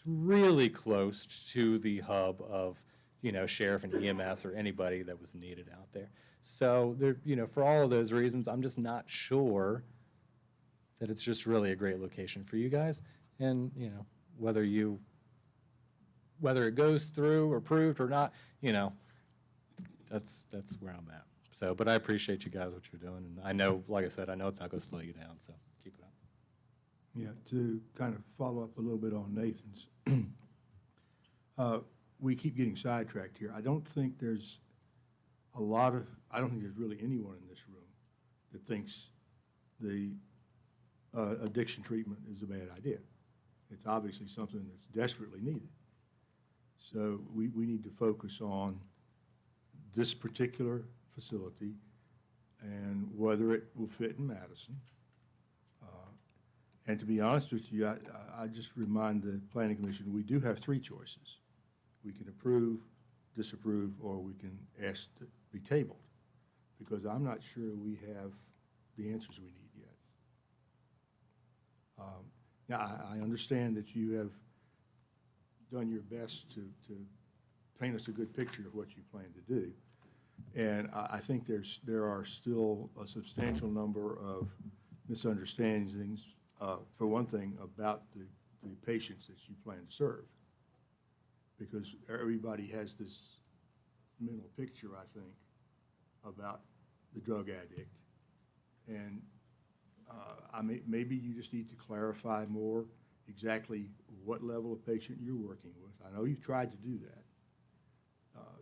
really close to the hub of, sheriff and EMS or anybody that was needed out there. So there, for all of those reasons, I'm just not sure that it's just really a great location for you guys. And, whether it goes through or approved or not, that's where I'm at. So, but I appreciate you guys, what you're doing. And I know, like I said, I know it's not going to slow you down, so keep it up. Yeah, to kind of follow up a little bit on Nathan's we keep getting sidetracked here. I don't think there's really anyone in this room that thinks the addiction treatment is a bad idea. It's obviously something that's desperately needed. So we need to focus on this particular facility and whether it will fit in Madison. And to be honest with you, I just remind the Planning Commission, we do have three choices. We can approve, disapprove, or we can ask to be tabled, because I'm not sure we have the answers we need yet. Now, I understand that you have done your best to paint us a good picture of what you plan to do. And I think there are still a substantial number of misunderstandings, for one thing, about the patients that you plan to serve. Because everybody has this mental picture, I think, about the drug addict. And maybe you just need to clarify more exactly what level of patient you're working with. I know you've tried to do that.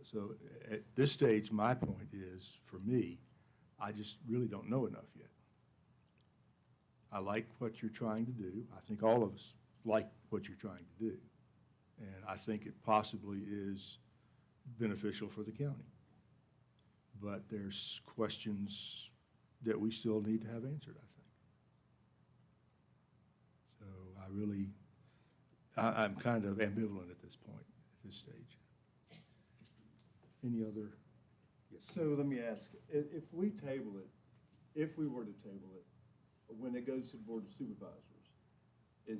So at this stage, my point is, for me, I just really don't know enough yet. I like what you're trying to do. I think all of us like what you're trying to do. And I think it possibly is beneficial for the county. But there's questions that we still need to have answered, I think. So I'm kind of ambivalent at this point, at this stage. Any other? Yes. So let me ask, if we table it, if we were to table it, when it goes to the Board of Supervisors, do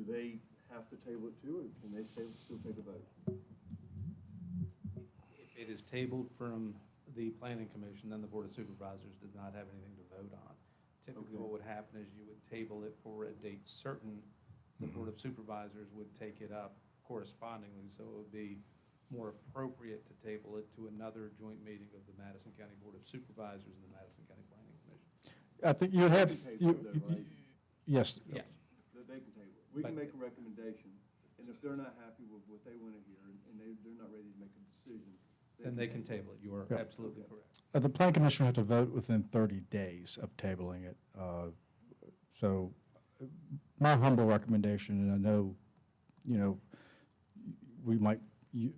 they have to table it too, or can they still take a vote? If it is tabled from the Planning Commission, then the Board of Supervisors does not have anything to vote on. Typically, Okay. what would happen is you would table it for a date certain. The Board of Supervisors would take it up correspondingly, so it would be more appropriate to table it to another joint meeting of the Madison County Board of Supervisors and the Madison County Planning Commission. I think you have, They can table it though, right? yes. Yes. They can table it. We can But- make a recommendation, and if they're not happy with what they want to hear, and they're not ready to make a decision, Then they can table it. You are Yeah. absolutely correct. The Plan Commission will have to vote within 30 days of tabling it. So my humble recommendation, and I know,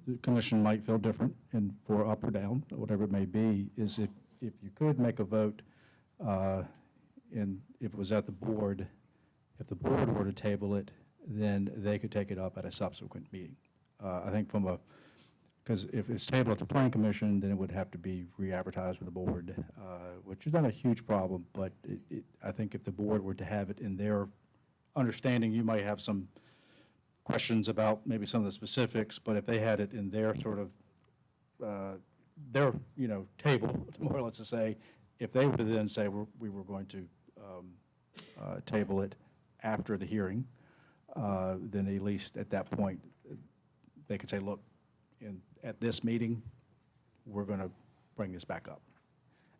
the commission might feel different and for up or down, whatever it may be, is if you could make a vote, and if it was at the board, if the board were to table it, then they could take it up at a subsequent meeting. I think because if it's tabled at the Plan Commission, then it would have to be re-advertised with the board, which is not a huge problem, but I think if the board were to have it in their understanding, you might have some questions about maybe some of the specifics, but if they had it in their sort of, their, table, more or less to say, if they were to then say we were going to table it after the hearing, then at least at that point, they could say, look, at this meeting, we're going to bring this back up.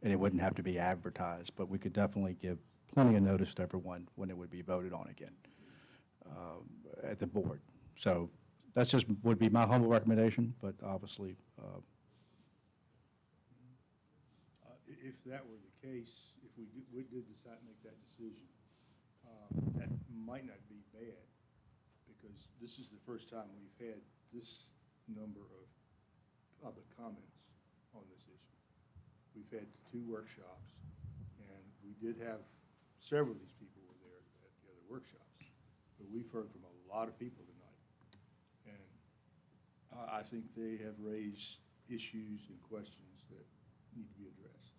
And it wouldn't have to be advertised, but we could definitely give plenty of notice to everyone when it would be voted on again at the board. So that's just would be my humble recommendation, but obviously. If that were the case, if we did decide to make that decision, that might not be bad, because this is the first time we've had this number of public comments on this issue. We've had 2 workshops, and we did have several of these people were there at the other workshops, but we've heard from a lot of people tonight. And I think they have raised issues and questions that need to be addressed.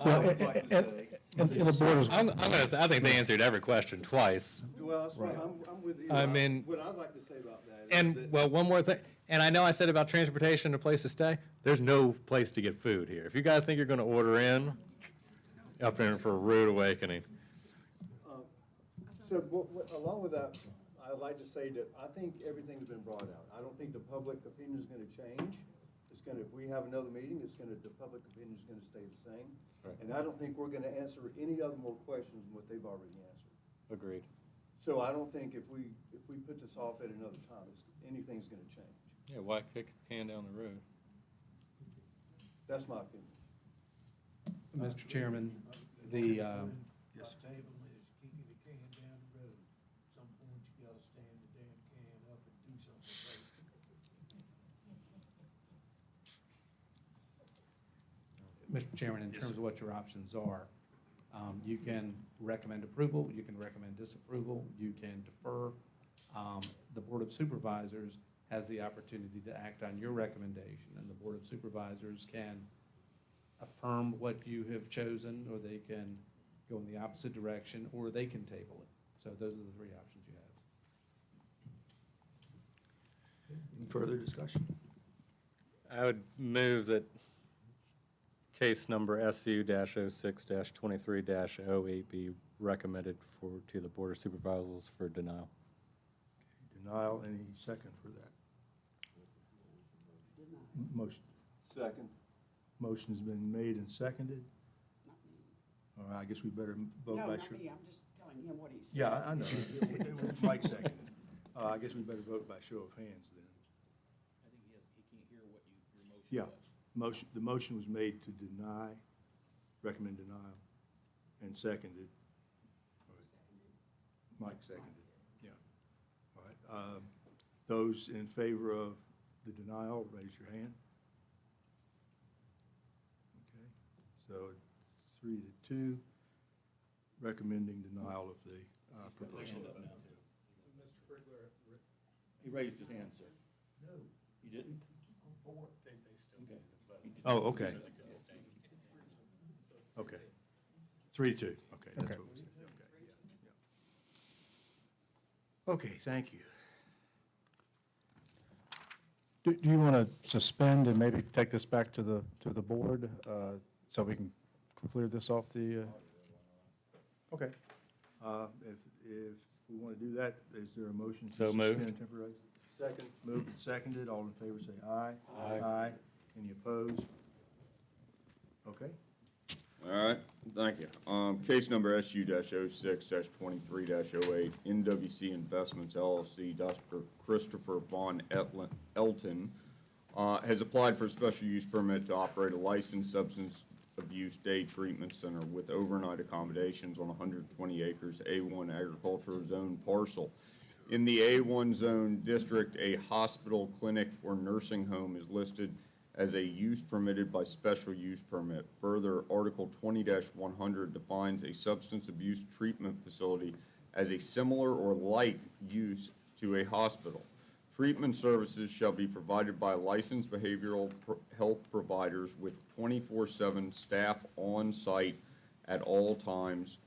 Well, I would like to say- and the board is. I'm gonna say, I think they answered every question twice. Well, that's Right. I'm with you. I mean- What I'd like to say about that is And, that- well, one more thing, and I know I said about transportation and a place to stay, there's no place to get food here. If you guys think you're gonna order in, up in for a rude awakening. So along with that, I'd like to say that I think everything's been brought out. I don't think the public opinion is going to change. It's going to, if we have another meeting, the public opinion is going to stay the same. right. And I don't think we're going to answer any other more questions than what they've already answered. Agreed. So I don't think if we put this off at another time, anything's gonna change. Yeah, why kick the can down the road? That's my opinion. Mr. Chairman, the, Yes, sir. Table is kicking the can down the road. Some point you gotta stand the damn can up and do something about it. Mr. Chairman, in terms of what your options are, you can recommend approval, you can recommend disapproval, you can defer. The Board of Supervisors has the opportunity to act on your recommendation, and the Board of Supervisors can affirm what you have chosen, or they can go in the opposite direction, or they can table it. So those are the three options you have. Any further discussion? I would move that case number SU-06-23-08 be recommended to the Board of Supervisors for denial. Denial, any second for that? Motion. Second. Motion's been made and seconded. All right, I guess we better vote by show. I'm just telling him what he said. Yeah, I know. It was Mike seconded. I guess we better vote by show of hands then. I think he can't hear what your motion Yeah, the motion was made to deny, recommend denial, and seconded. All right. Mike seconded, yeah. All right, those in favor of the denial, raise your hand. Okay, so it's 3-2, recommending denial of the proposal. He raised his hand, sir. No. You didn't? Okay. Oh, okay. Okay. 3-2, okay, that's what we said, okay, yeah. Okay, thank you. Do you want to suspend and maybe take this back to the board, so we can clear this off the, Okay. If we want to do that, is there a motion to So moved. suspend temporarily? Second. Moved and seconded. All in favor say aye. Aye. Aye. Any opposed? Okay. All right, thank you. Case number SU-06-23-08, NWC Investments LLC, Dr. Christopher Von Elton has applied for a special use permit to operate a licensed substance abuse day treatment center with overnight accommodations on 120 acres A1 agricultural zone parcel. In the A1 zone district, a hospital, clinic, or nursing home is listed as a use permitted by special use permit. Further, Article 20-100 defines a substance abuse treatment facility as a similar or like use to a hospital. Treatment services shall be provided by licensed behavioral health providers with 24/7 staff on site at all times.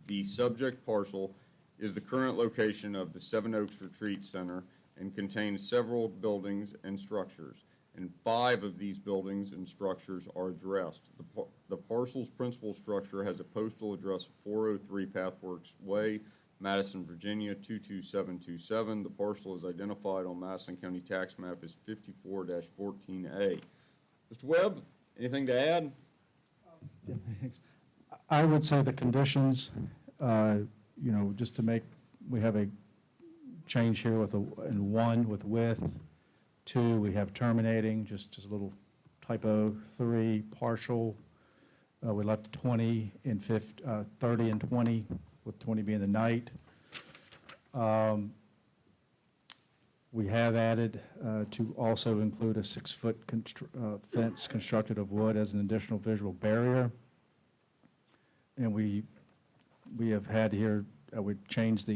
The subject parcel is the current location of the Seven Oaks Retreat Center and contains several buildings and structures. And 5 of these buildings and structures are addressed. The parcel's principal structure has a postal address of 403 Pathworks Way, Madison, Virginia, 22727. The parcel is identified on Madison County Tax Map as 54-14A. Mr. Webb, anything to add? I would say the conditions, just to make, we have a change here with in 1 with with. 2, we have terminating, just a little typo. 3, partial. We left 20 and 30 and 20, with 20 being the night. We have added to also include a 6-foot fence constructed of wood as an additional visual barrier. And we have had here, we changed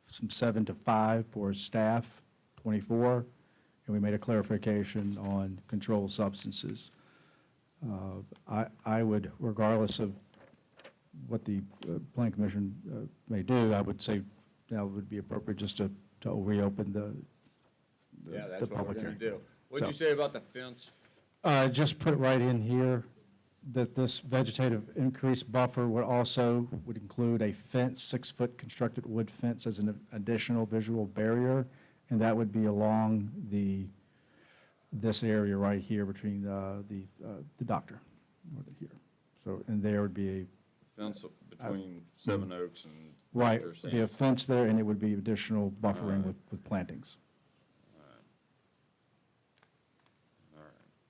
from 7 to 5 for staff, 24. And we made a clarification on controlled substances. I would, regardless of what the Plan Commission may do, I would say now it would be appropriate just to reopen the public hearing. do. What'd you say about the fence? Just put it right in here that this vegetative increase buffer would include a fence, 6-foot constructed wood fence as an additional visual barrier. And that would be along this area right here between the doctor, here. So, and there would be Fence between Seven Oaks and Right, Dr. be a Sands. fence there, and it would be additional buffering Alright. with plantings.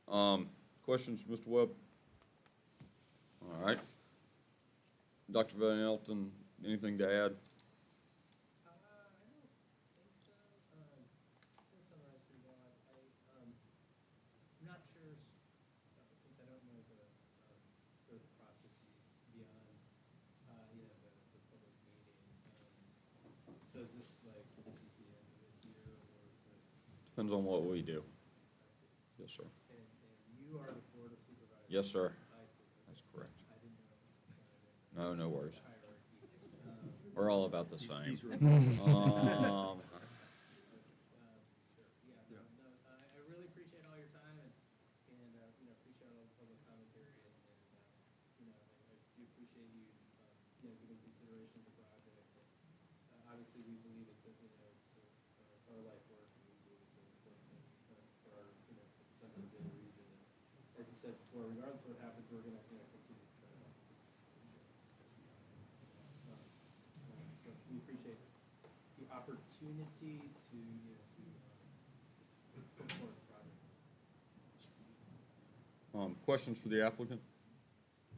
All right. Questions, Mr. Webb? All right. Dr. Van Elton, anything to add? I'm not sure, since I don't know the, sort of the processes beyond, the public meeting. So is this like, this is the end of it here, or is this? Depends on what we do. Yes, sir. And you are the board of supervisors? Yes, sir. I see. That's correct. I didn't know. No, no worries. Hierarchy. We're all about the same. These are- Sure, yeah, no, I really appreciate all your time and, appreciate all the public commentary and, I do appreciate you, giving consideration to the project. And, obviously, we believe it's our life work and we believe it's really important for our, for the Central Data region. And as you said before, regardless of what happens, we're gonna, continue to try to help this. So we appreciate the opportunity to, put forward the project. Questions for the applicant?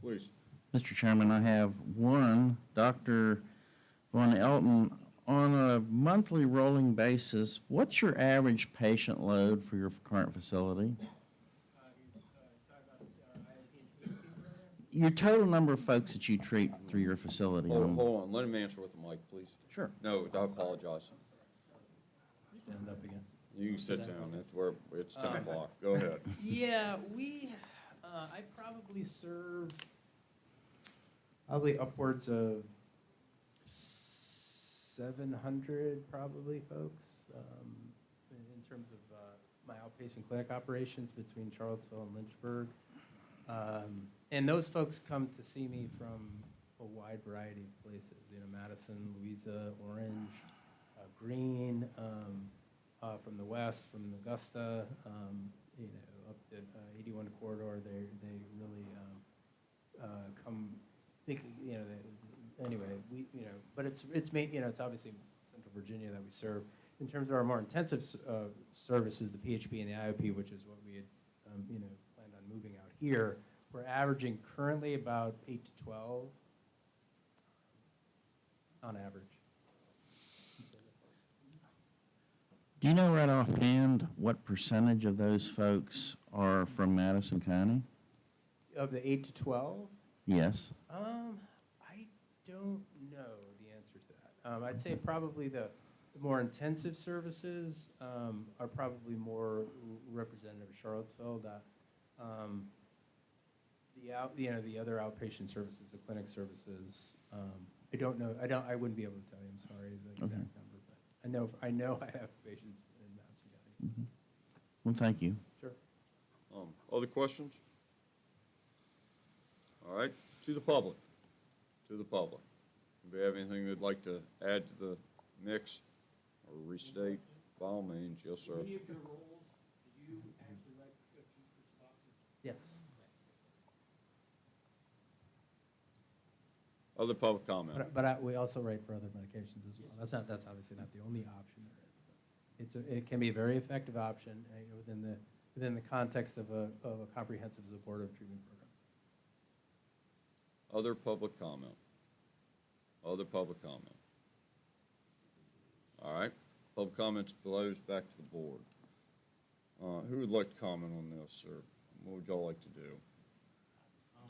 Please. Mr. Chairman, I have one. Dr. Von Elton, on a monthly rolling basis, what's your average patient load for your current facility? Your total number of folks that you treat through your facility? Hold on, let him answer with the mic, please. Sure. No, I apologize. Stand up again. You can sit down, that's where, it's 10 o'clock, go ahead. Yeah, I probably serve upwards of 700 probably folks, in terms of, my outpatient clinic operations between Charlottesville and Lynchburg. And those folks come to see me from a wide variety of places, Madison, Louisa, Orange, Greene, from the west, from Augusta, up the 81 corridor. They really come. Anyway, but it's obviously Central Virginia that we serve. In terms of our more intensive services, the PHP and the IOP, which is what we had planned on moving out here, we're averaging currently about 8 to 12 on average. Do you know right offhand what percentage of those folks are from Madison County? Of the 8 to 12? Yes. I don't know the answer to that. I'd say probably the more intensive services are probably more representative of Charlottesville. The other outpatient services, the clinic services, I don't know. I wouldn't be able to tell you. I'm sorry the exact number, but I know I have patients in Madison County. Well, thank you. Sure. Other questions? All right, to the public. To the public. If you have anything they'd like to add to the mix or restate, by all means, yes, sir. Any of your roles, do you actually write prescriptions for sponsors? Yes. Other public comment? But we also write for other medications as well. That's obviously not the only option there is. But it can be a very effective option within the context of a comprehensive supportive treatment program. Other public comment? Other public comment? All right, public comments blows back to the board. Who would like to comment on this, or what would y'all like to do?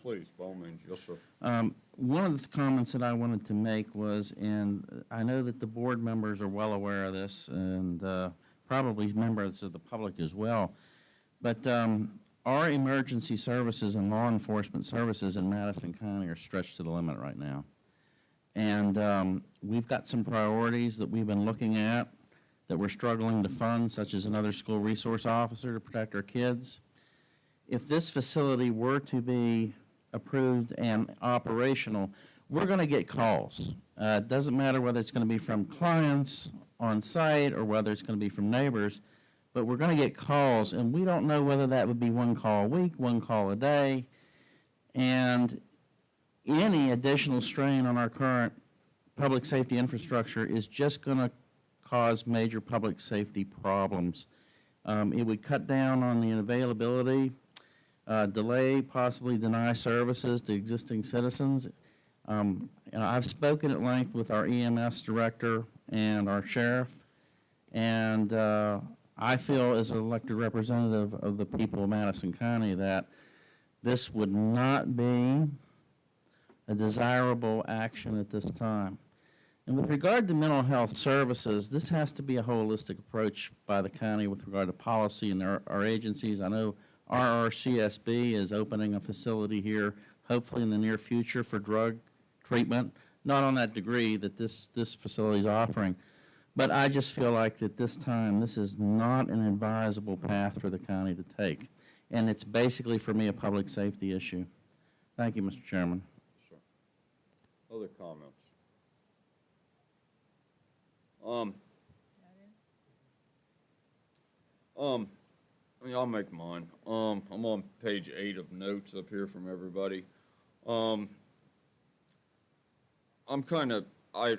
Please, by all means, yes, sir. One of the comments that I wanted to make was, and I know that the board members are well aware of this, and probably members of the public as well, but our emergency services and law enforcement services in Madison County are stretched to the limit right now. And we've got some priorities that we've been looking at that we're struggling to fund, such as another school resource officer to protect our kids. If this facility were to be approved and operational, we're going to get calls. It doesn't matter whether it's going to be from clients on site or whether it's going to be from neighbors, but we're going to get calls, and we don't know whether that would be one call a week, one call a day, and any additional strain on our current public safety infrastructure is just going to cause major public safety problems. It would cut down on the availability, delay, possibly deny services to existing citizens. I've spoken at length with our EMS director and our sheriff, and I feel as an elected representative of the people of Madison County that this would not be a desirable action at this time. And with regard to mental health services, this has to be a holistic approach by the county with regard to policy and our agencies. I know RRCSB is opening a facility here, hopefully in the near future, for drug treatment, not on that degree that this facility is offering. But I just feel like at this time, this is not an advisable path for the county to take. And it's basically, for me, a public safety issue. Thank you, Mr. Chairman. Other comments? I'll make mine. I'm on page 8 of notes up here from everybody. I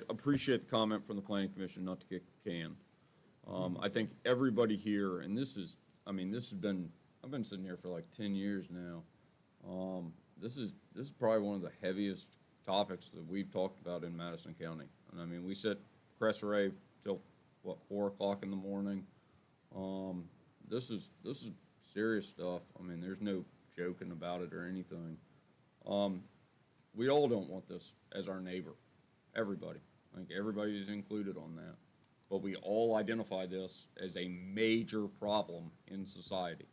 appreciate the comment from the Planning Commission not to kick the can. I think everybody here, and I've been sitting here for like 10 years now. This is probably one of the heaviest topics that we've talked about in Madison County. And I mean, we sit Crest Rave till, 4 o'clock in the morning. This is serious stuff. I mean, there's no joking about it or anything. We all don't want this as our neighbor. Everybody. I think everybody is included on that. But we all identify this as a major problem in society.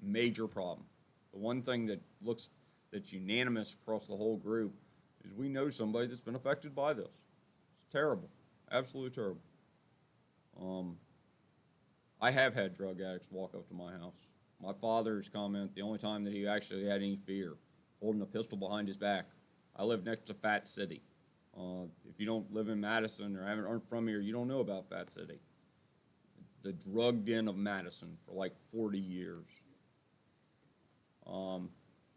Major problem. The one thing that's unanimous across the whole group is we know somebody that's been affected by this. It's terrible. Absolutely terrible. I have had drug addicts walk up to my house. My father's comment, the only time that he actually had any fear, holding a pistol behind his back. I live next to Fat City. If you don't live in Madison or aren't from here, you don't know about Fat City. The drug den of Madison for like 40 years.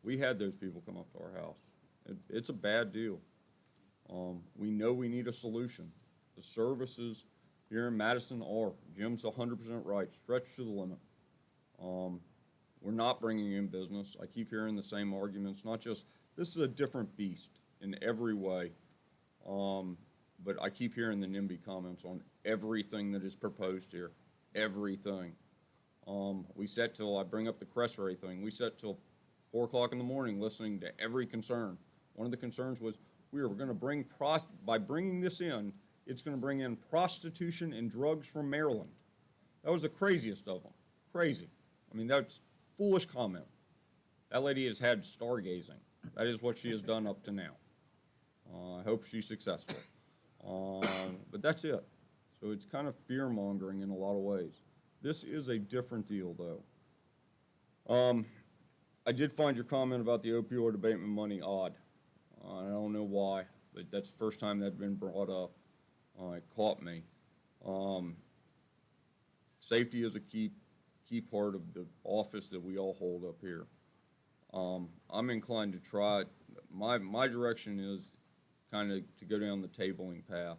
We had those people come up to our house. It's a bad deal. We know we need a solution. The services here in Madison are, Jim's 100% right, stretched to the limit. We're not bringing in business. I keep hearing the same arguments, not just, this is a different beast in every way. But I keep hearing the NIMBY comments on everything that is proposed here, everything. We sat till, I bring up the Crest Ray thing, we sat till 4 o'clock in the morning listening to every concern. One of the concerns was we were going to by bringing this in, it's going to bring in prostitution and drugs from Maryland. That was the craziest of them. Crazy. I mean, that's foolish comment. That lady has had stargazing. That is what she has done up to now. I hope she's successful. But that's it. So it's kind of fear-mongering in a lot of ways. This is a different deal, though. I did find your comment about the opioid abatement money odd. I don't know why, but that's the first time that's been brought up. It caught me. Safety is a key part of the office that we all hold up here. I'm inclined to try it. My direction is kind of to go down the tabling path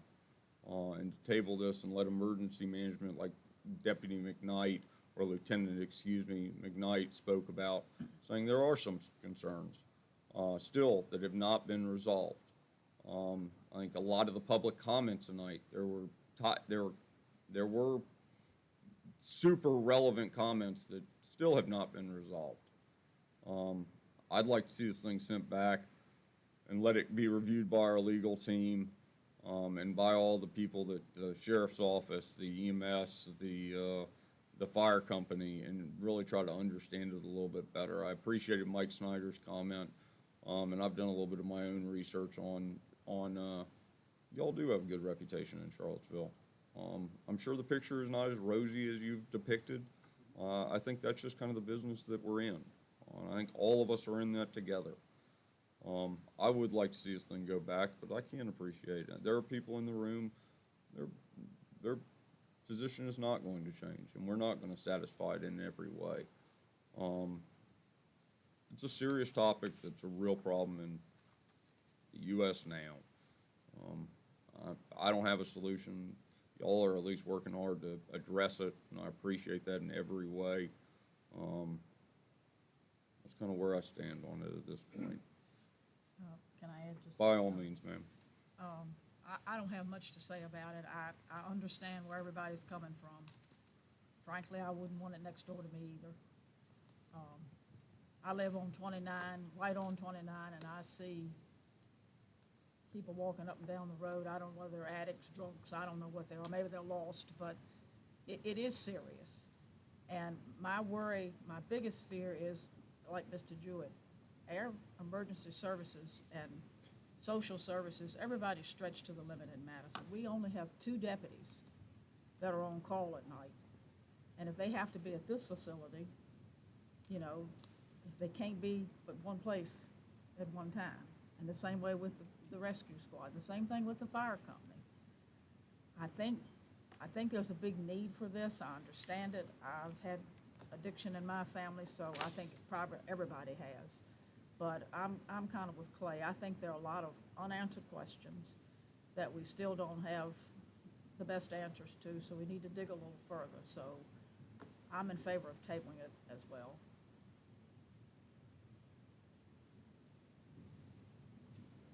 and to table this and let emergency management, like Deputy McKnight or Lieutenant, McKnight spoke about, saying there are some concerns still that have not been resolved. I think a lot of the public comments tonight, there were super relevant comments that still have not been resolved. I'd like to see this thing sent back and let it be reviewed by our legal team and by all the people that the sheriff's office, the EMS, the fire company, and really try to understand it a little bit better. I appreciated Mike Snyder's comment, and I've done a little bit of my own research on y'all do have a good reputation in Charlottesville. I'm sure the picture is not as rosy as you've depicted. I think that's just kind of the business that we're in. I think all of us are in that together. I would like to see this thing go back, but I can't appreciate it. There are people in the room, their position is not going to change, and we're not going to satisfy it in every way. It's a serious topic that's a real problem in the U.S. now. I don't have a solution. Y'all are at least working hard to address it, and I appreciate that in every way. That's kind of where I stand on it at this point. Can I add just? By all means, ma'am. I don't have much to say about it. I understand where everybody's coming from. Frankly, I wouldn't want it next door to me either. I live on 29, right on 29, and I see people walking up and down the road. I don't know whether they're addicts, drunks, I don't know what they are. Maybe they're lost, but it is serious. And my worry, my biggest fear is, like Mr. Jewett, our emergency services and social services, everybody's stretched to the limit in Madison. We only have 2 deputies that are on call at night. And if they have to be at this facility, you know, they can't be but one place at one time. And the same way with the rescue squad, the same thing with the fire company. I think there's a big need for this. I understand it. I've had addiction in my family, so I think probably everybody has. But I'm kind of with Clay. I think there are a lot of unanswered questions that we still don't have the best answers to, so we need to dig a little further. So I'm in favor of tabling it as well.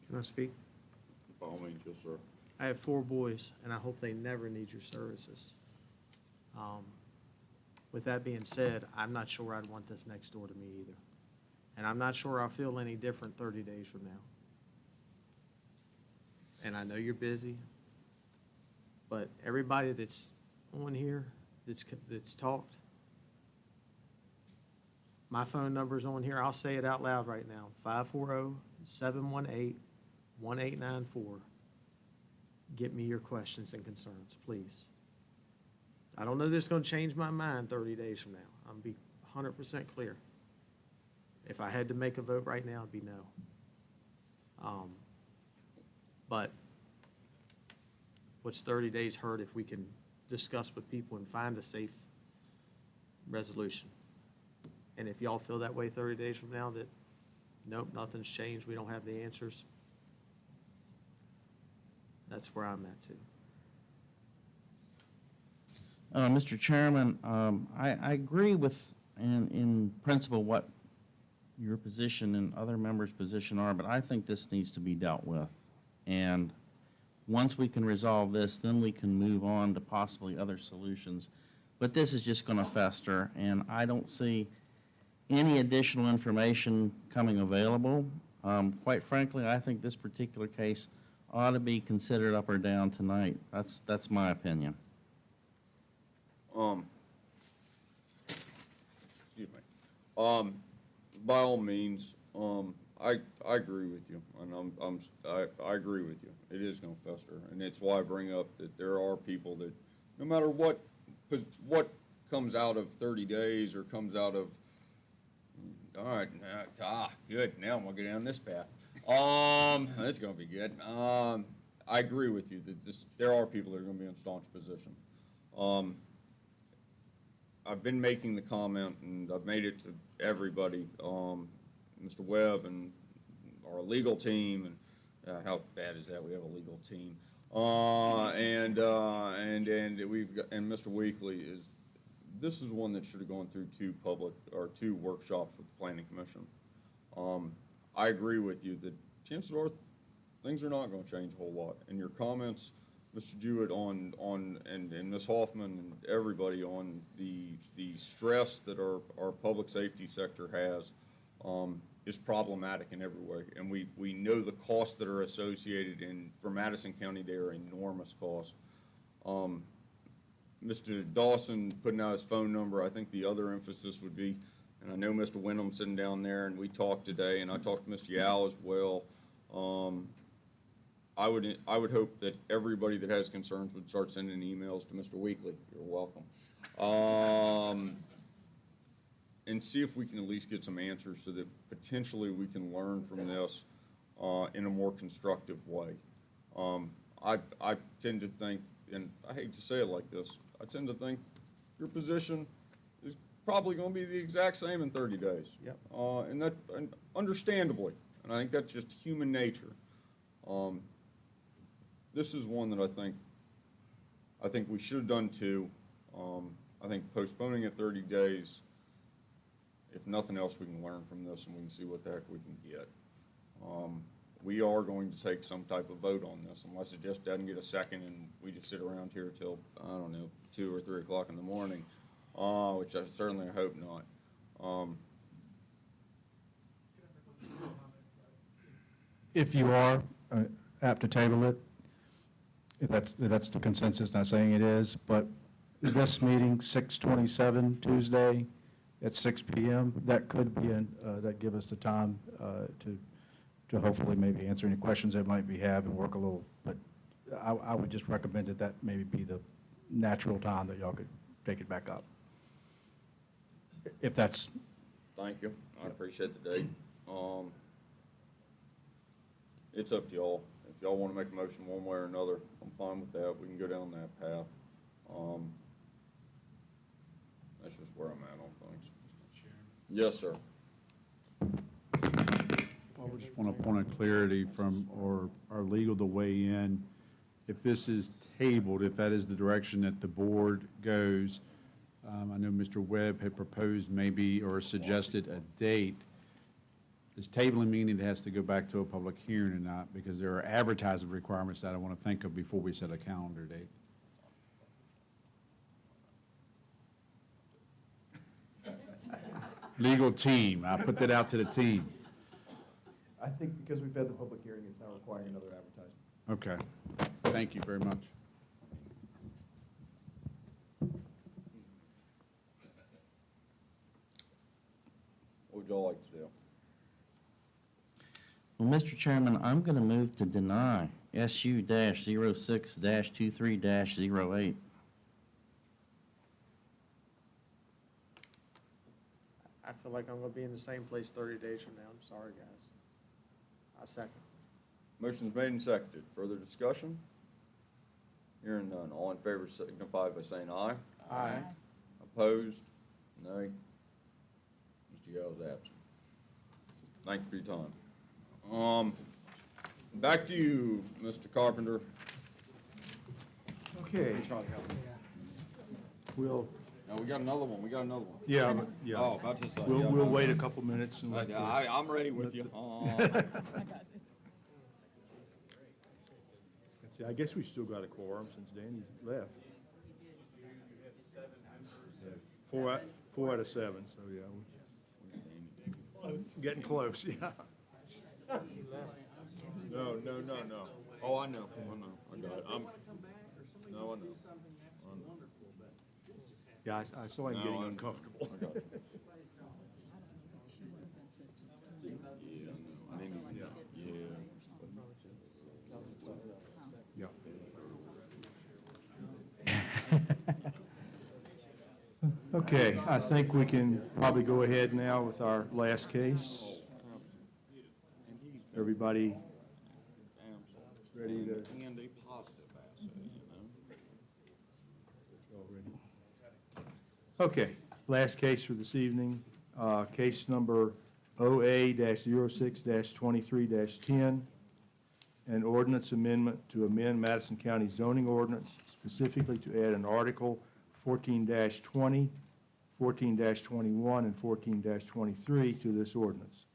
Can I speak? By all means, yes, sir. I have 4 boys, and I hope they never need your services. With that being said, I'm not sure I'd want this next door to me either. And I'm not sure I'll feel any different 30 days from now. And I know you're busy, but everybody that's on here, that's talked, my phone number's on here. I'll say it out loud right now, 540-718-1894. Get me your questions and concerns, please. I don't know that it's gonna change my mind 30 days from now. I'm be 100% clear. If I had to make a vote right now, it'd be no. But what's 30 days hurt if we can discuss with people and find a safe resolution? And if y'all feel that way 30 days from now, that nope, nothing's changed, we don't have the answers, that's where I'm at too. Mr. Chairman, I agree with, in principle, what your position and other members' position are, but I think this needs to be dealt with. And once we can resolve this, then we can move on to possibly other solutions. But this is just going to fester, and I don't see any additional information coming available. Quite frankly, I think this particular case ought to be considered up or down tonight. That's my opinion. Excuse me. By all means, I agree with you, and I agree with you. It is gonna fester, and it's why I bring up that there are people that, no matter what comes out of 30 days or comes out of, all right, good, now I'm gonna go down this path. That's gonna be good. I agree with you that there are people that are gonna be in staunch position. I've been making the comment, and I've made it to everybody, Mr. Webb and our legal team, and how bad is that? We have a legal team, and Mr. Weekly is. This is one that should have gone through 2 workshops with the Planning Commission. I agree with you that chances are things are not going to change a whole lot. And your comments, Mr. Jewett, and Ms. Hoffman and everybody on the stress that our public safety sector has is problematic in every way. And we know the costs that are associated, and for Madison County, they are enormous costs. Mr. Dawson putting out his phone number, I think the other emphasis would be, and I know Mr. Wyndham sitting down there, and we talked today, and I talked to Mr. Yao as well. I would hope that everybody that has concerns would start sending emails to Mr. Weekly. You're welcome. And see if we can at least get some answers so that potentially we can learn from this in a more constructive way. I tend to think, and I hate to say it like this, I tend to think your position is probably going to be the exact same in 30 days. Yep. And understandably, and I think that's just human nature. this is one that I think we should have done two. I think postponing it 30 days, if nothing else, we can learn from this and we can see what the heck we can get. We are going to take some type of vote on this unless it just doesn't get a second and we just sit around here till, I don't know, 2 or 3 o'clock in the morning, which I certainly hope not. If you are apt to table it, if that's the consensus, not saying it is, but this meeting, 6/27, Tuesday, at 6 PM, that could be, that give us the time to hopefully maybe answer any questions that might be have and work a little, but I would just recommend that maybe be the natural time that y'all could take it back up. If that's. Thank you. I appreciate the date. It's up to y'all. If y'all want to make a motion one way or another, I'm fine with that. We can go down that path. That's just where I'm at on things. Yes, sir. I just want a point of clarity from our legal to weigh in. If this is tabled, if that is the direction that the board goes, I know Mr. Webb had proposed maybe or suggested a date. Does tabling mean it has to go back to a public hearing or not? Because there are advertising requirements that I want to think of before we set a calendar date. Legal team, I put that out to the team. I think because we've had the public hearing, it's not requiring another advertisement. Okay, thank you very much. What would y'all like to do? Well, Mr. Chairman, I'm going to move to deny SU-06-23-08. I feel like I'm gonna be in the same place 30 days from now. I'm sorry, guys. I second. Motion's made and seconded. Further discussion? Hearing none. All in favor signify by saying aye. Aye. Opposed? Nay. Mr. Yao is absent. Thank you for your time. Back to you, Mr. Carpenter. Okay. We'll, No, we got another one. yeah, yeah. Oh, about to say. We'll wait a couple minutes and let. I'm ready with you. Let's see, I guess we still got a quorum since Danny left. Yeah, 4 out of 7, so yeah. Getting close, yeah. No. Oh, I know. I got it. No, I know. Yeah, I saw him getting uncomfortable. I got it. Yeah. Okay, I think we can probably go ahead now with our last case. Everybody ready to? And a positive assay, Okay, last case for this evening, case number OA-06-23-10, an ordinance amendment to amend Madison County zoning ordinance specifically to add an article 14-20, 14-21, and 14-23 to this ordinance.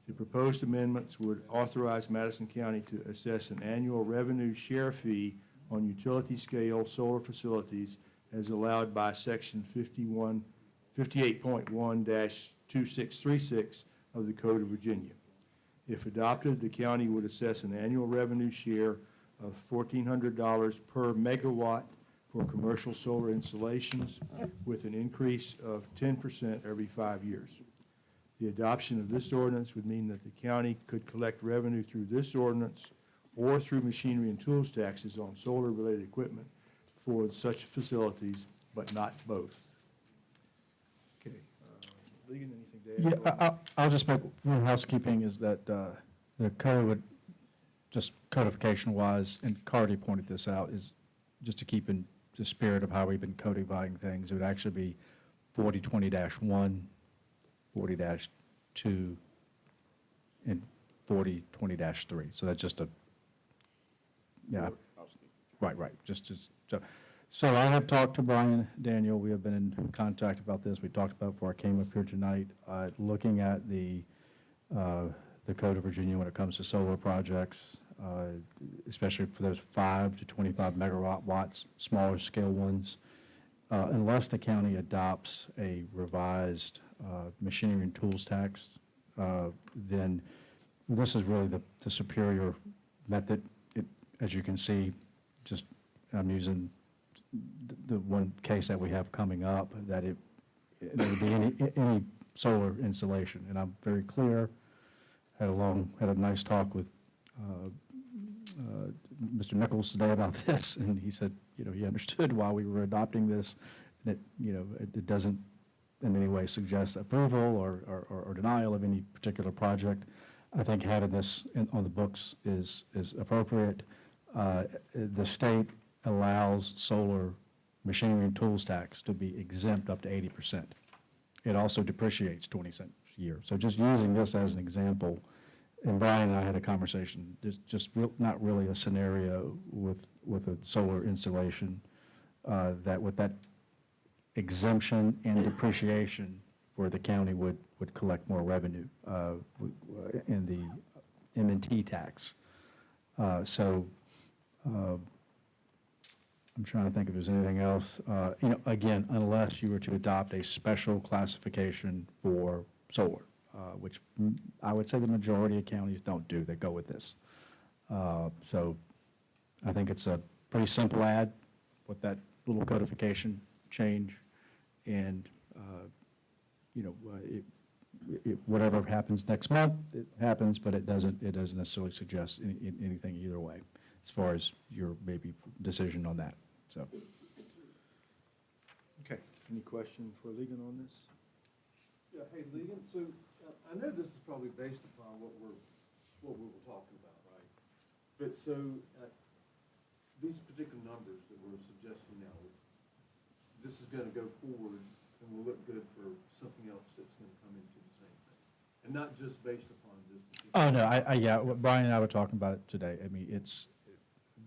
The proposed amendments would authorize Madison County to assess an annual revenue share fee on utility-scale solar facilities as allowed by Section 58.1-2636 of the Code of Virginia. If adopted, the county would assess an annual revenue share of $1,400 per megawatt for commercial solar installations, with an increase of 10% every 5 years. The adoption of this ordinance would mean that the county could collect revenue through this ordinance or through machinery and tools taxes on solar-related equipment for such facilities, but not both. Okay. Ligon, anything to add? Yeah, I'll just make, for housekeeping, is that the code would, just codification-wise, and Cardi pointed this out, is just to keep in the spirit of how we've been codifying things, it would actually be 4020-1, 40-2, and 4020-3. So that's just a Yeah. Right, so I have talked to Brian Daniel, we have been in contact about this, we talked about before I came up here tonight, looking at the Code of Virginia when it comes to solar projects, especially for those 5 to 25 megawatt watts, smaller scale ones. Unless the county adopts a revised machinery and tools tax, then this is really the superior method. As you can see, just, I'm using the one case that we have coming up, that it would be any solar installation. And I'm very clear, had a nice talk with Mr. Nichols today about this, and he said, he understood why we were adopting this, and it doesn't in any way suggest approval or denial of any particular project. I think having this on the books is appropriate. The state allows solar machinery and tools tax to be exempt up to 80%. It also depreciates 20 cents a year. So just using this as an example, and Brian and I had a conversation, there's just not really a scenario with a solar installation that with that exemption and depreciation where the county would collect more revenue in the M&T tax. I'm trying to think if there's anything else. Again, unless you were to adopt a special classification for solar, which I would say the majority of counties don't do. They go with this. So I think it's a pretty simple add with that little codification change. And, whatever happens next month, it happens, but it doesn't necessarily suggest anything either way as far as your maybe decision on that. So. Okay, any question for Ligon on this? Yeah, hey, Ligon, so I know this is probably based upon what we were talking about, right? But so, these particular numbers that we're suggesting now, this is gonna go forward and will look good for something else that's gonna come into the same thing. And not just based upon this particular. Oh, no, yeah, Brian and I were talking about it today. I mean, it's.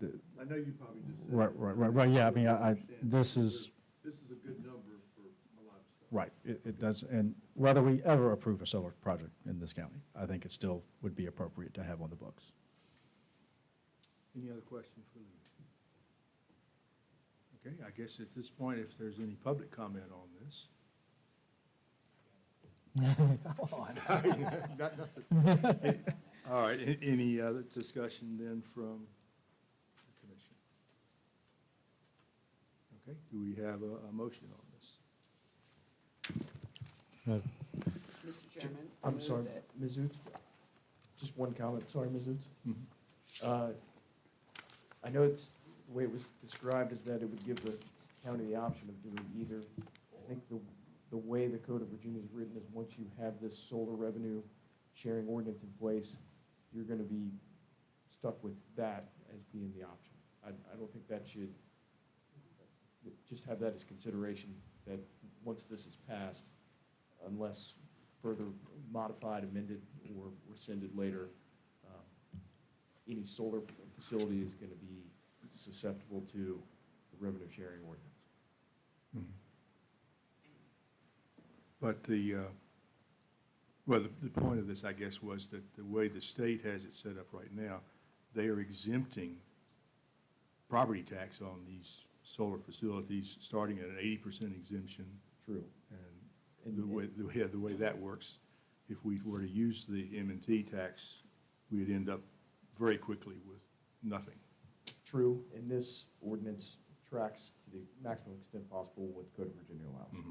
I know you probably just said. Right, yeah, I mean, this is. This is a good number for a lot of stuff. Right, it does, and whether we ever approve a solar project in this county, I think it still would be appropriate to have on the books. Any other questions for Ligon? Okay, I guess at this point, if there's any public comment on this. Got nothing. All right, any other discussion then from the commission? Okay, do we have a motion on this? Mr. Chairman. I I'm move sorry, that- Ms. Oots, just one comment, sorry, Ms. Oots. I know it's, the way it was described is that it would give the county the option of doing either. I think the way the Code of Virginia is written is once you have this solar revenue sharing ordinance in place, you're gonna be stuck with that as being the option. I don't think that should, just have that as consideration, that once this is passed, unless further modified, amended, or rescinded later, any solar facility is gonna be susceptible to the revenue sharing ordinance. But the point of this, I guess, was that the way the state has it set up right now, they are exempting property tax on these solar facilities, starting at an 80% exemption. True. And the way that works, if we were to use the M&T tax, we'd end up very quickly with nothing. True, and this ordinance tracks to the maximum extent possible what the Code of Virginia allows.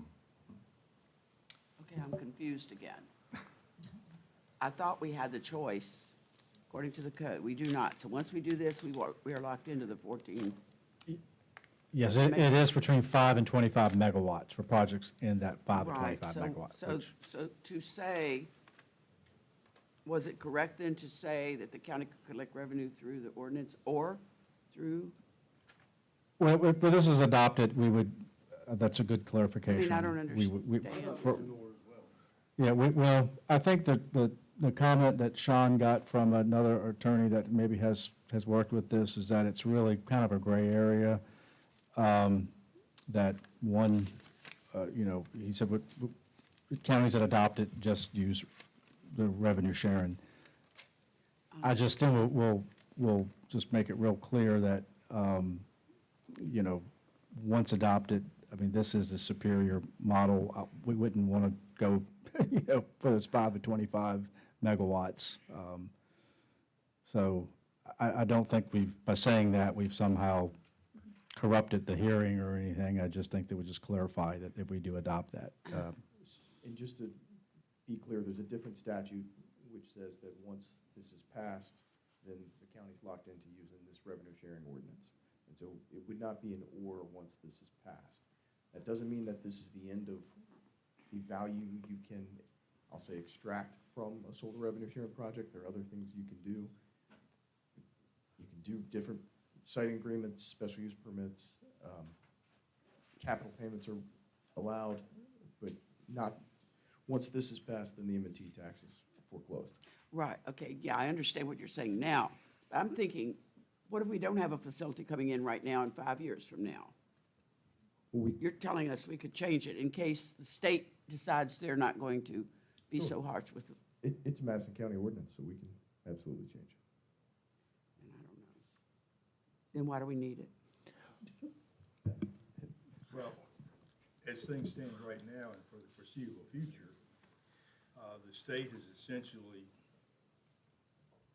Okay, I'm confused again. I thought we had the choice, according to the code. We do not. So once we do this, we are locked into the 14. Yes, it is between 5 and 25 megawatts for projects in that 5 to Right, 25 megawatts. so to say, was it correct then to say that the county could collect revenue through the ordinance or through? Well, if this is adopted, we would, that's a good clarification. I don't We would- we- understand. for- Yeah, well, I think that the comment that Sean got from another attorney that maybe has has worked with this is that it's really kind of a gray area. That one, you know, he said what counties that adopt it just use the revenue sharing. I just think we'll just make it real clear that, you know, once adopted, I mean, this is the superior model. We wouldn't want to go, you know, whether it's 5 to 25 megawatts. So I don't think by saying that, we've somehow corrupted the hearing or anything. I just think that we just clarify that if we do adopt that. And just to be clear, there's a different statute which says that once this is passed, then the county's locked into using this revenue sharing ordinance. And so it would not be an or once this is passed. That doesn't mean that this is the end of the value you can, I'll say, extract from a solar revenue sharing project. There are other things you can do. You can do different siting agreements, special use permits, capital payments are allowed, but not, once this is passed, then the M&T tax is foreclosed. Right, okay, yeah, I understand what you're saying now. I'm thinking, what if we don't have a facility coming in right now and 5 years from now? You're telling us we could change it in case the state decides they're not going to be Sure. so harsh with it. It's a Madison County ordinance, so we can absolutely change it. Then why do we need it? Well, as things stand right now and for the foreseeable future, the state has essentially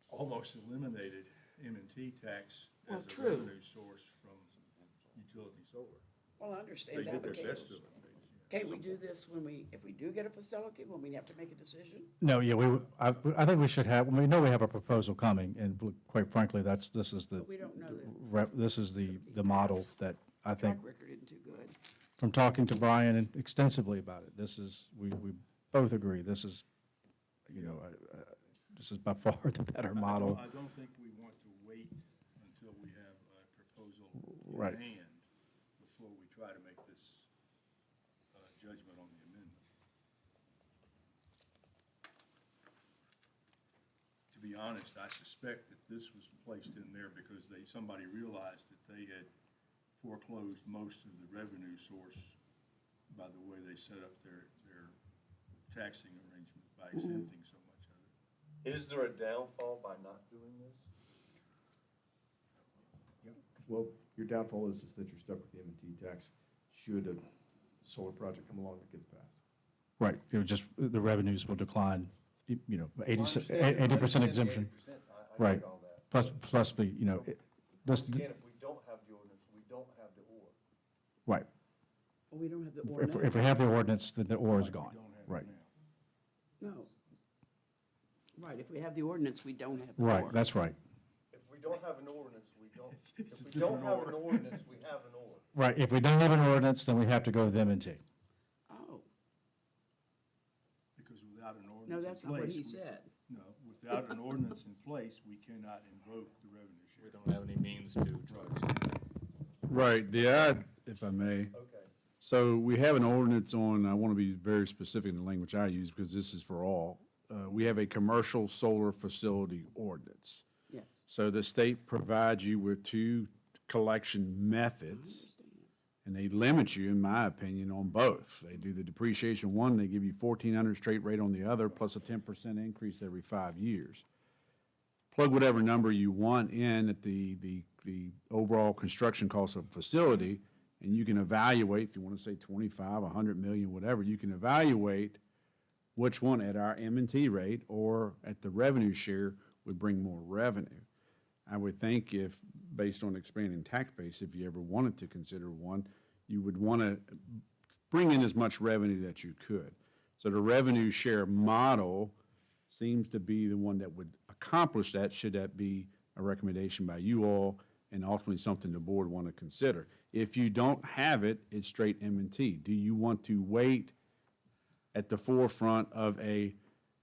almost eliminated M&T tax Well, as a true. revenue source from utility solar. Well, I understand They that, did their but best to eliminate it. can't we do this if we do get a facility, when we have to make a decision? No, yeah, I think we should have, we know we have a proposal coming, and quite frankly, this is the, But we don't know that. this is the model that I think, Track record isn't too good. from talking to Brian extensively about it, this is, we both agree, this is, you know, this is by far the better model. I don't think we want to wait until we have a proposal Right. in hand before we try to make this judgment on the amendment. To be honest, I suspect that this was placed in there because somebody realized that they had foreclosed most of the revenue source by the way they set up their taxing arrangement by exempting so much of it. Is there a downfall by not doing this? Well, your downfall is that you're stuck with the M&T tax should a solar project come along that gets passed. Right, it would just, the revenues will decline, you know, 80% exemption. I Right, get all that. plus the, you know, Once again, if we don't have the ordinance, we don't have the or. right. Well, we don't have the If ordinance. we have the ordinance, then the or is gone, right. No. Right, if we have the ordinance, we don't have the Right, or. that's right. If we don't have an ordinance, we don't. It's If a we don't different have or. an ordinance, we have an or. Right, if we don't have an ordinance, then we have to go with M&T. Oh, Because without an no, ordinance in place. that's not what he we- said. No, without an ordinance in place, we cannot invoke the revenue share. We don't have any means to. Right, if I may. Okay. So we have an ordinance on, I want to be very specific in the language I use because this is for all. We have a commercial solar facility ordinance. Yes. So the state provides you with two collection methods, and they limit you, in my opinion, on both. They do the depreciation one, they give you 1,400 straight rate on the other, plus a 10% increase every 5 years. Plug whatever number you want in at the overall construction cost of a facility, and you can evaluate, if you want to say 25, 100 million, whatever, you can evaluate which one at our M&T rate or at the revenue share would bring more revenue. I would think if, based on expanding tax base, if you ever wanted to consider one, you would want to bring in as much revenue that you could. So the revenue share model seems to be the one that would accomplish that, should that be a recommendation by you all and ultimately something the board want to consider. If you don't have it, it's straight M&T. Do you want to wait at the forefront of a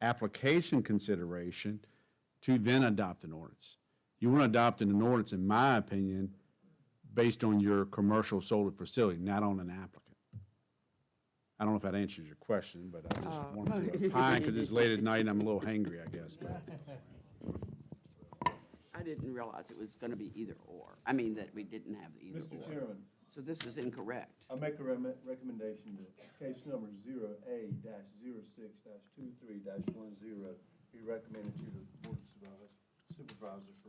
application consideration to then adopt an ordinance? You want to adopt an ordinance, in my opinion, based on your commercial solar facility, not on an applicant. I don't know if that answers your question, but I just wanted to opine because it's late at night and I'm a little hangry, I guess. But. didn't realize it was gonna be either or. I mean, that we didn't have the either Mr. or. Chairman, So this is incorrect. I make a recommendation that case number 0A-06-23-10 be recommended to the Board of Supervisors for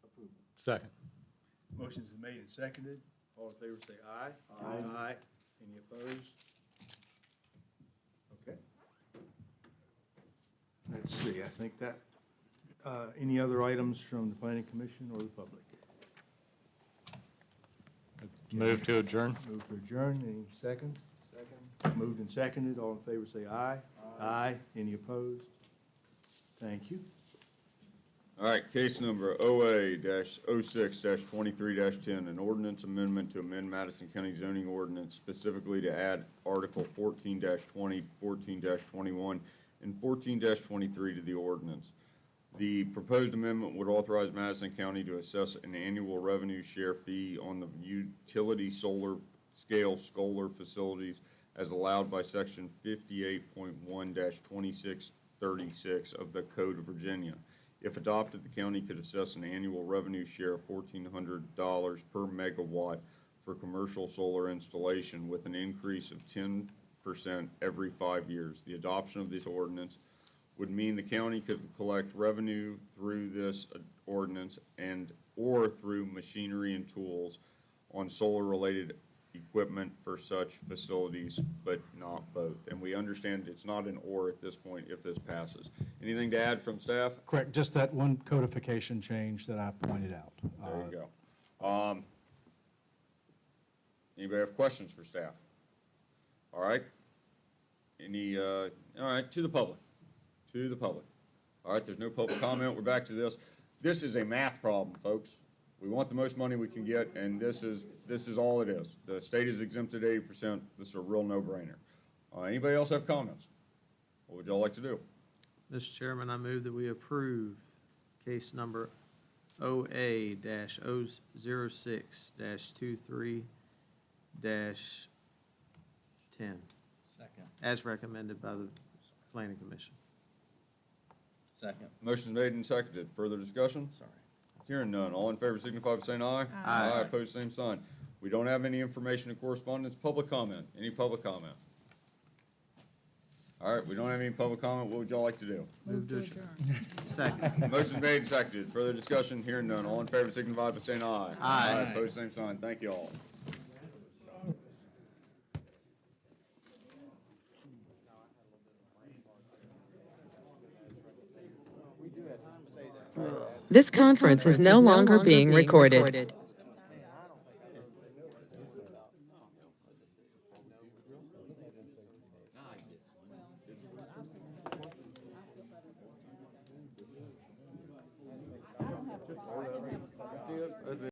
approval. Second. Motion's been made and seconded. All in favor say aye. Aye. Any opposed? Okay. Let's see, I think that, any other items from the planning commission or the public? Move to adjourn. Move to adjourn, any second? Second. Moved and seconded, all in favor say aye. Aye. Any opposed? Thank you. All right, case number OA-06-23-10, an ordinance amendment to amend Madison County zoning ordinance specifically to add Article 14-20, 14-21, and 14-23 to the ordinance. The proposed amendment would authorize Madison County to assess an annual revenue share fee on the utility solar scale solar facilities as allowed by Section 58.1-2636 of the Code of Virginia. If adopted, the county could assess an annual revenue share of $1,400 per megawatt for commercial solar installation with an increase of 10% every 5 years. The adoption of this ordinance would mean the county could collect revenue through this ordinance or through machinery and tools on solar-related equipment for such facilities, but not both. And we understand it's not an or at this point if this passes. Anything to add from staff? Correct, just that one codification change that I pointed out. There you go. Anybody have questions for staff? All right. All right, to the public. To the public. All right, there's no public comment. We're back to this. This is a math problem, folks. We want the most money we can get, and this is all it is. The state is exempted 80%. This is a real no-brainer. Anybody else have comments? What would y'all like to do? Mr. Chairman, I move that we approve case number OA-006-23-10 Second. as recommended by the Planning Commission. Second. Motion made and seconded. Further discussion? Sorry. Hearing none. All in favor signify by saying aye. Aye. Opposed, same sign. We don't have any information and correspondence. Public comment. Any public comment? All right, we don't have any public comment. What would y'all like to do? Move to adjourn. Second. Motion made and seconded. Further discussion? Hearing none. All in favor signify by saying aye. Aye. Opposed, same sign. Thank you all. This conference is no longer being recorded.